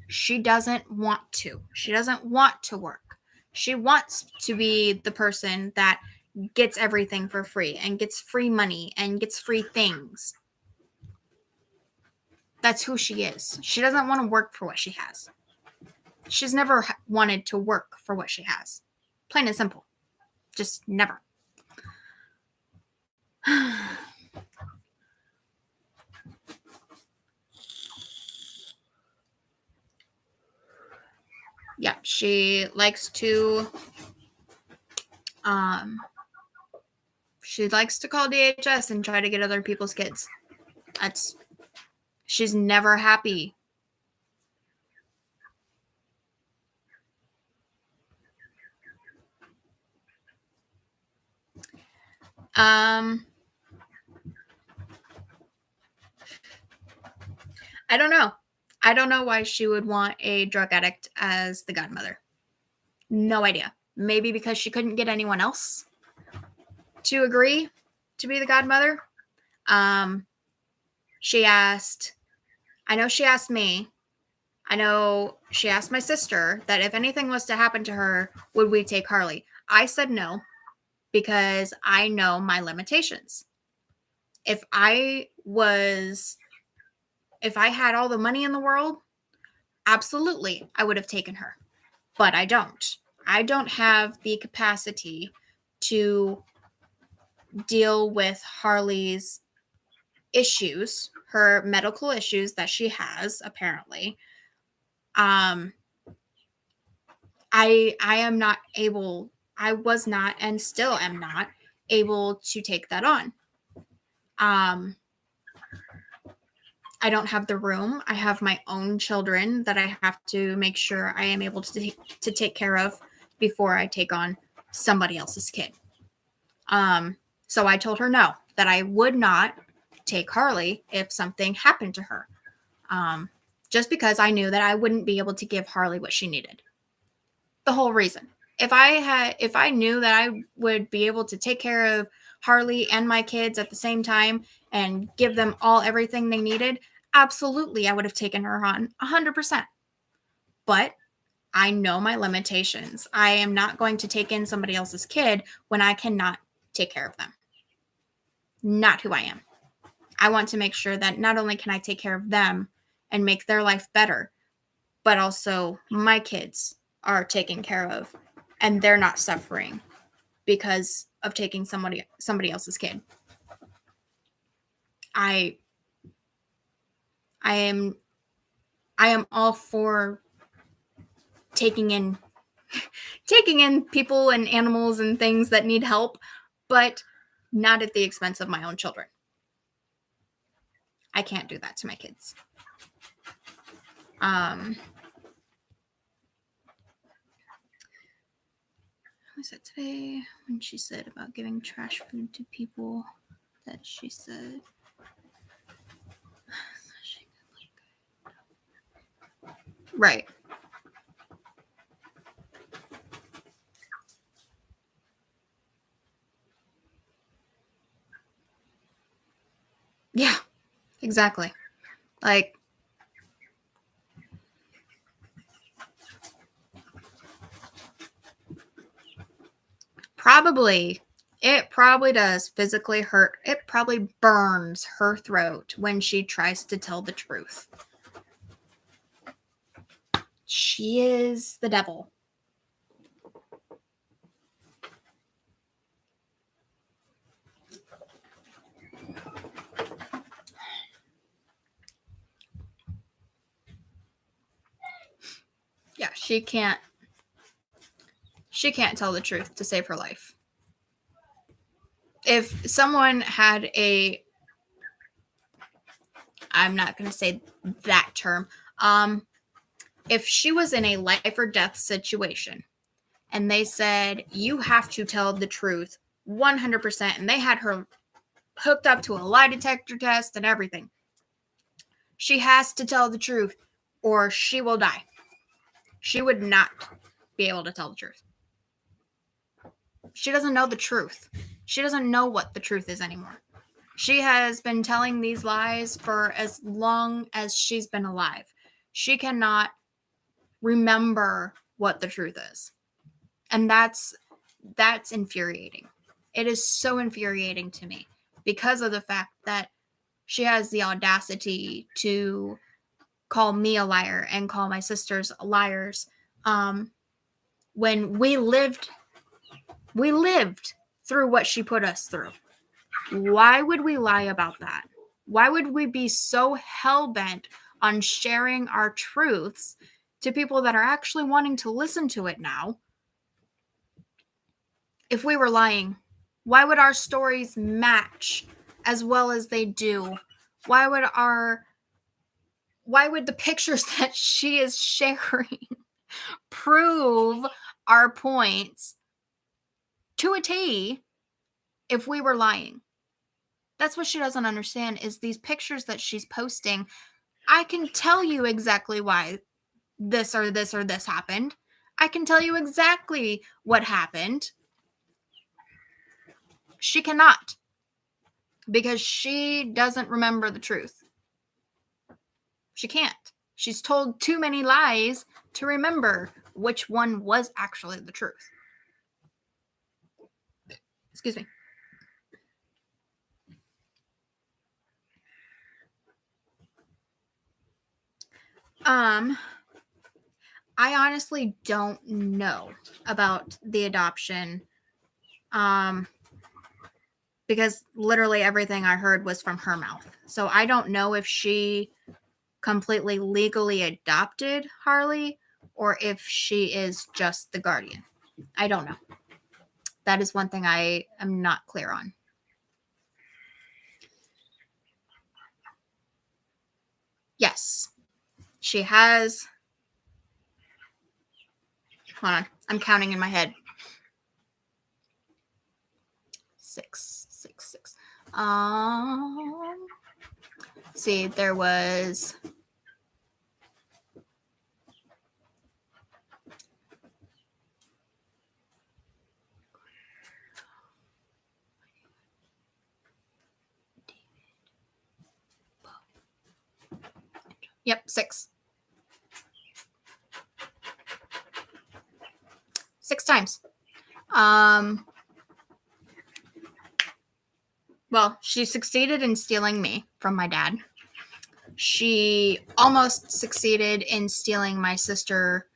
She doesn't want to. She doesn't want to work. She wants to be the person that gets everything for free and gets free money and gets free things. That's who she is. She doesn't want to work for what she has. She's never wanted to work for what she has. Plain and simple. Just never. Yeah, she likes to call DHS and try to get other people's kids. She's never happy. I don't know. I don't know why she would want a drug addict as the godmother. No idea. Maybe because she couldn't get anyone else to agree to be the godmother. She asked me. I know she asked my sister that if anything was to happen to her, would we take Harley? I said no, because I know my limitations. If I had all the money in the world, absolutely, I would have taken her. But I don't. I don't have the capacity to deal with Harley's issues, her medical issues that she has, apparently. I am not able, I was not and still am not able to take that on. I don't have the room. I have my own children that I have to make sure I am able to take care of before I take on somebody else's kid. So I told her no, that I would not take Harley if something happened to her. Just because I knew that I wouldn't be able to give Harley what she needed. The whole reason. If I knew that I would be able to take care of Harley and my kids at the same time and give them all everything they needed, absolutely I would have taken her on 100%. But I know my limitations. I am not going to take in somebody else's kid when I cannot take care of them. Not who I am. I want to make sure that not only can I take care of them and make their life better, but also my kids are taken care of and they're not suffering because of taking somebody else's kid. I am all for taking in people and animals and things that need help, but not at the expense of my own children. I can't do that to my kids. Was it today when she said about giving trash food to people that she said right. Yeah, exactly. Like, it probably does physically hurt. It probably burns her throat when she tries to tell the truth. She is the devil. Yeah, she can't tell the truth to save her life. If someone had I'm not going to say that term. If she was in a life or death situation and they said, you have to tell the truth 100%, and they had her hooked up to a lie detector test and everything, she has to tell the truth or she will die. She would not be able to tell the truth. She doesn't know the truth. She doesn't know what the truth is anymore. She has been telling these lies for as long as she's been alive. She cannot remember what the truth is. And that's infuriating. It is so infuriating to me because of the fact that she has the audacity to call me a liar and call my sisters liars. When we lived through what she put us through. Why would we lie about that? Why would we be so hell-bent on sharing our truths to people that are actually wanting to listen to it now? If we were lying, why would our stories match as well as they do? Why would the pictures that she is sharing prove our points to a T if we were lying? That's what she doesn't understand is these pictures that she's posting. I can tell you exactly why this or this or this happened. I can tell you exactly what happened. She cannot, because she doesn't remember the truth. She can't. She's told too many lies to remember which one was actually the truth. Excuse me. I honestly don't know about the adoption. Because literally everything I heard was from her mouth. So I don't know if she completely legally adopted Harley or if she is just the guardian. I don't know. That is one thing I am not clear on. Yes. She has. Hold on. I'm counting in my head. 6. See, there was. Yep, 6. 6 times. Well, she succeeded in stealing me from my dad. She almost succeeded in stealing my sister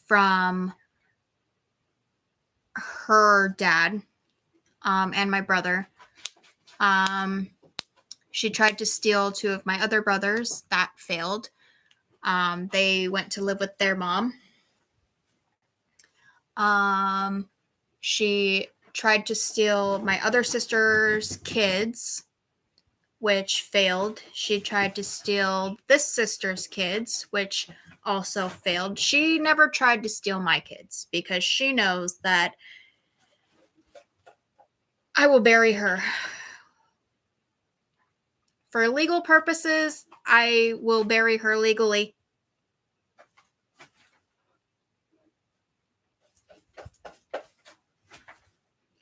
from her dad and my brother. She tried to steal 2 of my other brothers. That failed. They went to live with their mom. She tried to steal my other sister's kids, which failed. She tried to steal this sister's kids, which also failed. She never tried to steal my kids because she knows that I will bury her. For legal purposes, I will bury her legally.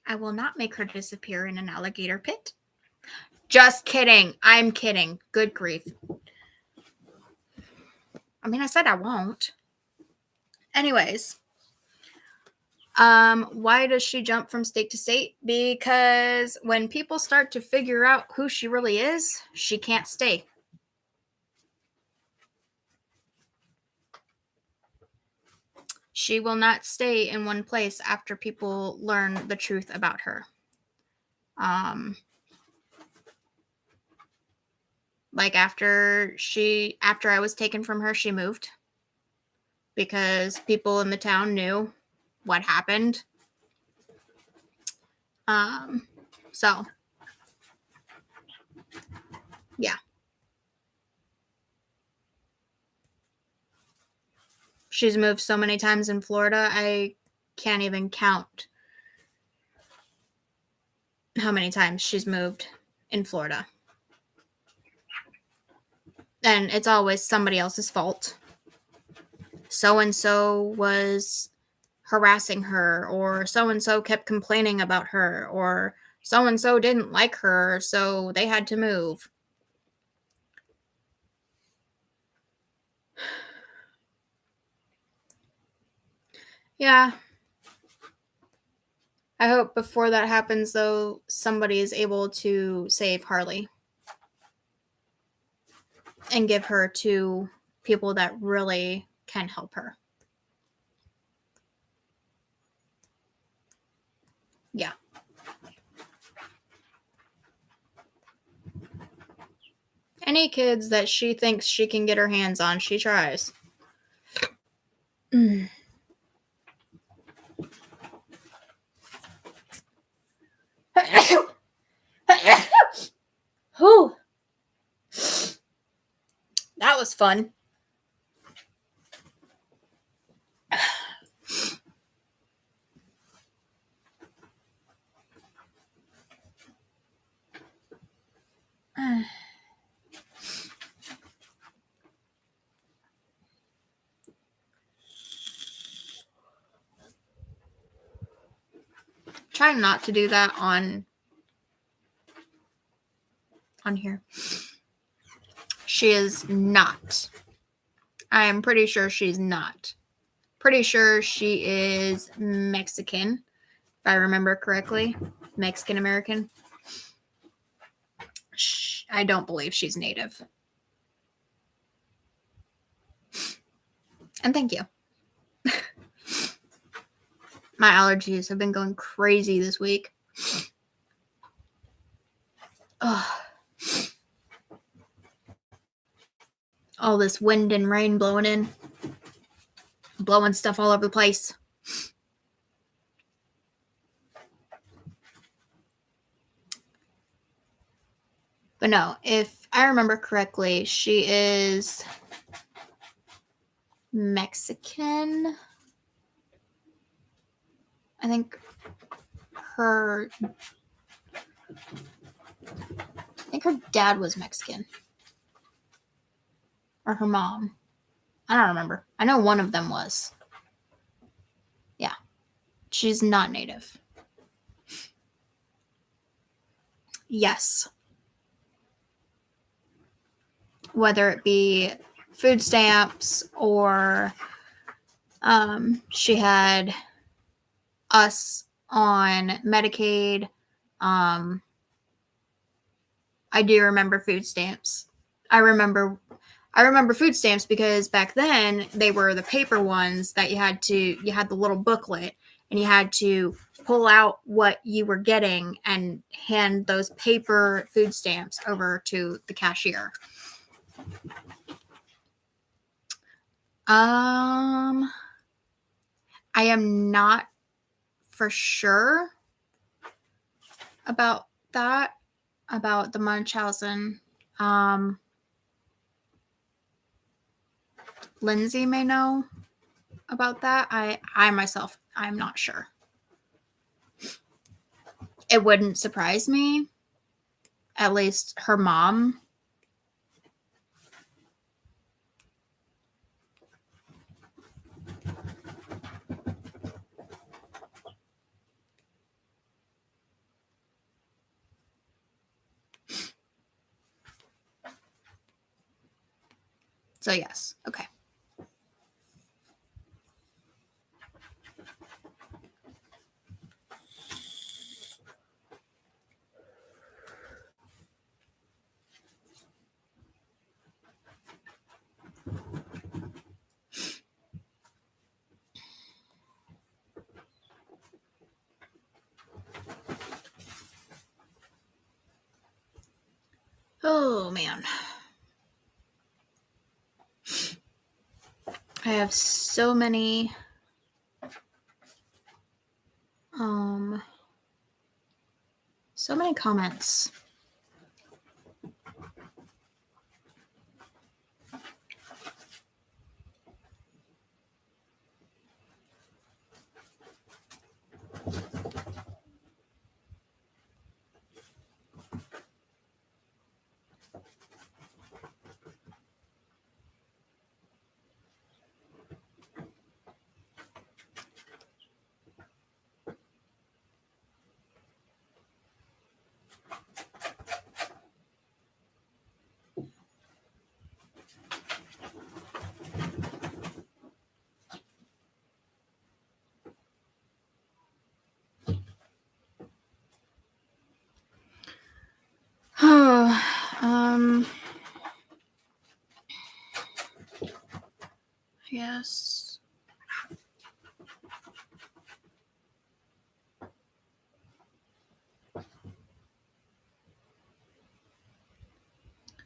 I will not make her disappear in an alligator pit. Just kidding. I'm kidding. Good grief. I mean, I said I won't. Anyways. Why does she jump from state to state? Because when people start to figure out who she really is, she can't stay. She will not stay in one place after people learn the truth about her. Like after I was taken from her, she moved because people in the town knew what happened. So yeah. She's moved so many times in Florida, I can't even count how many times she's moved in Florida. And it's always somebody else's fault. So-and-so was harassing her, or so-and-so kept complaining about her, or so-and-so didn't like her, so they had to move. Yeah. I hope before that happens, though, somebody is able to save Harley and give her to people that really can help her. Yeah. Any kids that she thinks she can get her hands on, she tries. Whew. That was fun. Try not to do that on here. She is not. I am pretty sure she's not. Pretty sure she is Mexican, if I remember correctly. Mexican American. I don't believe she's native. And thank you. My allergies have been going crazy this week. Ugh. All this wind and rain blowing in. Blowing stuff all over the place. But no, if I remember correctly, she is Mexican. I think her dad was Mexican. Or her mom. I don't remember. I know one of them was. Yeah. She's not native. Yes. Whether it be food stamps or she had us on Medicaid. I do remember food stamps. I remember food stamps because back then they were the paper ones that you had the little booklet and you had to pull out what you were getting and hand those paper food stamps over to the cashier. I am not for sure about that, about the Munchausen. Lindsay may know about that. I myself, I'm not sure. It wouldn't surprise me. At least her mom. So yes, okay. Oh man. I have so many comments. Yes.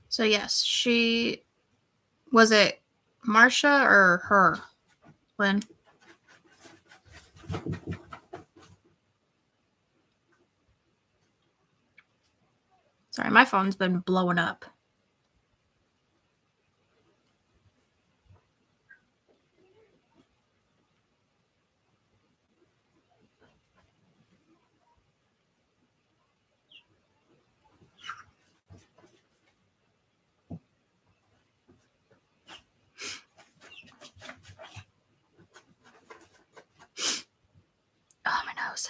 So yes, she was it Marcia or her, Lynn? Sorry, my phone's been blowing up. Oh, my nose.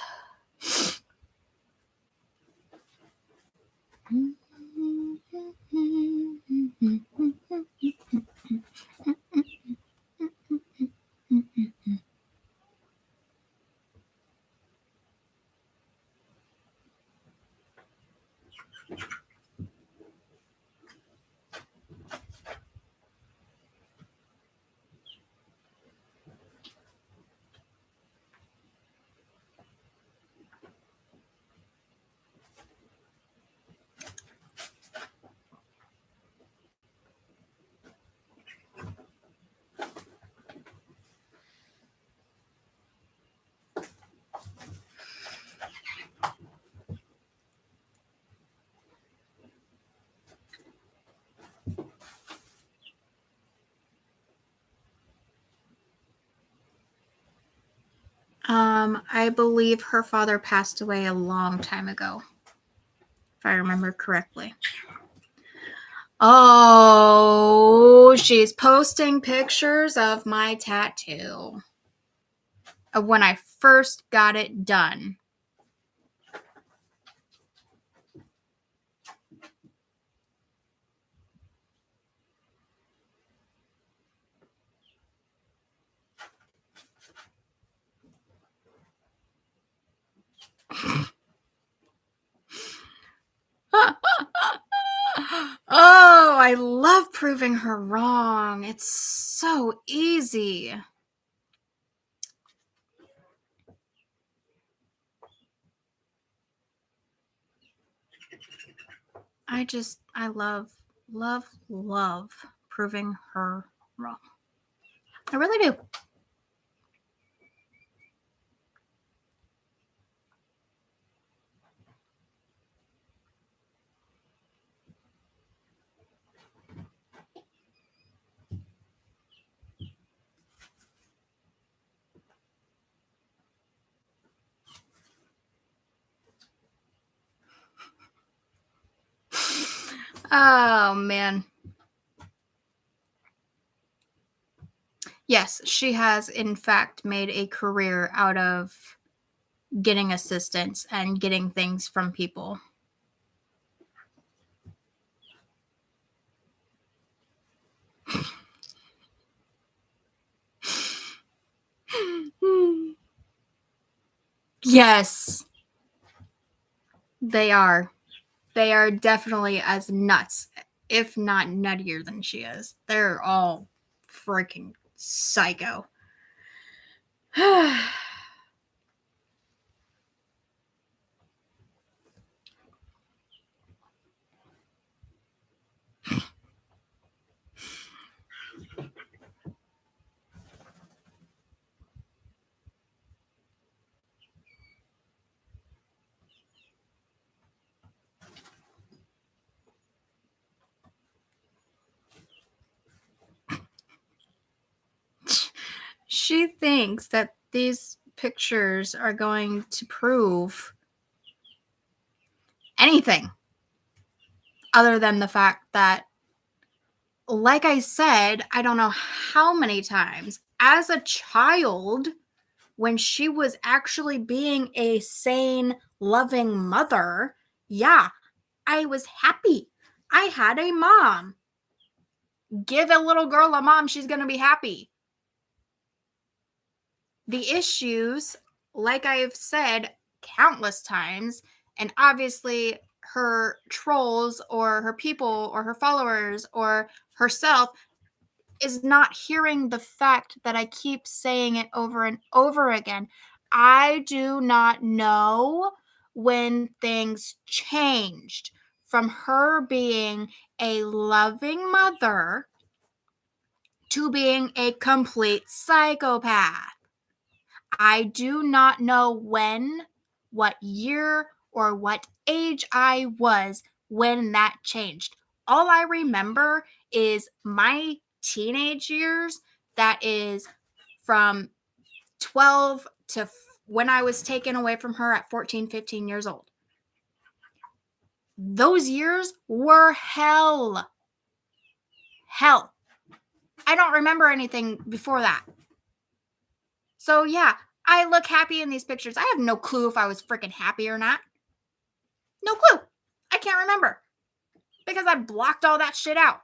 I believe her father passed away a long time ago, if I remember correctly. Oh, she's posting pictures of my tattoo. Of when I first got it done. Oh, I love proving her wrong. It's so easy. I love proving her wrong. I really do. Oh, man. Yes, she has, in fact, made a career out of getting assistance and getting things from people. Yes, they are. They are definitely as nuts, if not nuttier than she is. They're all freaking psycho. She thinks that these pictures are going to prove anything other than the fact that, like I said, I don't know how many times, as a child, when she was actually being a sane, loving mother, yeah, I was happy. I had a mom. Give a little girl a mom, she's going to be happy. The issues, like I've said countless times, and obviously her trolls or her people or her followers or herself is not hearing the fact that I keep saying it over and over again. I do not know when things changed from her being a loving mother to being a complete psychopath. I do not know when, what year, or what age I was when that changed. All I remember is my teenage years, that is from 12 to when I was taken away from her at 14, 15 years old. Those years were hell. Hell. I don't remember anything before that. So yeah, I look happy in these pictures. I have no clue if I was freaking happy or not. No clue. I can't remember because I blocked all that shit out.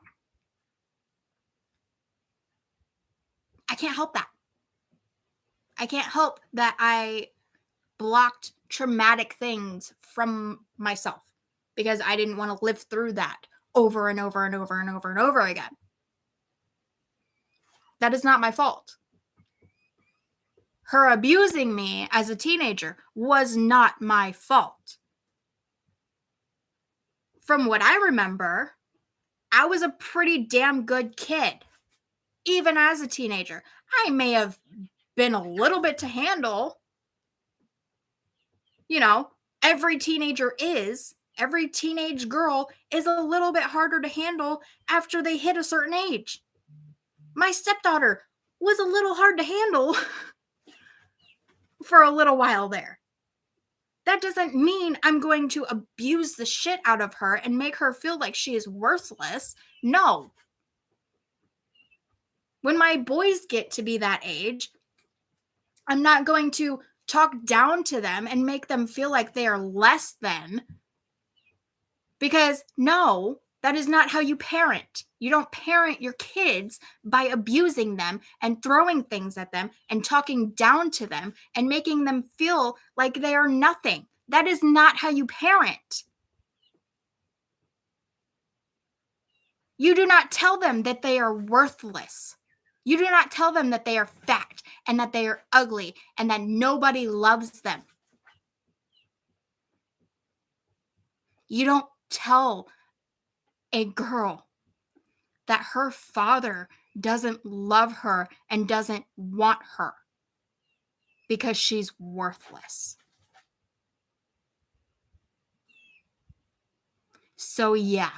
I can't help that. I can't help that I blocked traumatic things from myself because I didn't want to live through that over and over and over and over and over again. That is not my fault. Her abusing me as a teenager was not my fault. From what I remember, I was a pretty damn good kid. Even as a teenager, I may have been a little bit to handle. You know, every teenage girl is a little bit harder to handle after they hit a certain age. My stepdaughter was a little hard to handle for a little while there. That doesn't mean I'm going to abuse the shit out of her and make her feel like she is worthless. No. When my boys get to be that age, I'm not going to talk down to them and make them feel like they are less than. Because no, that is not how you parent. You don't parent your kids by abusing them and throwing things at them and talking down to them and making them feel like they are nothing. That is not how you parent. You do not tell them that they are worthless. You do not tell them that they are fat and that they are ugly and that nobody loves them. You don't tell a girl that her father doesn't love her and doesn't want her because she's worthless. So yeah,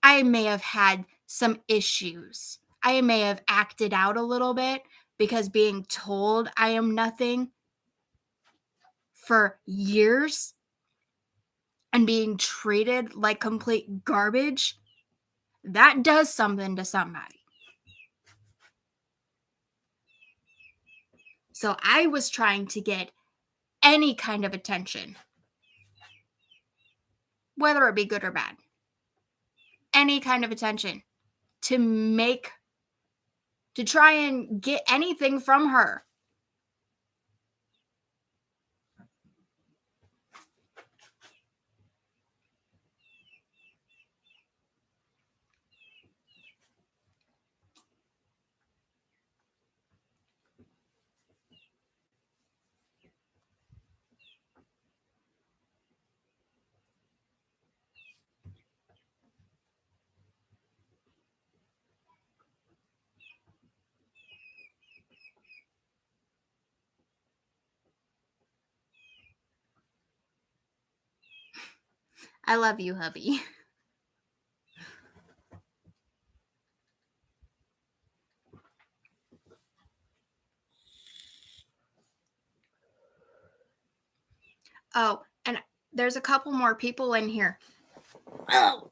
I may have had some issues. I may have acted out a little bit because being told I am nothing for years and being treated like complete garbage, that does something to somebody. So I was trying to get any kind of attention, whether it be good or bad, any kind of attention to try and get anything from her. I love you, hubby. Oh, and there's a couple more people in here. Oh,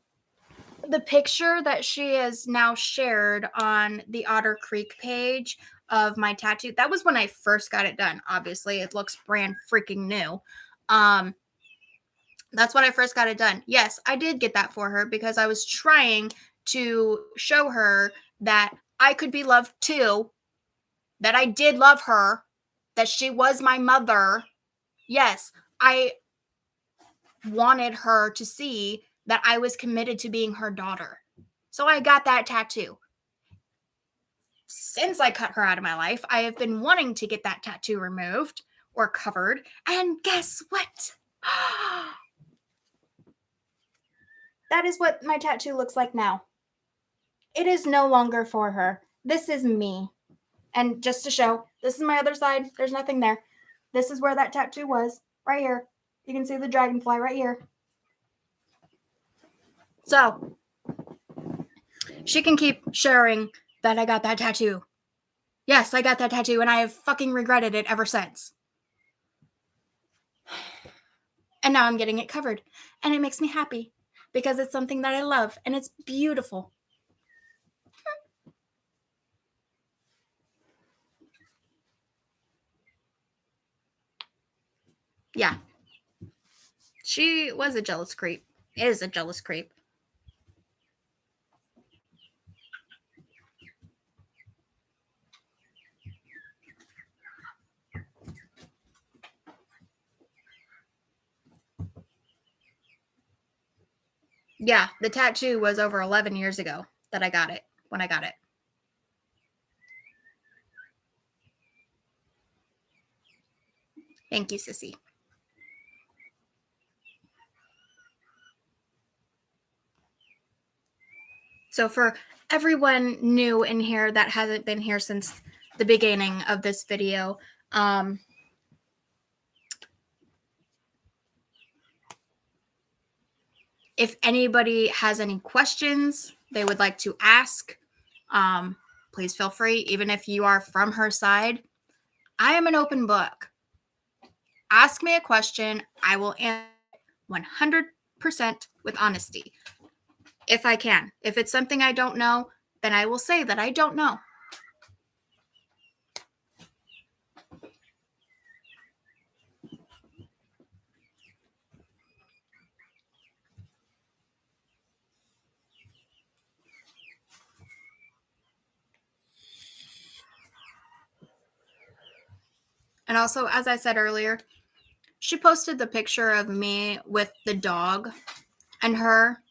the picture that she has now shared on the Otter Creek page of my tattoo, that was when I first got it done. Obviously, it looks brand freaking new. That's when I first got it done. Yes, I did get that for her because I was trying to show her that I could be loved too, that I did love her, that she was my mother. Yes, I wanted her to see that I was committed to being her daughter. So I got that tattoo. Since I cut her out of my life, I have been wanting to get that tattoo removed or covered. And guess what? That is what my tattoo looks like now. It is no longer for her. This is me. And just to show, this is my other side. There's nothing there. This is where that tattoo was. Right here. You can see the dragonfly right here. So, she can keep sharing that I got that tattoo. Yes, I got that tattoo, and I have fucking regretted it ever since. And now I'm getting it covered. And it makes me happy because it's something that I love, and it's beautiful. Yeah. She was a jealous creep. Is a jealous creep. Yeah, the tattoo was over 11 years ago that I got it, when I got it. Thank you, sissy. So for everyone new in here that hasn't been here since the beginning of this video, if anybody has any questions they would like to ask, please feel free. Even if you are from her side, I am an open book. Ask me a question. I will answer 100% with honesty. If I can. If it's something I don't know, then I will say that I don't know. And also, as I said earlier, she posted the picture of me with the dog and her.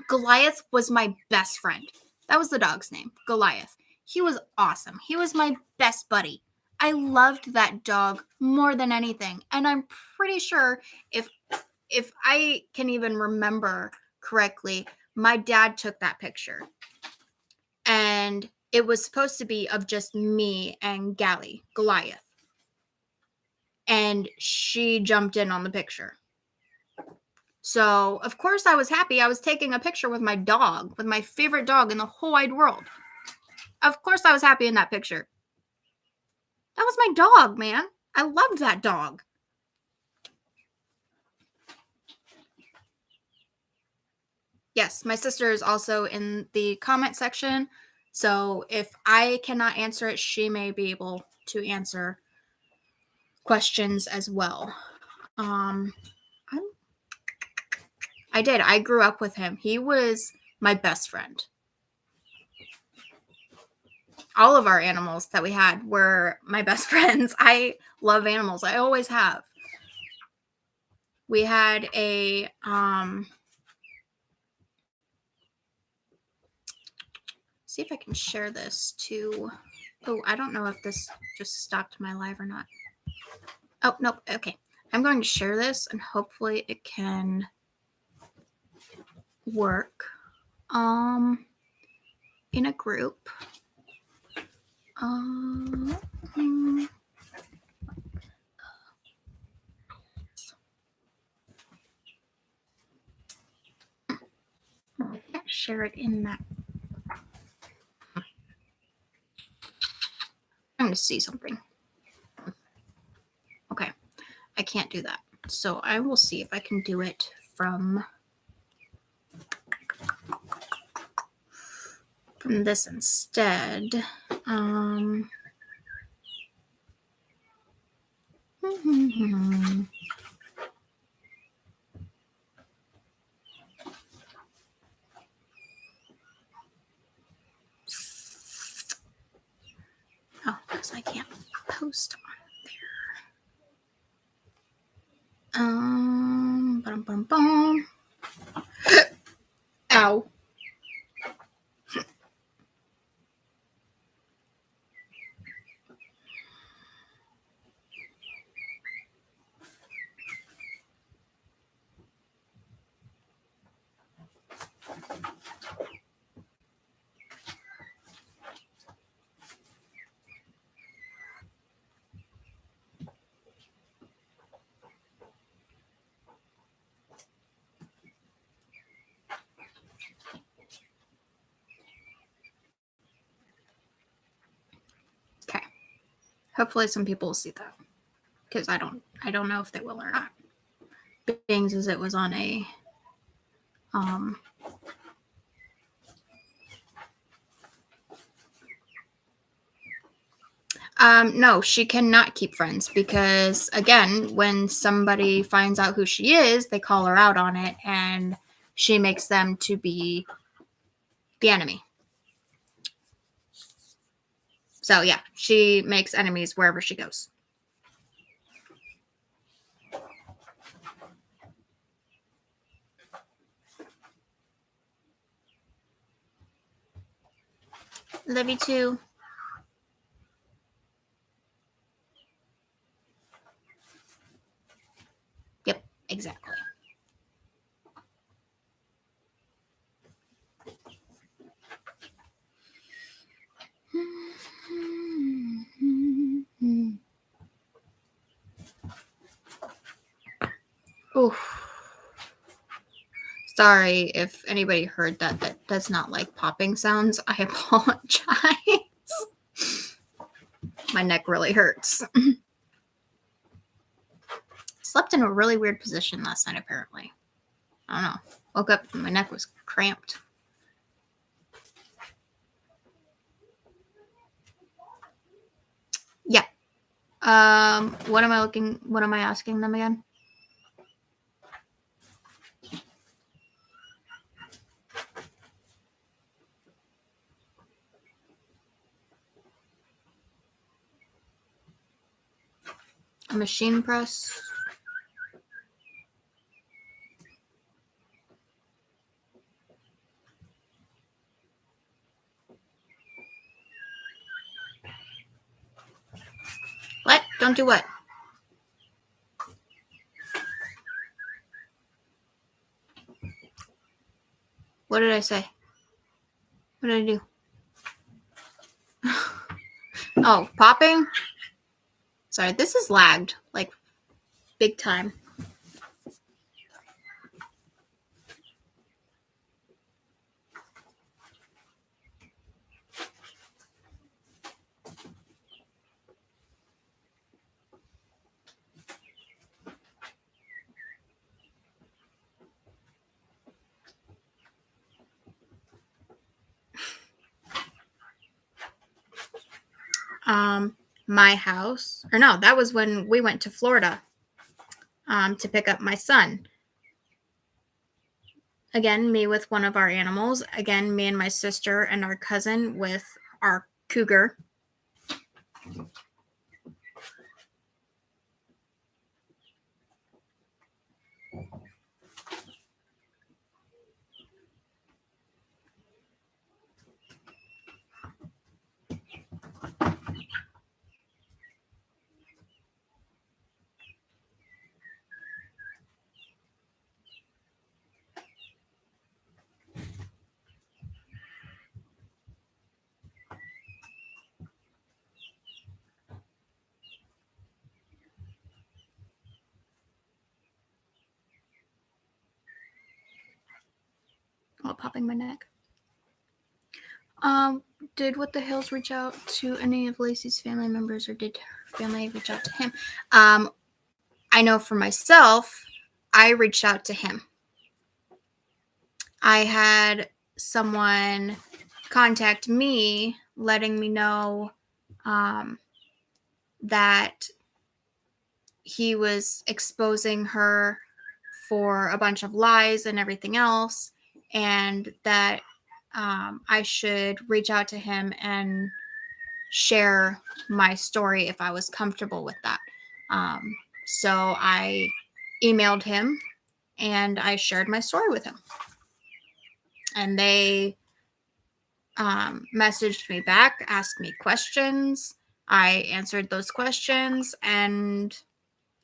Goliath was my best friend. That was the dog's name, Goliath. He was awesome. He was my best buddy. I loved that dog more than anything. And I'm pretty sure if I can even remember correctly, my dad took that picture. And it was supposed to be of just me and Goliath. And she jumped in on the picture. So, of course, I was happy. I was taking a picture with my dog, with my favorite dog in the whole wide world. Of course, I was happy in that picture. That was my dog, man. I loved that dog. Yes, my sister is also in the comment section. So if I cannot answer it, she may be able to answer questions as well. I did. I grew up with him. He was my best friend. All of our animals that we had were my best friends. I love animals. I always have. We had a see if I can share this to. Oh, I don't know if this just stopped my live or not. Oh, nope. Okay. I'm going to share this and hopefully it can work in a group. I can't share it in that. I'm going to see something. Okay. I can't do that. So I will see if I can do it from this instead. Oh, because I can't post on there. Ow. Okay. Hopefully some people will see that. Because I don't know if they will or not. Being as it was on a no, she cannot keep friends because, again, when somebody finds out who she is, they call her out on it and she makes them to be the enemy. So, yeah, she makes enemies wherever she goes. Love you too. Yep, exactly. Oof. Sorry if anybody heard that. That does not like popping sounds. I apologize. My neck really hurts. Slept in a really weird position last night, apparently. I don't know. Woke up and my neck was cramped. Yeah. What am I asking them again? A machine press. What? Don't do what? What did I say? What did I do? Oh, popping? Sorry, this is lagged. Like, big time. My house, or no, that was when we went to Florida to pick up my son. Again, me with one of our animals. Again, me and my sister and our cousin with our Cougar. While popping my neck. Did What the Hills reach out to any of Lacey's family members, or did her family reach out to him? I know for myself, I reached out to him. I had someone contact me letting me know that he was exposing her for a bunch of lies and everything else, and that I should reach out to him and share my story if I was comfortable with that. So I emailed him and I shared my story with him. And they messaged me back, asked me questions. I answered those questions, and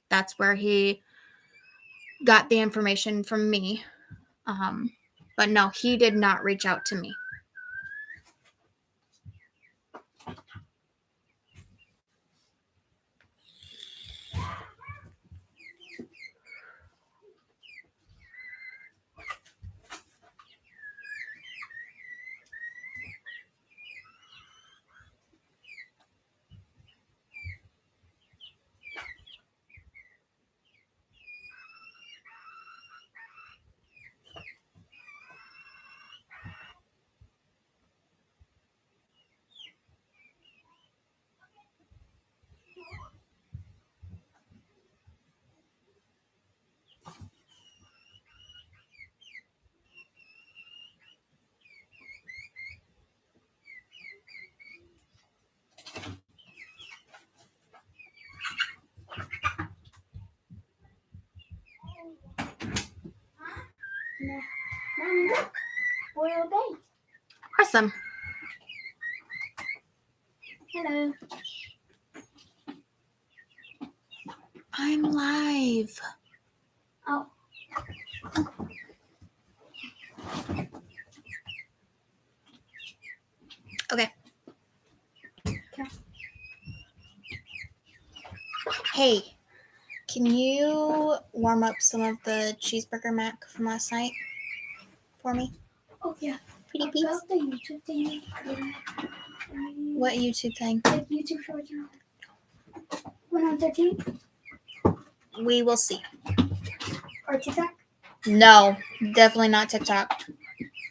that's where he got the information from me. But no, he did not reach out to me. Mom, look. Boiled egg. Awesome. Hello. I'm live. Oh. Okay. Hey, can you warm up some of the cheeseburger mac from last night for me? Oh, yeah. Pretty please. About the YouTube thing. What YouTube thing? The YouTube shorts are on 113. We will see. Or TikTok? No, definitely not TikTok.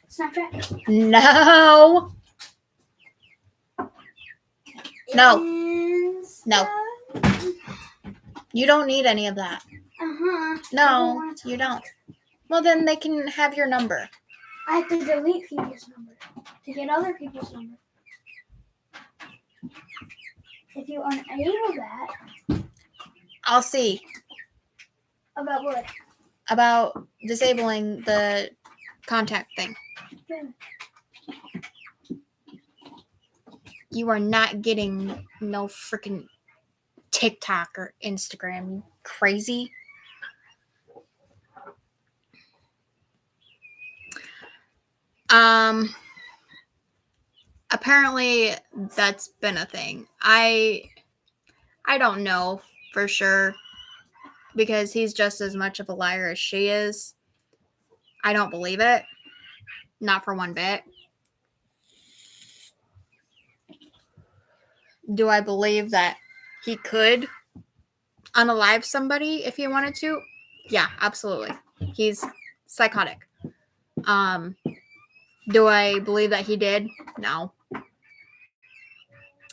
Snapchat? No. No. No. You don't need any of that. Uh-huh. No, you don't. Well, then they can have your number. I have to delete people's number to get other people's number. If you unable that, I'll see about what? about disabling the contact thing. You are not getting no freaking TikTok or Instagram. You crazy? Apparently that's been a thing. I don't know for sure because he's just as much of a liar as she is. I don't believe it. Not for one bit. Do I believe that he could unalive somebody if he wanted to? Yeah, absolutely. He's psychotic. Do I believe that he did? No.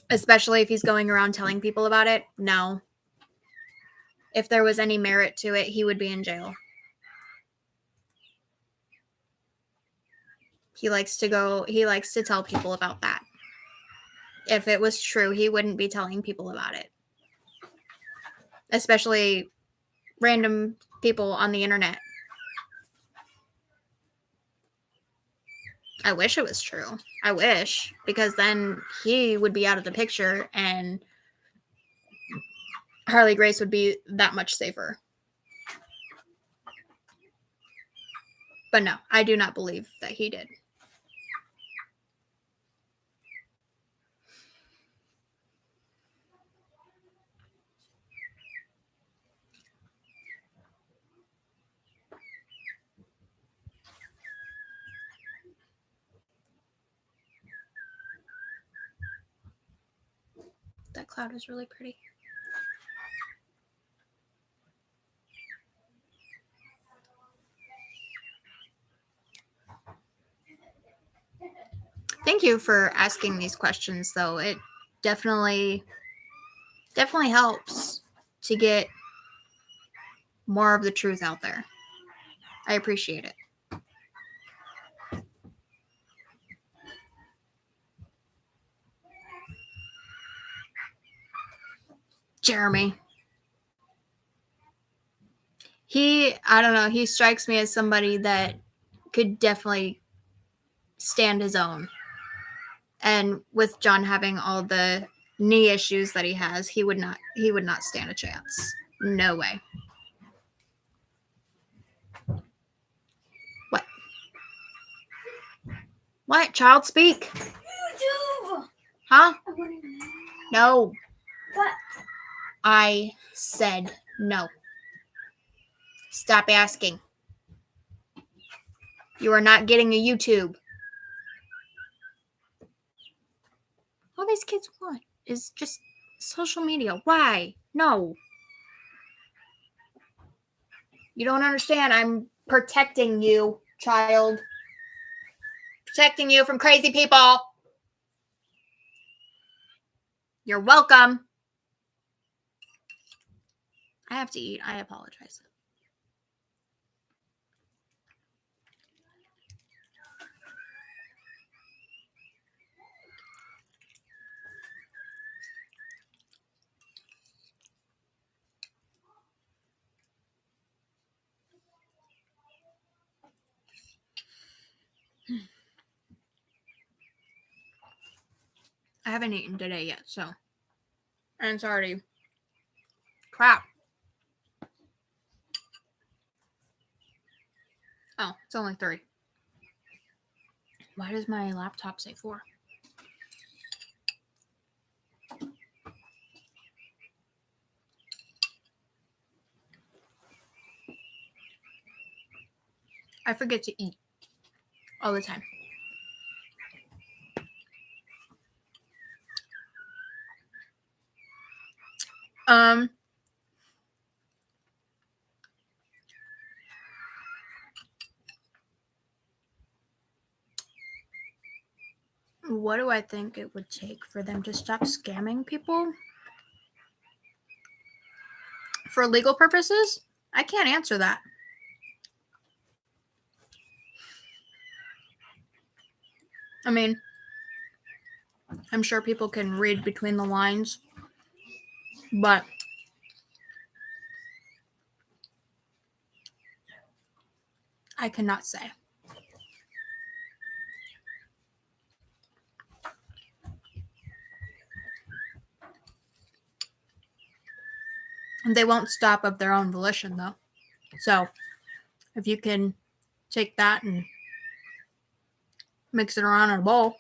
Especially if he's going around telling people about it? No. If there was any merit to it, he would be in jail. He likes to tell people about that. If it was true, he wouldn't be telling people about it. Especially random people on the internet. I wish it was true. I wish, because then he would be out of the picture and Harley Grace would be that much safer. But no, I do not believe that he did. That cloud is really pretty. Thank you for asking these questions, though. It definitely helps to get more of the truth out there. I appreciate it. Jeremy. I don't know, he strikes me as somebody that could definitely stand his own. And with John having all the knee issues that he has, he would not stand a chance. No way. What? What? Child speak? YouTube! Huh? I want to know. No. What? I said no. Stop asking. You are not getting a YouTube. All these kids want is just social media. Why? No. You don't understand. I'm protecting you, child. Protecting you from crazy people. You're welcome. I have to eat. I apologize. I haven't eaten today yet, so. And it's already crap. Oh, it's only 3. Why does my laptop say 4? I forget to eat all the time. What do I think it would take for them to stop scamming people? For legal purposes, I can't answer that. I mean, I'm sure people can read between the lines, but I cannot say. And they won't stop of their own volition, though. So, if you can take that and mix it around in a bowl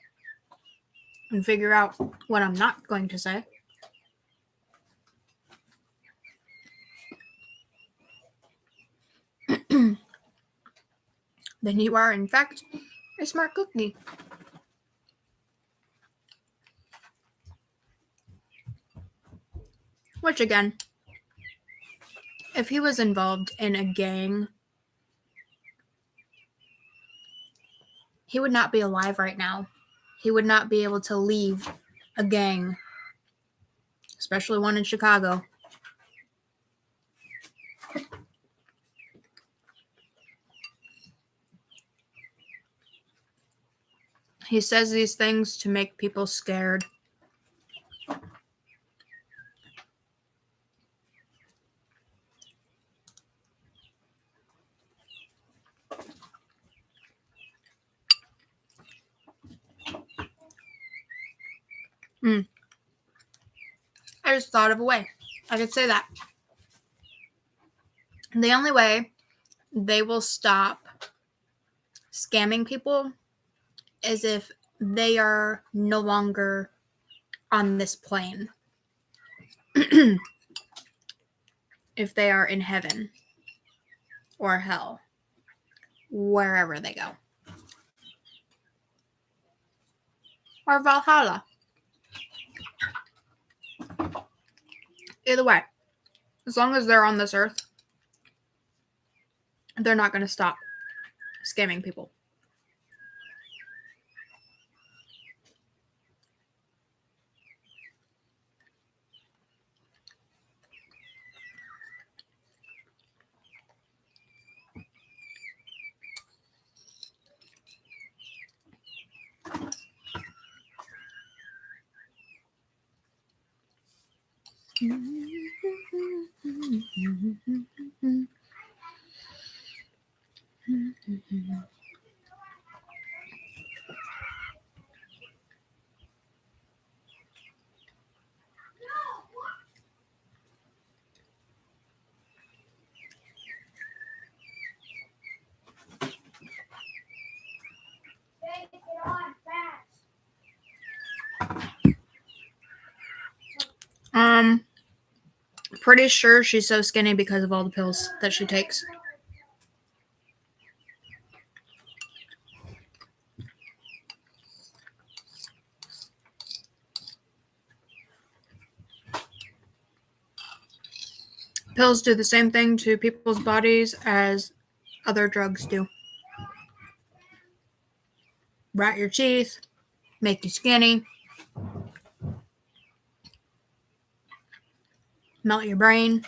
and figure out what I'm not going to say. Then you are, in fact, a smart cookie. Which, again, if he was involved in a gang, he would not be alive right now. He would not be able to leave a gang, especially one in Chicago. He says these things to make people scared. I just thought of a way I could say that. The only way they will stop scamming people is if they are no longer on this plane. If they are in heaven or hell, wherever they go. Or Valhalla. Either way, as long as they're on this earth, they're not going to stop scamming people. Pretty sure she's so skinny because of all the pills that she takes. Pills do the same thing to people's bodies as other drugs do. Rot your teeth, make you skinny, melt your brain.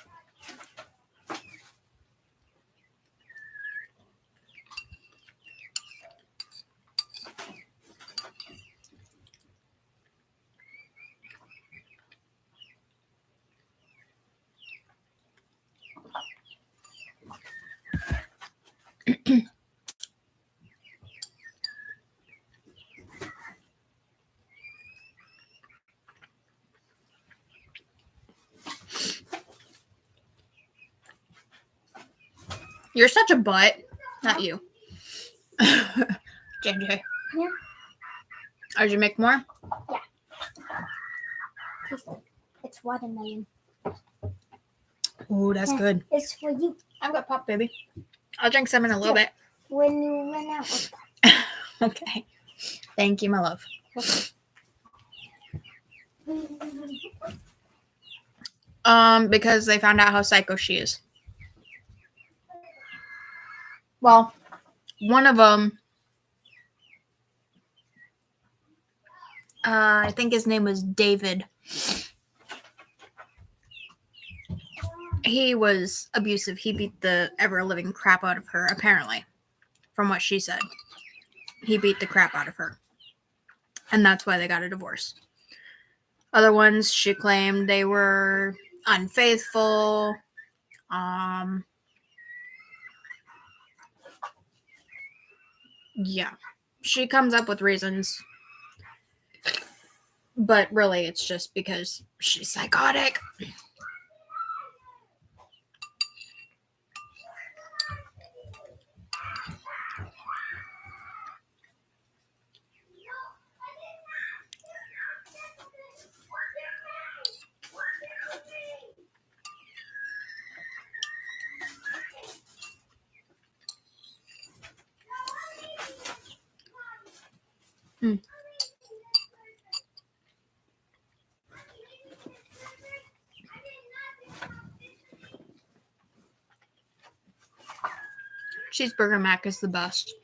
You're such a butt. Not you. JJ. Yeah. Oh, did you make more? Yeah. It's watermelon. Ooh, that's good. It's for you. I've got pop, baby. I'll drink some in a little bit. When you run out of Okay. Thank you, my love. Because they found out how psycho she is. Well, one of them I think his name was David. He was abusive. He beat the ever-living crap out of her, apparently, from what she said. He beat the crap out of her. And that's why they got a divorce. Other ones, she claimed they were unfaithful. Yeah. She comes up with reasons. But really, it's just because she's psychotic. Cheeseburger mac is the best.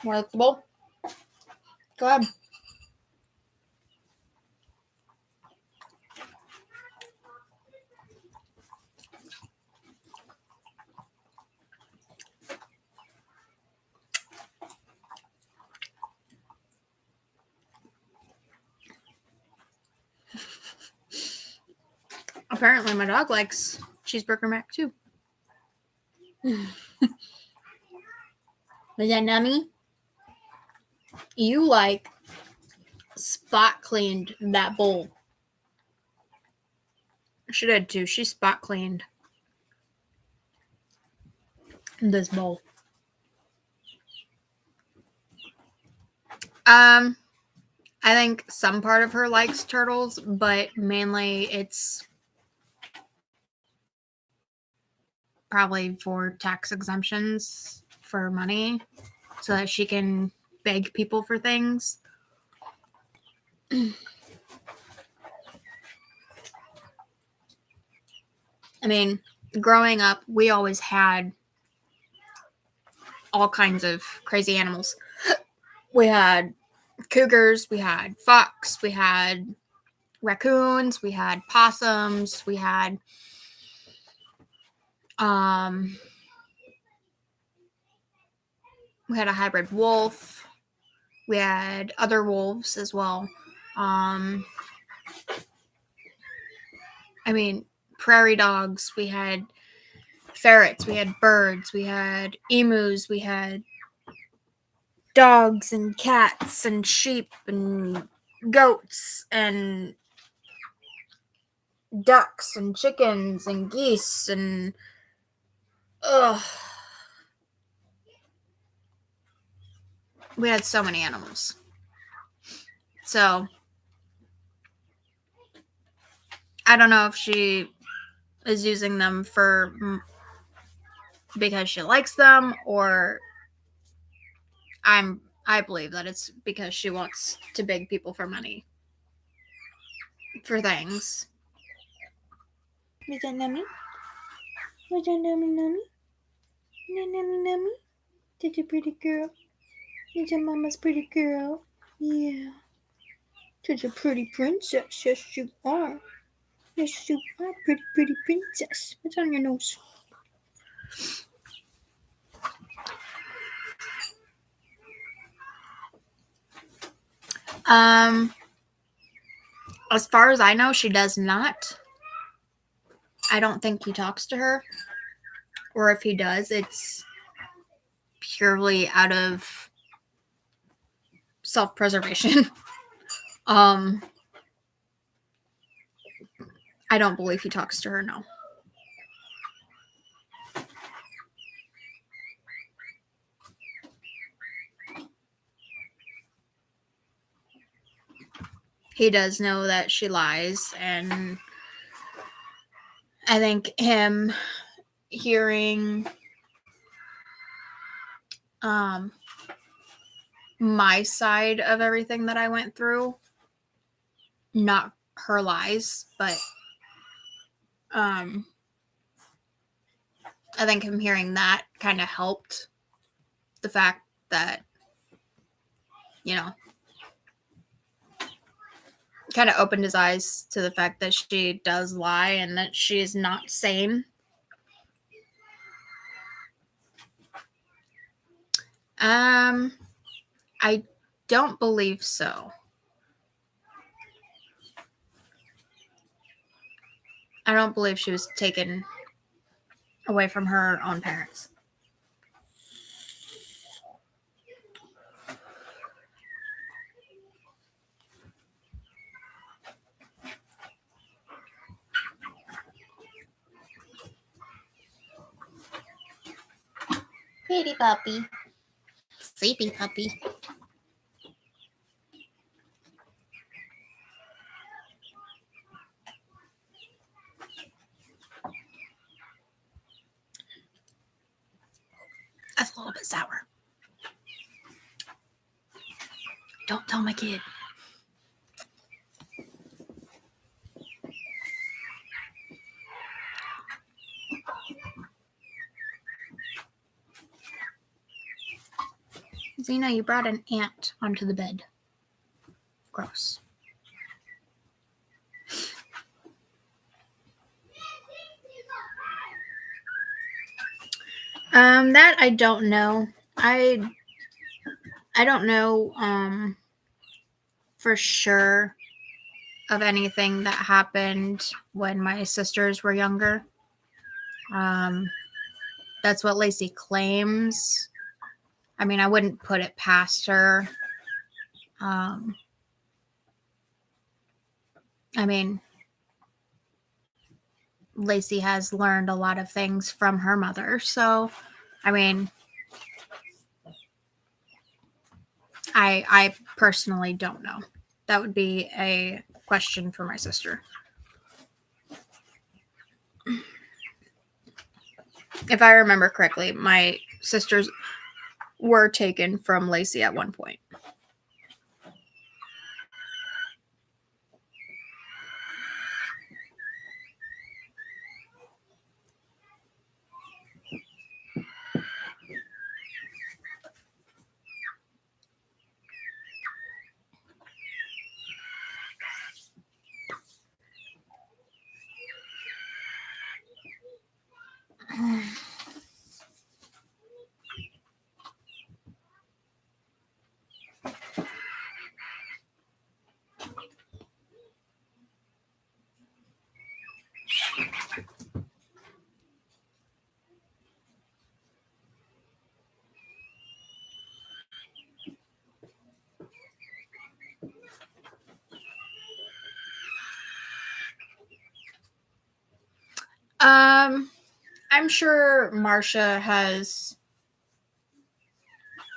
Want the bowl? Go ahead. Apparently, my dog likes cheeseburger mac too. Was that nummy? You like spot cleaned that bowl. She did too. She spot cleaned this bowl. I think some part of her likes turtles, but mainly it's probably for tax exemptions for money so that she can beg people for things. I mean, growing up, we always had all kinds of crazy animals. We had cougars, we had fox, we had raccoons, we had possums, we had a hybrid wolf, we had other wolves as well. I mean, prairie dogs, we had ferrets, we had birds, we had emus, we had dogs and cats and sheep and goats and ducks and chickens and geese and we had so many animals. So I don't know if she is using them for because she likes them, or I believe that it's because she wants to beg people for money for things. Was that nummy? Was that nummy? Nummy? Such a pretty girl. Is your mama's pretty girl? Yeah. Such a pretty princess. Yes, you are. Yes, you are. Pretty princess. What's on your nose? As far as I know, she does not. I don't think he talks to her. Or if he does, it's purely out of self-preservation. I don't believe he talks to her, no. He does know that she lies, and I think him hearing my side of everything that I went through, not her lies, but I think him hearing that kind of helped the fact that, you know, kind of opened his eyes to the fact that she does lie and that she is not sane. I don't believe so. I don't believe she was taken away from her own parents. Pretty puppy. Sleepy puppy. That's a little bit sour. Don't tell my kid. Zena, you brought an ant onto the bed. Gross. That I don't know. I don't know for sure of anything that happened when my sisters were younger. That's what Lacey claims. I mean, I wouldn't put it past her. I mean, Lacey has learned a lot of things from her mother. So, I mean, I personally don't know. That would be a question for my sister. If I remember correctly, my sisters were taken from Lacey at one point. I'm sure Marcia has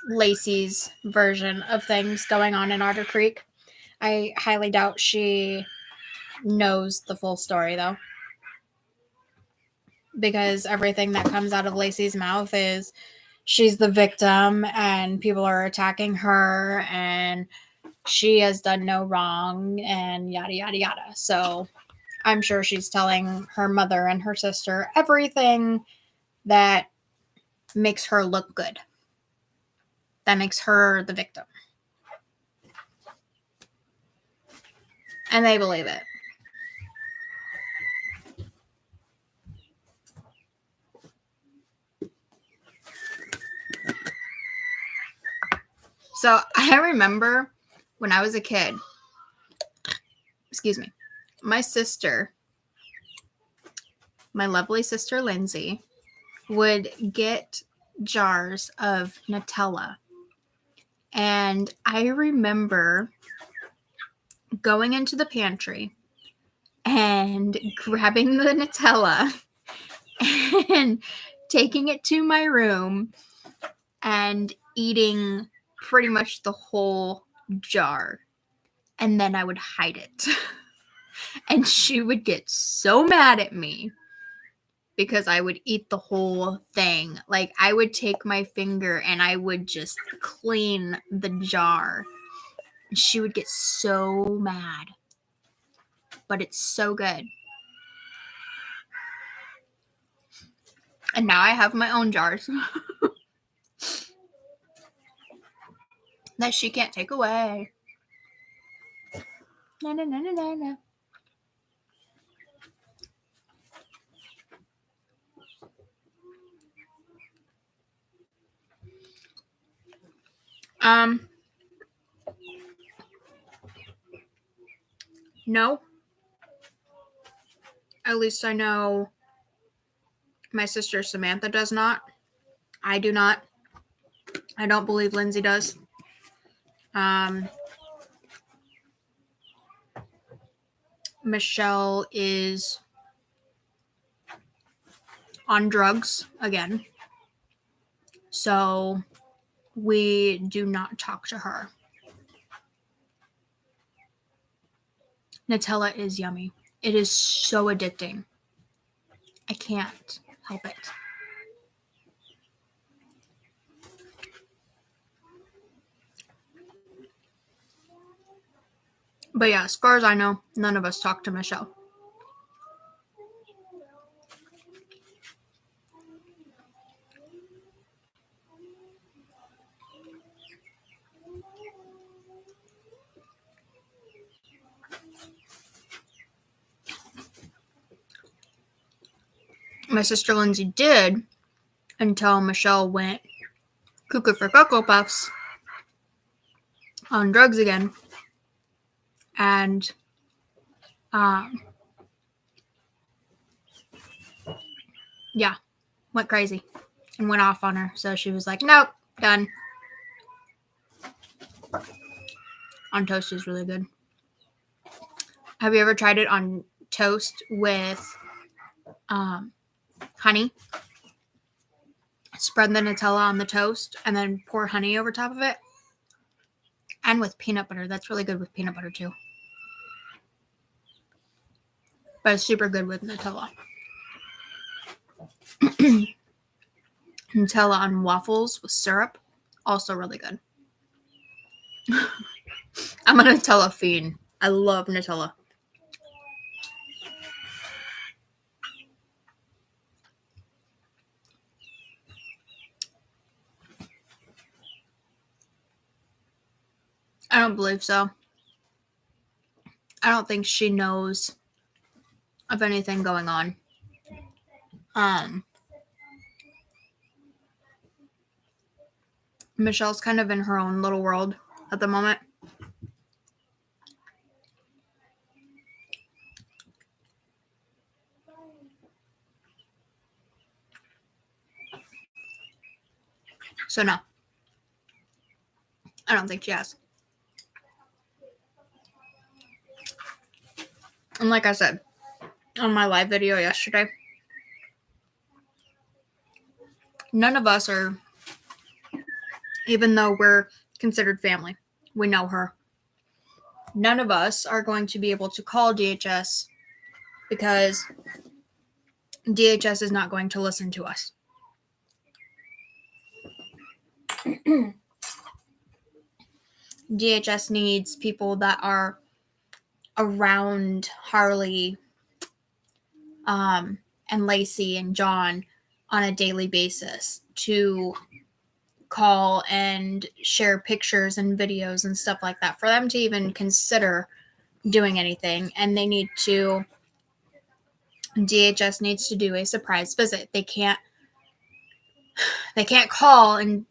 Lacey's version of things going on in Otter Creek. I highly doubt she knows the full story, though. Because everything that comes out of Lacey's mouth is she's the victim and people are attacking her and she has done no wrong and yada, yada, yada. So I'm sure she's telling her mother and her sister everything that makes her look good. That makes her the victim. And they believe it. So I remember when I was a kid, my sister, my lovely sister Lindsay, would get jars of Nutella. And I remember going into the pantry and grabbing the Nutella and taking it to my room and eating pretty much the whole jar. And then I would hide it. And she would get so mad at me because I would eat the whole thing. Like, I would take my finger and I would just clean the jar. And she would get so mad. But it's so good. And now I have my own jars that she can't take away. Na, na, na, na, na, na. No. At least I know my sister Samantha does not. I do not. I don't believe Lindsay does. Michelle is on drugs again. So we do not talk to her. Nutella is yummy. It is so addicting. I can't help it. But yeah, as far as I know, none of us talk to Michelle. My sister Lindsay did until Michelle went cuckoo for Cocoa Puffs on drugs again. And yeah, went crazy and went off on her. So she was like, nope, done. On toast is really good. Have you ever tried it on toast with honey? Spread the Nutella on the toast and then pour honey over top of it. And with peanut butter. That's really good with peanut butter too. But it's super good with Nutella. Nutella on waffles with syrup. Also really good. I'm a Nutella fiend. I love Nutella. I don't believe so. I don't think she knows of anything going on. Michelle's kind of in her own little world at the moment. So no. I don't think she has. And like I said on my live video yesterday, none of us are, even though we're considered family, we know her. None of us are going to be able to call DHS because DHS is not going to listen to us. DHS needs people that are around Harley and Lacey and John on a daily basis to call and share pictures and videos and stuff like that for them to even consider doing anything. And DHS needs to do a surprise visit. They can't call and,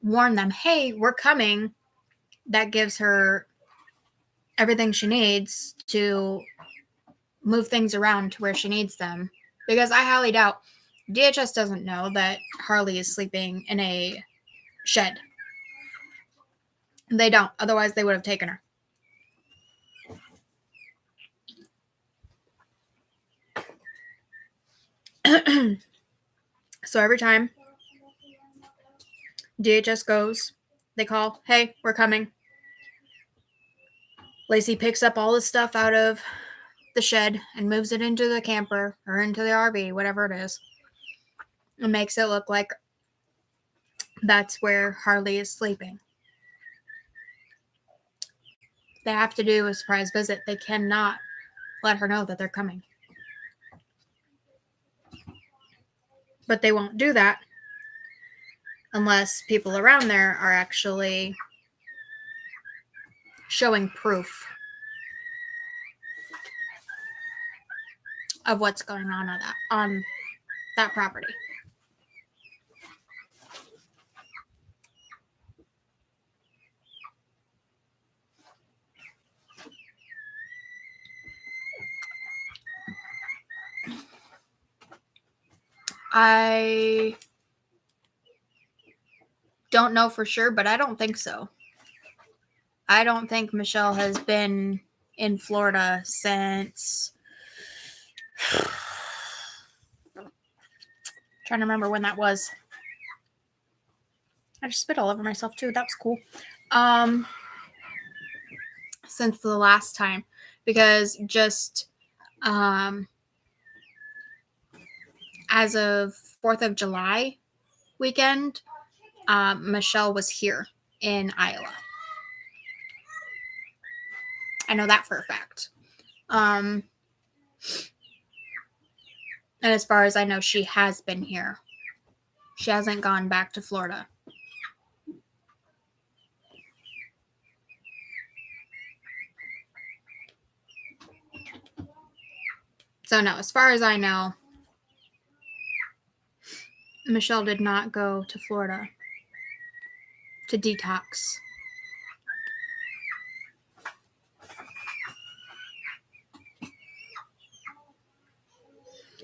warn them, hey, we're coming. That gives her everything she needs to move things around to where she needs them. Because I highly doubt DHS doesn't know that Harley is sleeping in a shed. They don't. Otherwise, they would have taken her. So every time DHS goes, they call, hey, we're coming. Lacey picks up all the stuff out of the shed and moves it into the camper or into the RV, whatever it is. And makes it look like that's where Harley is sleeping. They have to do a surprise visit. They cannot let her know that they're coming. But they won't do that unless people around there are actually showing proof of what's going on that property. I don't know for sure, but I don't think so. I don't think Michelle has been in Florida since... trying to remember when that was. I just spit all over myself too. That was cool. Since the last time, because just as of 4th of July weekend, Michelle was here in Iowa. I know that for a fact. And as far as I know, she has been here. She hasn't gone back to Florida. So no, as far as I know, Michelle did not go to Florida to detox.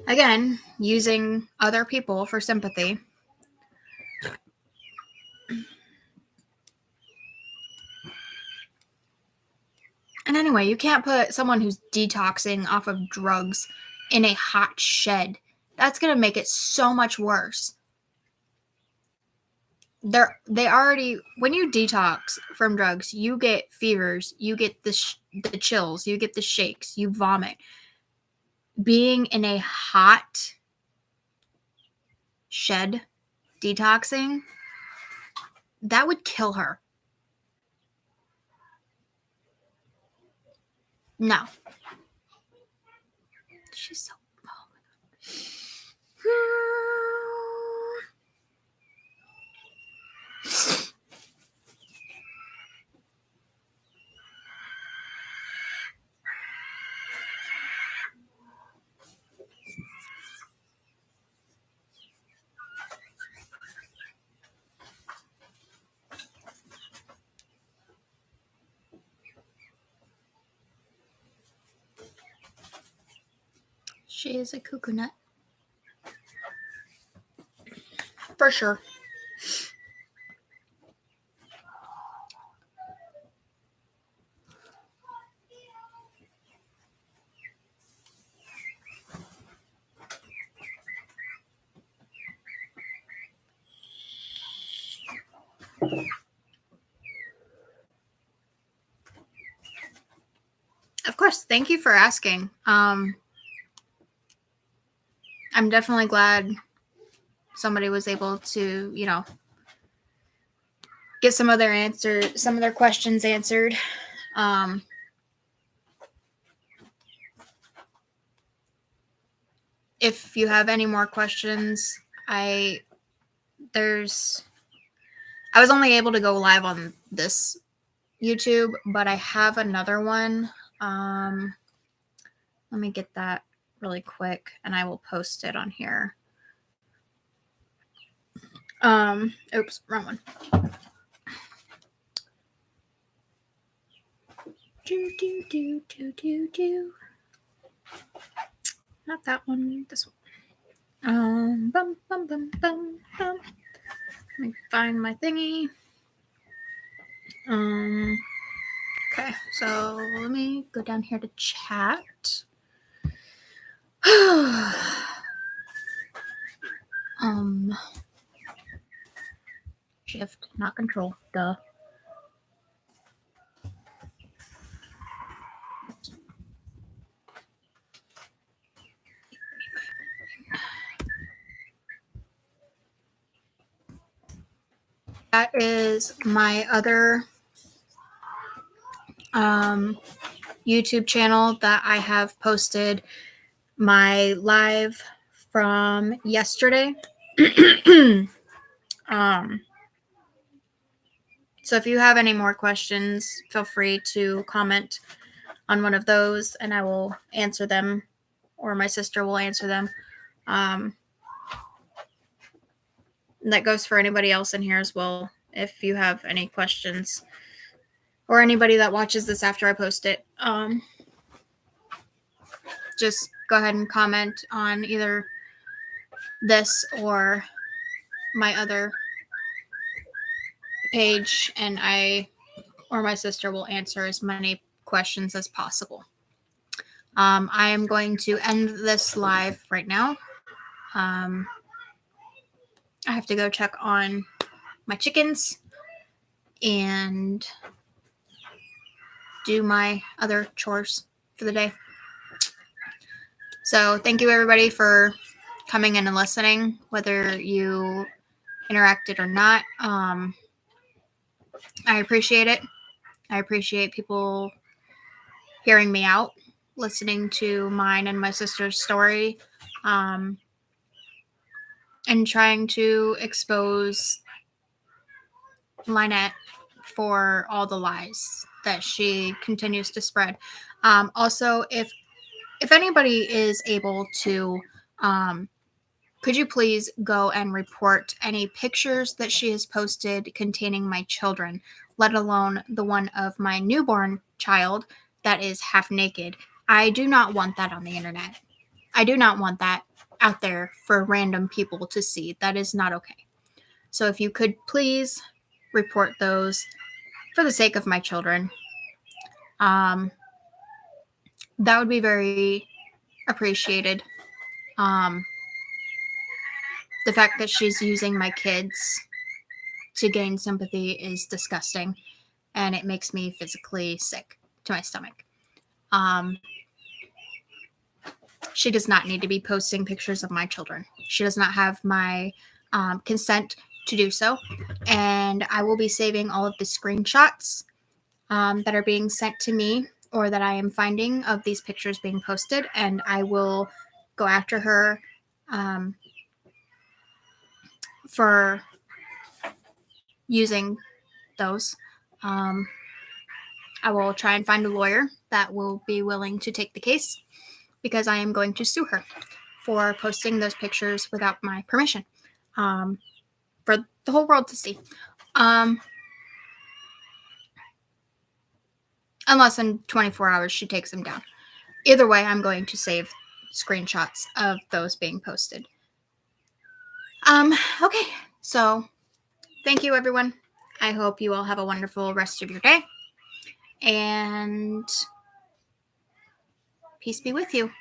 Again, using other people for sympathy. And anyway, you can't put someone who's detoxing off of drugs in a hot shed. That's going to make it so much worse. They already, when you detox from drugs, you get fevers, you get the chills, you get the shakes, you vomit. Being in a hot shed detoxing, that would kill her. No. She's so... oh my God. She is a cuckoo nut. For sure. Of course. Thank you for asking. I'm definitely glad somebody was able to, get some of their questions answered. If you have any more questions, I was only able to go live on this YouTube, but I have another one. Let me get that really quick and I will post it on here. Oops, wrong one. Not that one, this one. Bum, bum, bum, bum, bum. Let me find my thingy. Okay, so let me go down here to chat. Shift, not control. Duh. That is my other YouTube channel that I have posted my live from yesterday. So if you have any more questions, feel free to comment on one of those and I will answer them or my sister will answer them. That goes for anybody else in here as well. If you have any questions, or anybody that watches this after I post it, just go ahead and comment on either this or my other page, and I or my sister will answer as many questions as possible. I am going to end this live right now. I have to go check on my chickens and do my other chores for the day. So thank you everybody for coming in and listening, whether you interacted or not. I appreciate it. I appreciate people hearing me out, listening to mine and my sister's story, and trying to expose Lynette for all the lies that she continues to spread. Also, if anybody is able to, could you please go and report any pictures that she has posted containing my children, let alone the one of my newborn child that is half naked. I do not want that on the internet. I do not want that out there for random people to see. That is not okay. So if you could please report those for the sake of my children, that would be very appreciated. The fact that she's using my kids to gain sympathy is disgusting, and it makes me physically sick to my stomach. She does not need to be posting pictures of my children. She does not have my consent to do so, and I will be saving all of the screenshots that are being sent to me or that I am finding of these pictures being posted, and I will go after her for using those. I will try and find a lawyer that will be willing to take the case, because I am going to sue her for posting those pictures without my permission, for the whole world to see. Unless in 24 hours she takes them down. Either way, I'm going to save screenshots of those being posted. Okay, so thank you everyone. I hope you all have a wonderful rest of your day, and peace be with you.